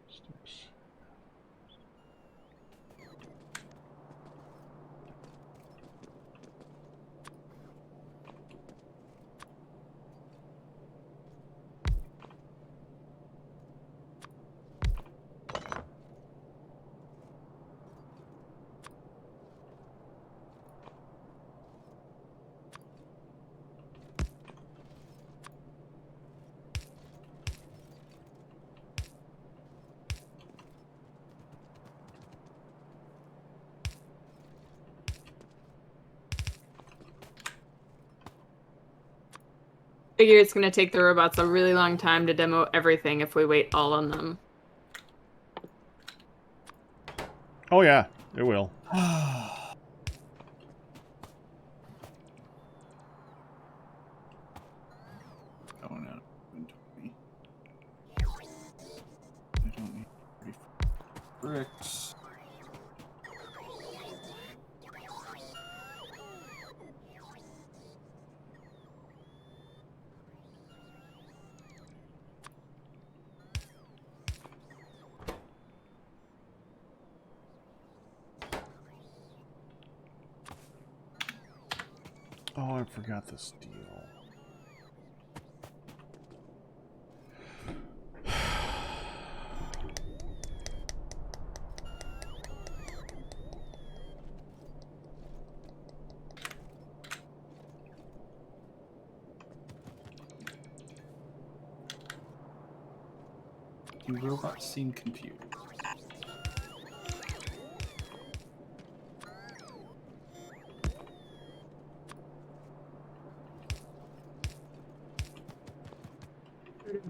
Sticks. Figure it's gonna take the robots a really long time to demo everything if we wait all on them. Oh yeah, it will. Going out of inventory. I don't need 34 bricks. Oh, I forgot the steel. You robots seem confused.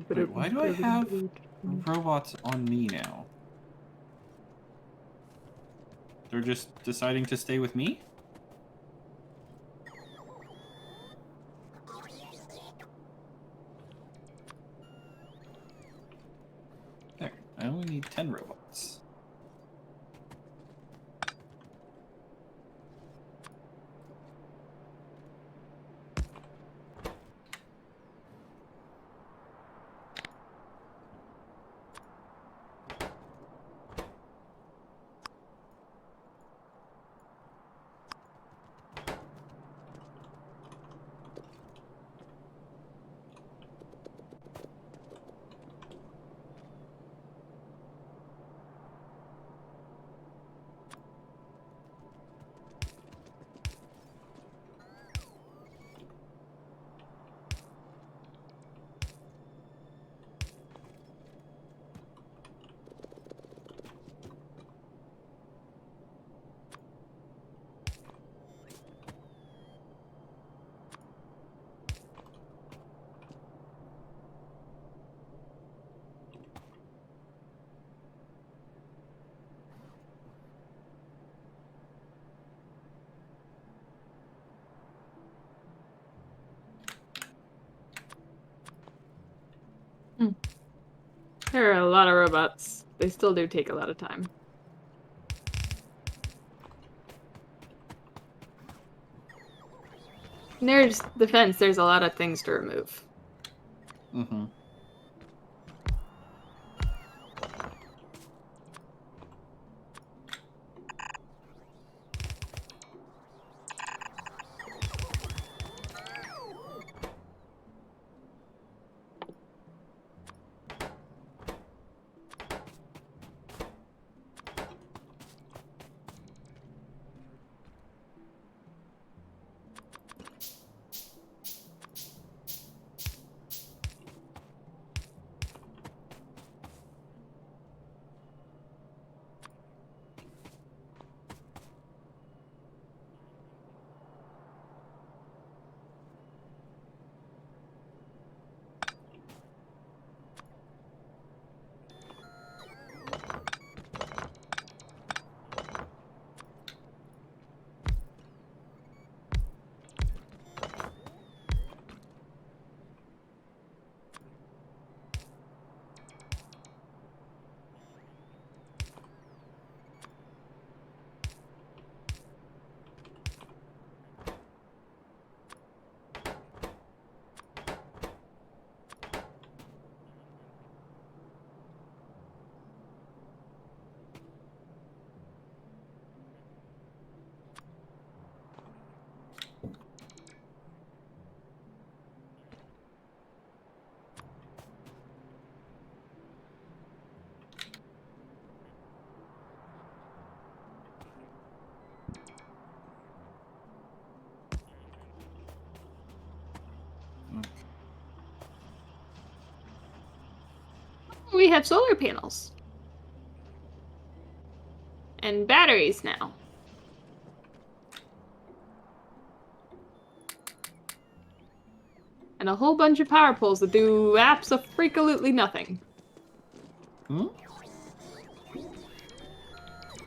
Wait, why do I have robots on me now? They're just deciding to stay with me? There, I only need 10 robots. There are a lot of robots. They still do take a lot of time. And there's the fence. There's a lot of things to remove. Mm-hmm. We have solar panels. And batteries now. And a whole bunch of power poles that do abso-freakalutely nothing. Hmm?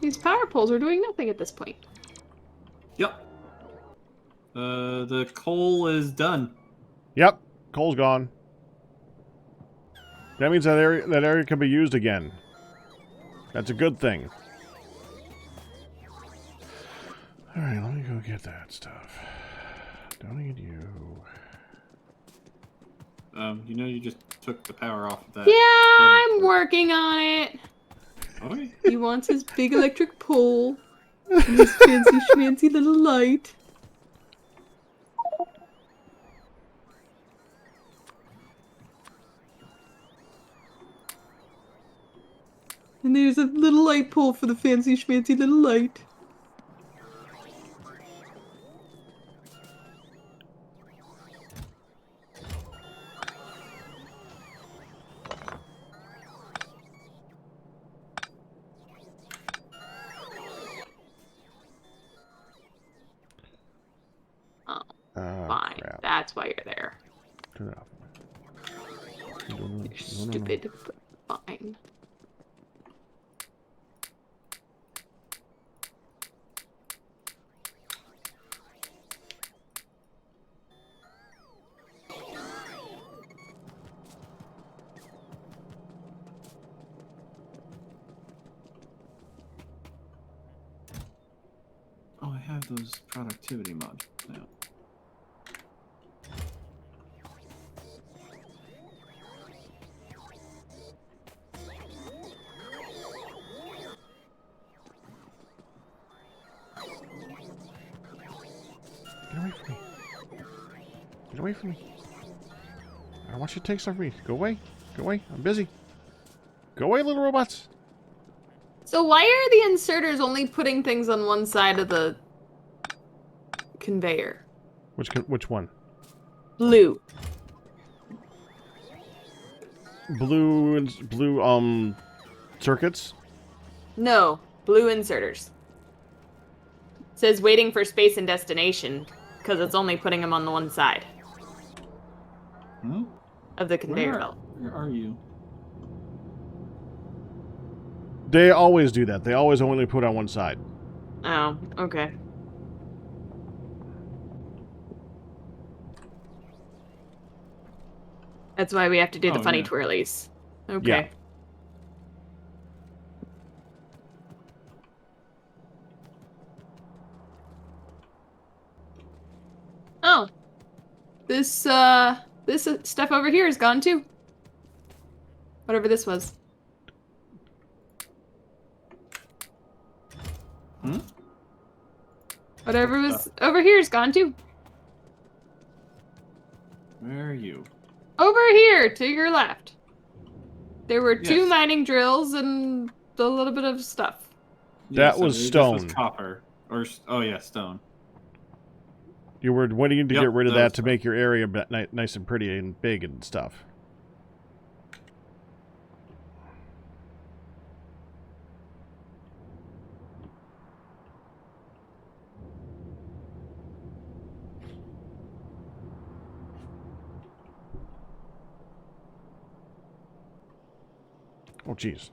These power poles are doing nothing at this point. Yep. The coal is done. Yep, coal's gone. That means that area can be used again. That's a good thing. All right, let me go get that stuff. Don't need you. You know, you just took the power off of that. Yeah, I'm working on it. Okay. He wants his big electric pole and his fancy schmancy little light. And there's a little light pole for the fancy schmancy little light. Oh, fine. Crap. That's why you're there. Turn it off. You're stupid, but fine. Oh, I have those productivity modules now. Get away from me. Get away from me. I don't want you to take stuff from me. Go away. Go away. I'm busy. Go away, little robots. So why are the inserters only putting things on one side of the conveyor? Which one? Blue. Blue circuits? No, blue inserters. It says waiting for space and destination because it's only putting them on the one side Hmm? of the conveyor Where belt. Where are you? They always do that. They always only put on one side. Oh, okay. That's why we have to do the Oh, funny yeah. twirlies. Okay. Yeah. Oh. This stuff over here is gone too. Whatever this was. Hmm? Whatever was over here is gone too. Where are you? Over here, to your left. There were two Yes. mining drills and a little bit of stuff. That was this stone. was copper. Oh yeah, stone. You were waiting to Yep, get rid of that that was to make your area nice and pretty and big and stuff. Oh, jeez.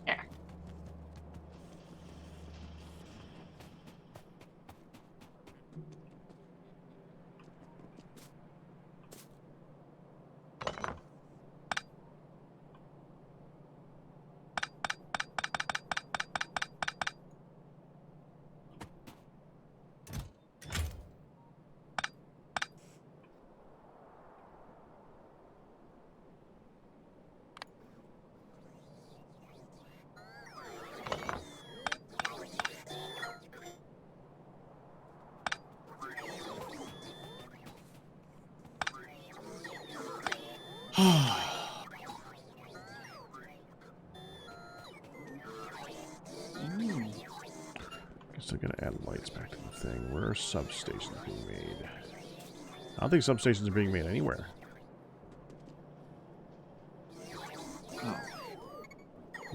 There. still gotta add lights back to the thing. Where are substations being made? I don't think substations are being made anywhere. Oh.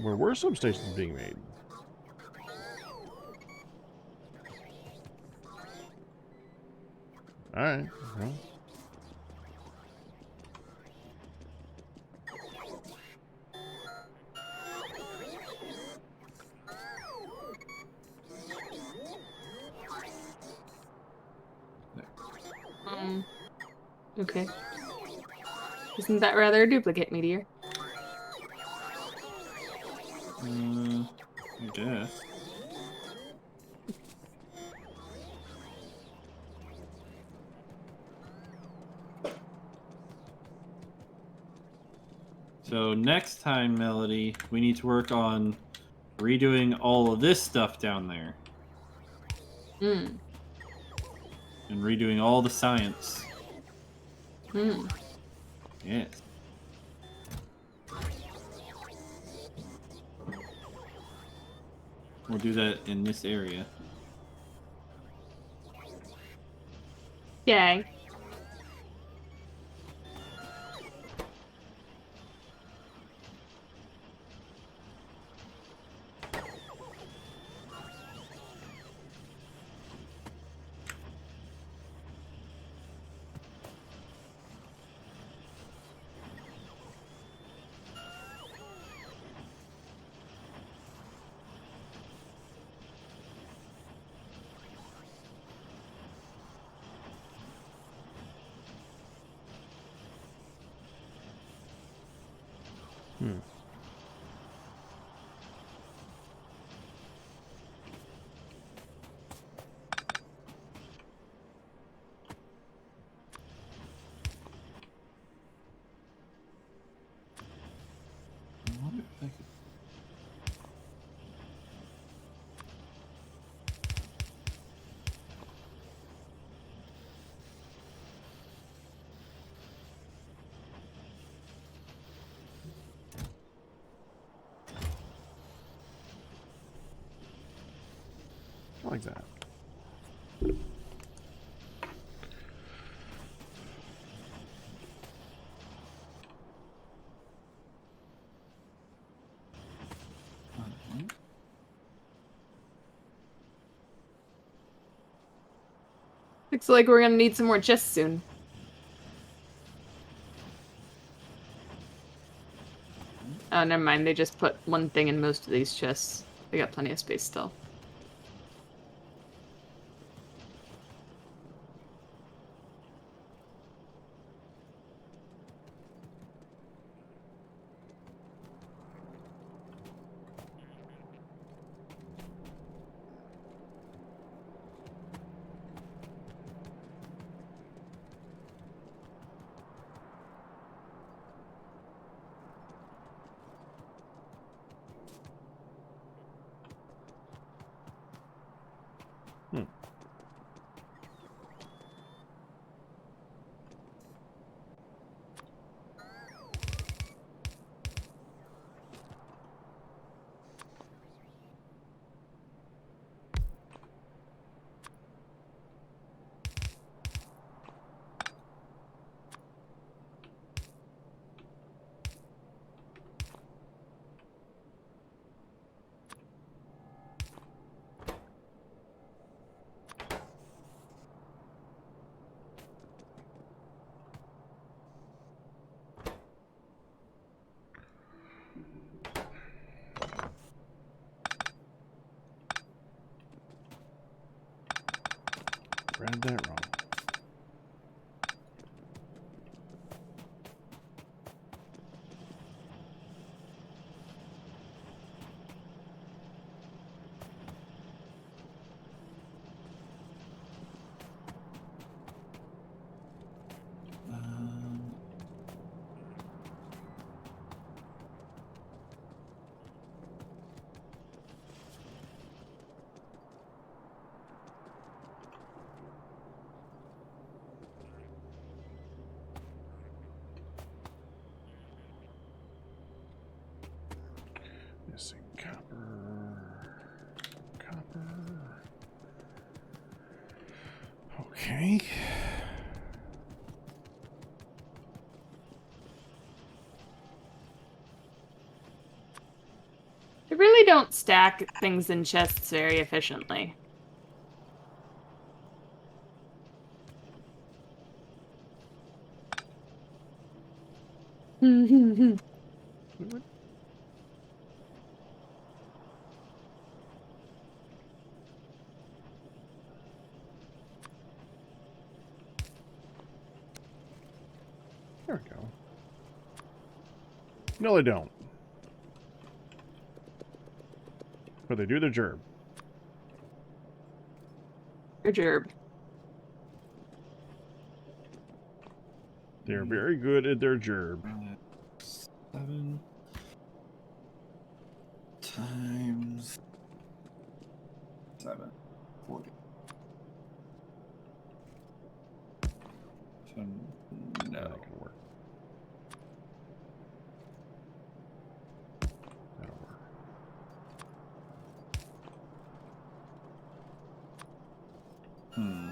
Where were substations being made? Alright. Well. Okay. Isn't that rather a duplicate meteor? I guess. So next time, Melody, we need to work on redoing all of this stuff down there. Hmm. And redoing all the science. Hmm. Yes. We'll do that in this area. Yay. Hmm. I wonder if I could... I like that. Looks like we're gonna need some more chests soon. Oh, never mind. They just put one thing in most of these chests. They got plenty of space still. Hmm. Read that wrong. Okay. They really don't stack things in chests very efficiently. There we go. No, they don't. But they do their job. Or gerb. They're very good at their job. 7 times 7. 40. So, no. That can work. That'll work. Hmm.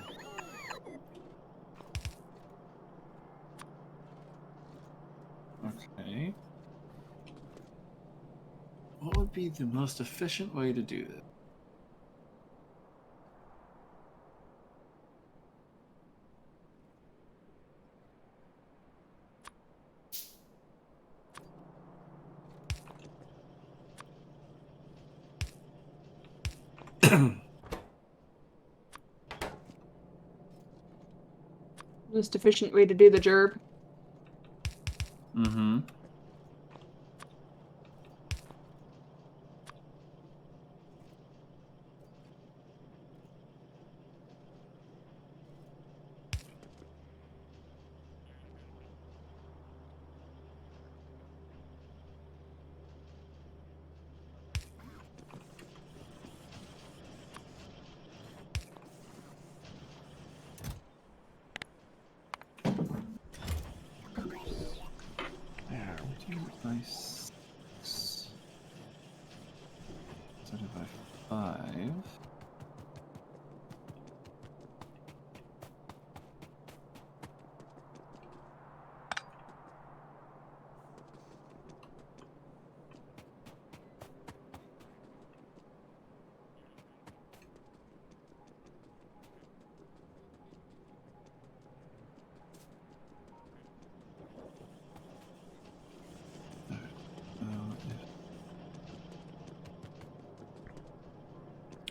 Okay. What would be the most efficient way to do this? Most efficient way to do the gerb. Mm-hmm. Yeah. By 6 divided by 5.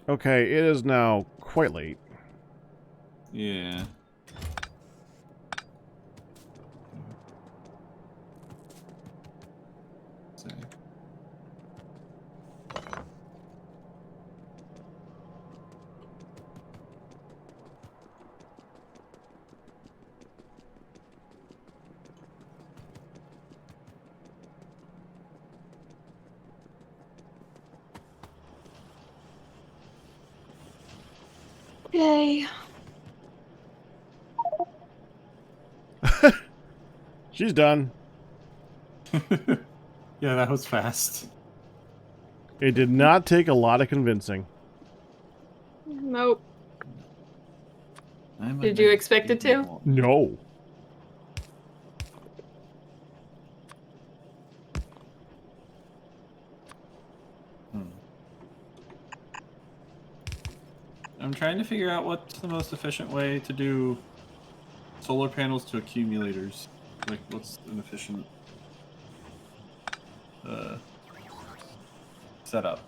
Okay, it is now quite late. Yeah. Say. Yay. She's done. Yeah, that was fast. It did not take a lot of convincing. Nope. I might Did you make expect it to? more. No. Hmm. I'm trying to figure out what's the most efficient way to do solar panels to accumulators. Like, what's an efficient setup?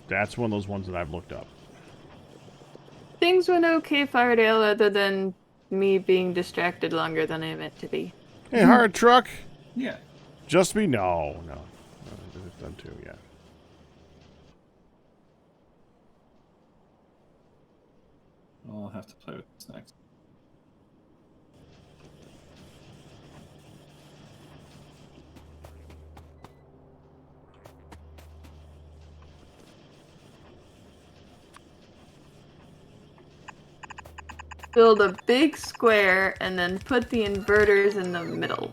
That's one of those ones that I've looked up. Things went okay, Fardale, other than me being distracted longer than I meant to be. Hey, hard truck. Yeah. Just me? No. It's done too, yeah. I'll have to play with this next. Build a big square and then put the inverters in the middle.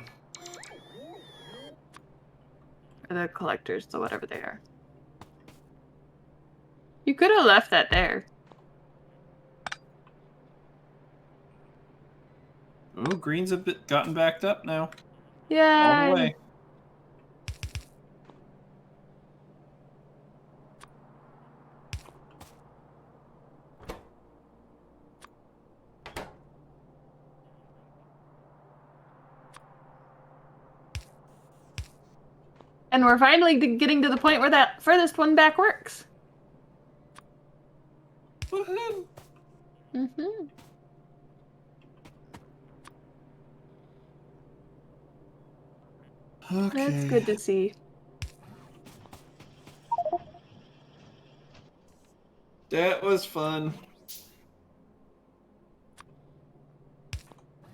Or the collectors, so whatever they are. You could have left that there. Oh, green's a bit gotten backed up now. Yeah. All the way. And we're finally getting to the point where that furthest one back works. Woohoo! Mm-hmm. Okay. That's good to see. That was fun.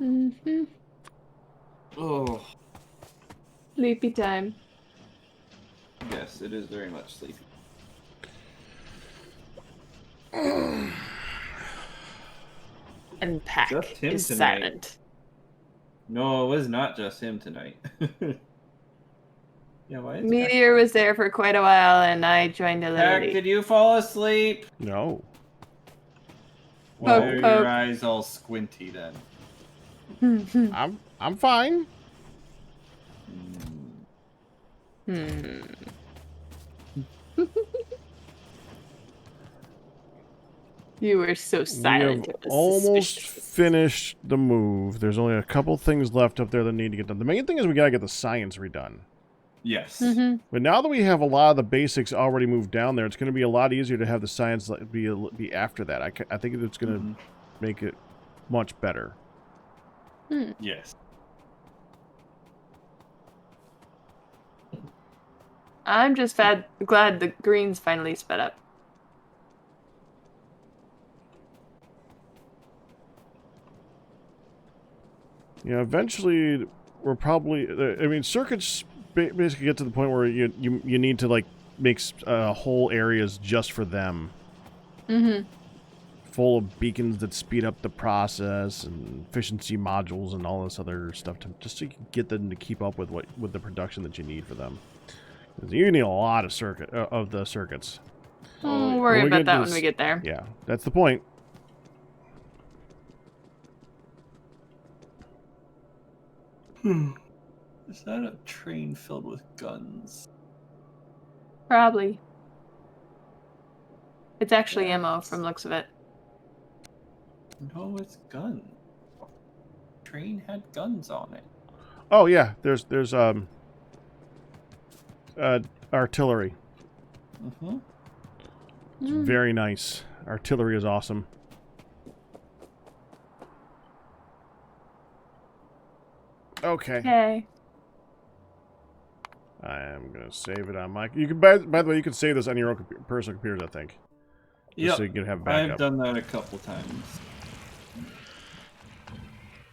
Mm-hmm. Oh, Sleepy time. yes, it is very much sleepy. And Pack Just him is tonight. silent. No, it was not just him tonight. Yeah, why is Meteor was there for quite a while, and I joined a little Pack, late. did you fall asleep? No. Why Poke, are your poke. eyes all squinty then? I'm fine. Hmm. You were so silent. We have It was almost suspicious. finished the move. There's only a couple things left up there that need to get done. The main thing is we gotta get the science redone. Yes. Mm-hmm. But now that we have a lot of the basics already moved down there, it's going to be a lot easier to have the science be after that. I think it's going to make it much better. Yes. I'm just glad the greens finally sped up. Yeah, eventually we're probably. I mean, circuits basically get to the point where you need to like make whole areas just for them. Mm-hmm. Full of beacons that speed up the process and efficiency modules and all this other stuff, just so you can get them to keep up with the production that you need for them. 'Cause you need a lot of the circuits. We'll worry about that when we get there. Yeah, that's the point. Is that a train filled with guns? Probably. It's actually ammo from looks of it. No, it's guns. Train had guns on it. Oh yeah, there's artillery. Mm-hmm. It's very nice. Artillery is awesome. Okay. Okay. I am gonna save it on my. You can by the way, you can save this on your own personal computers. I think. Just so you can have backup. I've done that a couple times.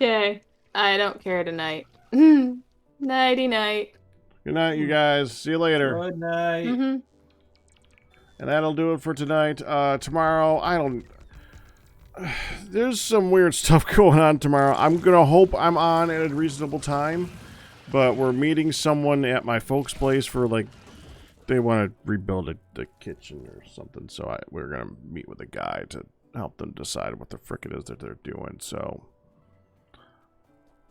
Yay. I don't care tonight. Nighty night. Good night, you guys. See you later. Good night. Mm-hmm. And that'll do it for tonight. Tomorrow, I don't. There's some weird stuff going on tomorrow. I'm gonna hope I'm on at a reasonable time, but we're meeting someone at my folks' place for like. They want to rebuild the kitchen or something, so we're gonna meet with a guy to help them decide what the frick it is that they're doing. So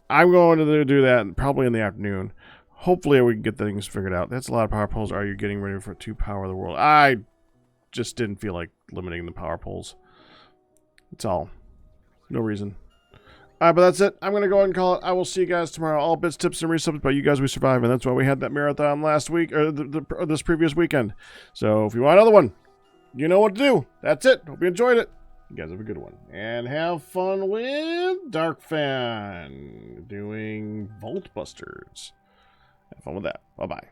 I'm going to do that probably in the afternoon. Hopefully we can get things figured out. That's a lot of power poles. Are you getting ready to power the world? I just didn't feel like limiting the power poles. It's all. No reason. But that's it. I'm going to go ahead and call it. I will see you guys tomorrow. All bits, tips, and resubs by you guys we survive. And that's why we had that marathon last week, or this previous weekend. So if you want another one, you know what to do. That's it. Hope you enjoyed it. You guys have a good one. And have fun with Dark Fan doing Vault Busters. Have fun with that. Bye-bye.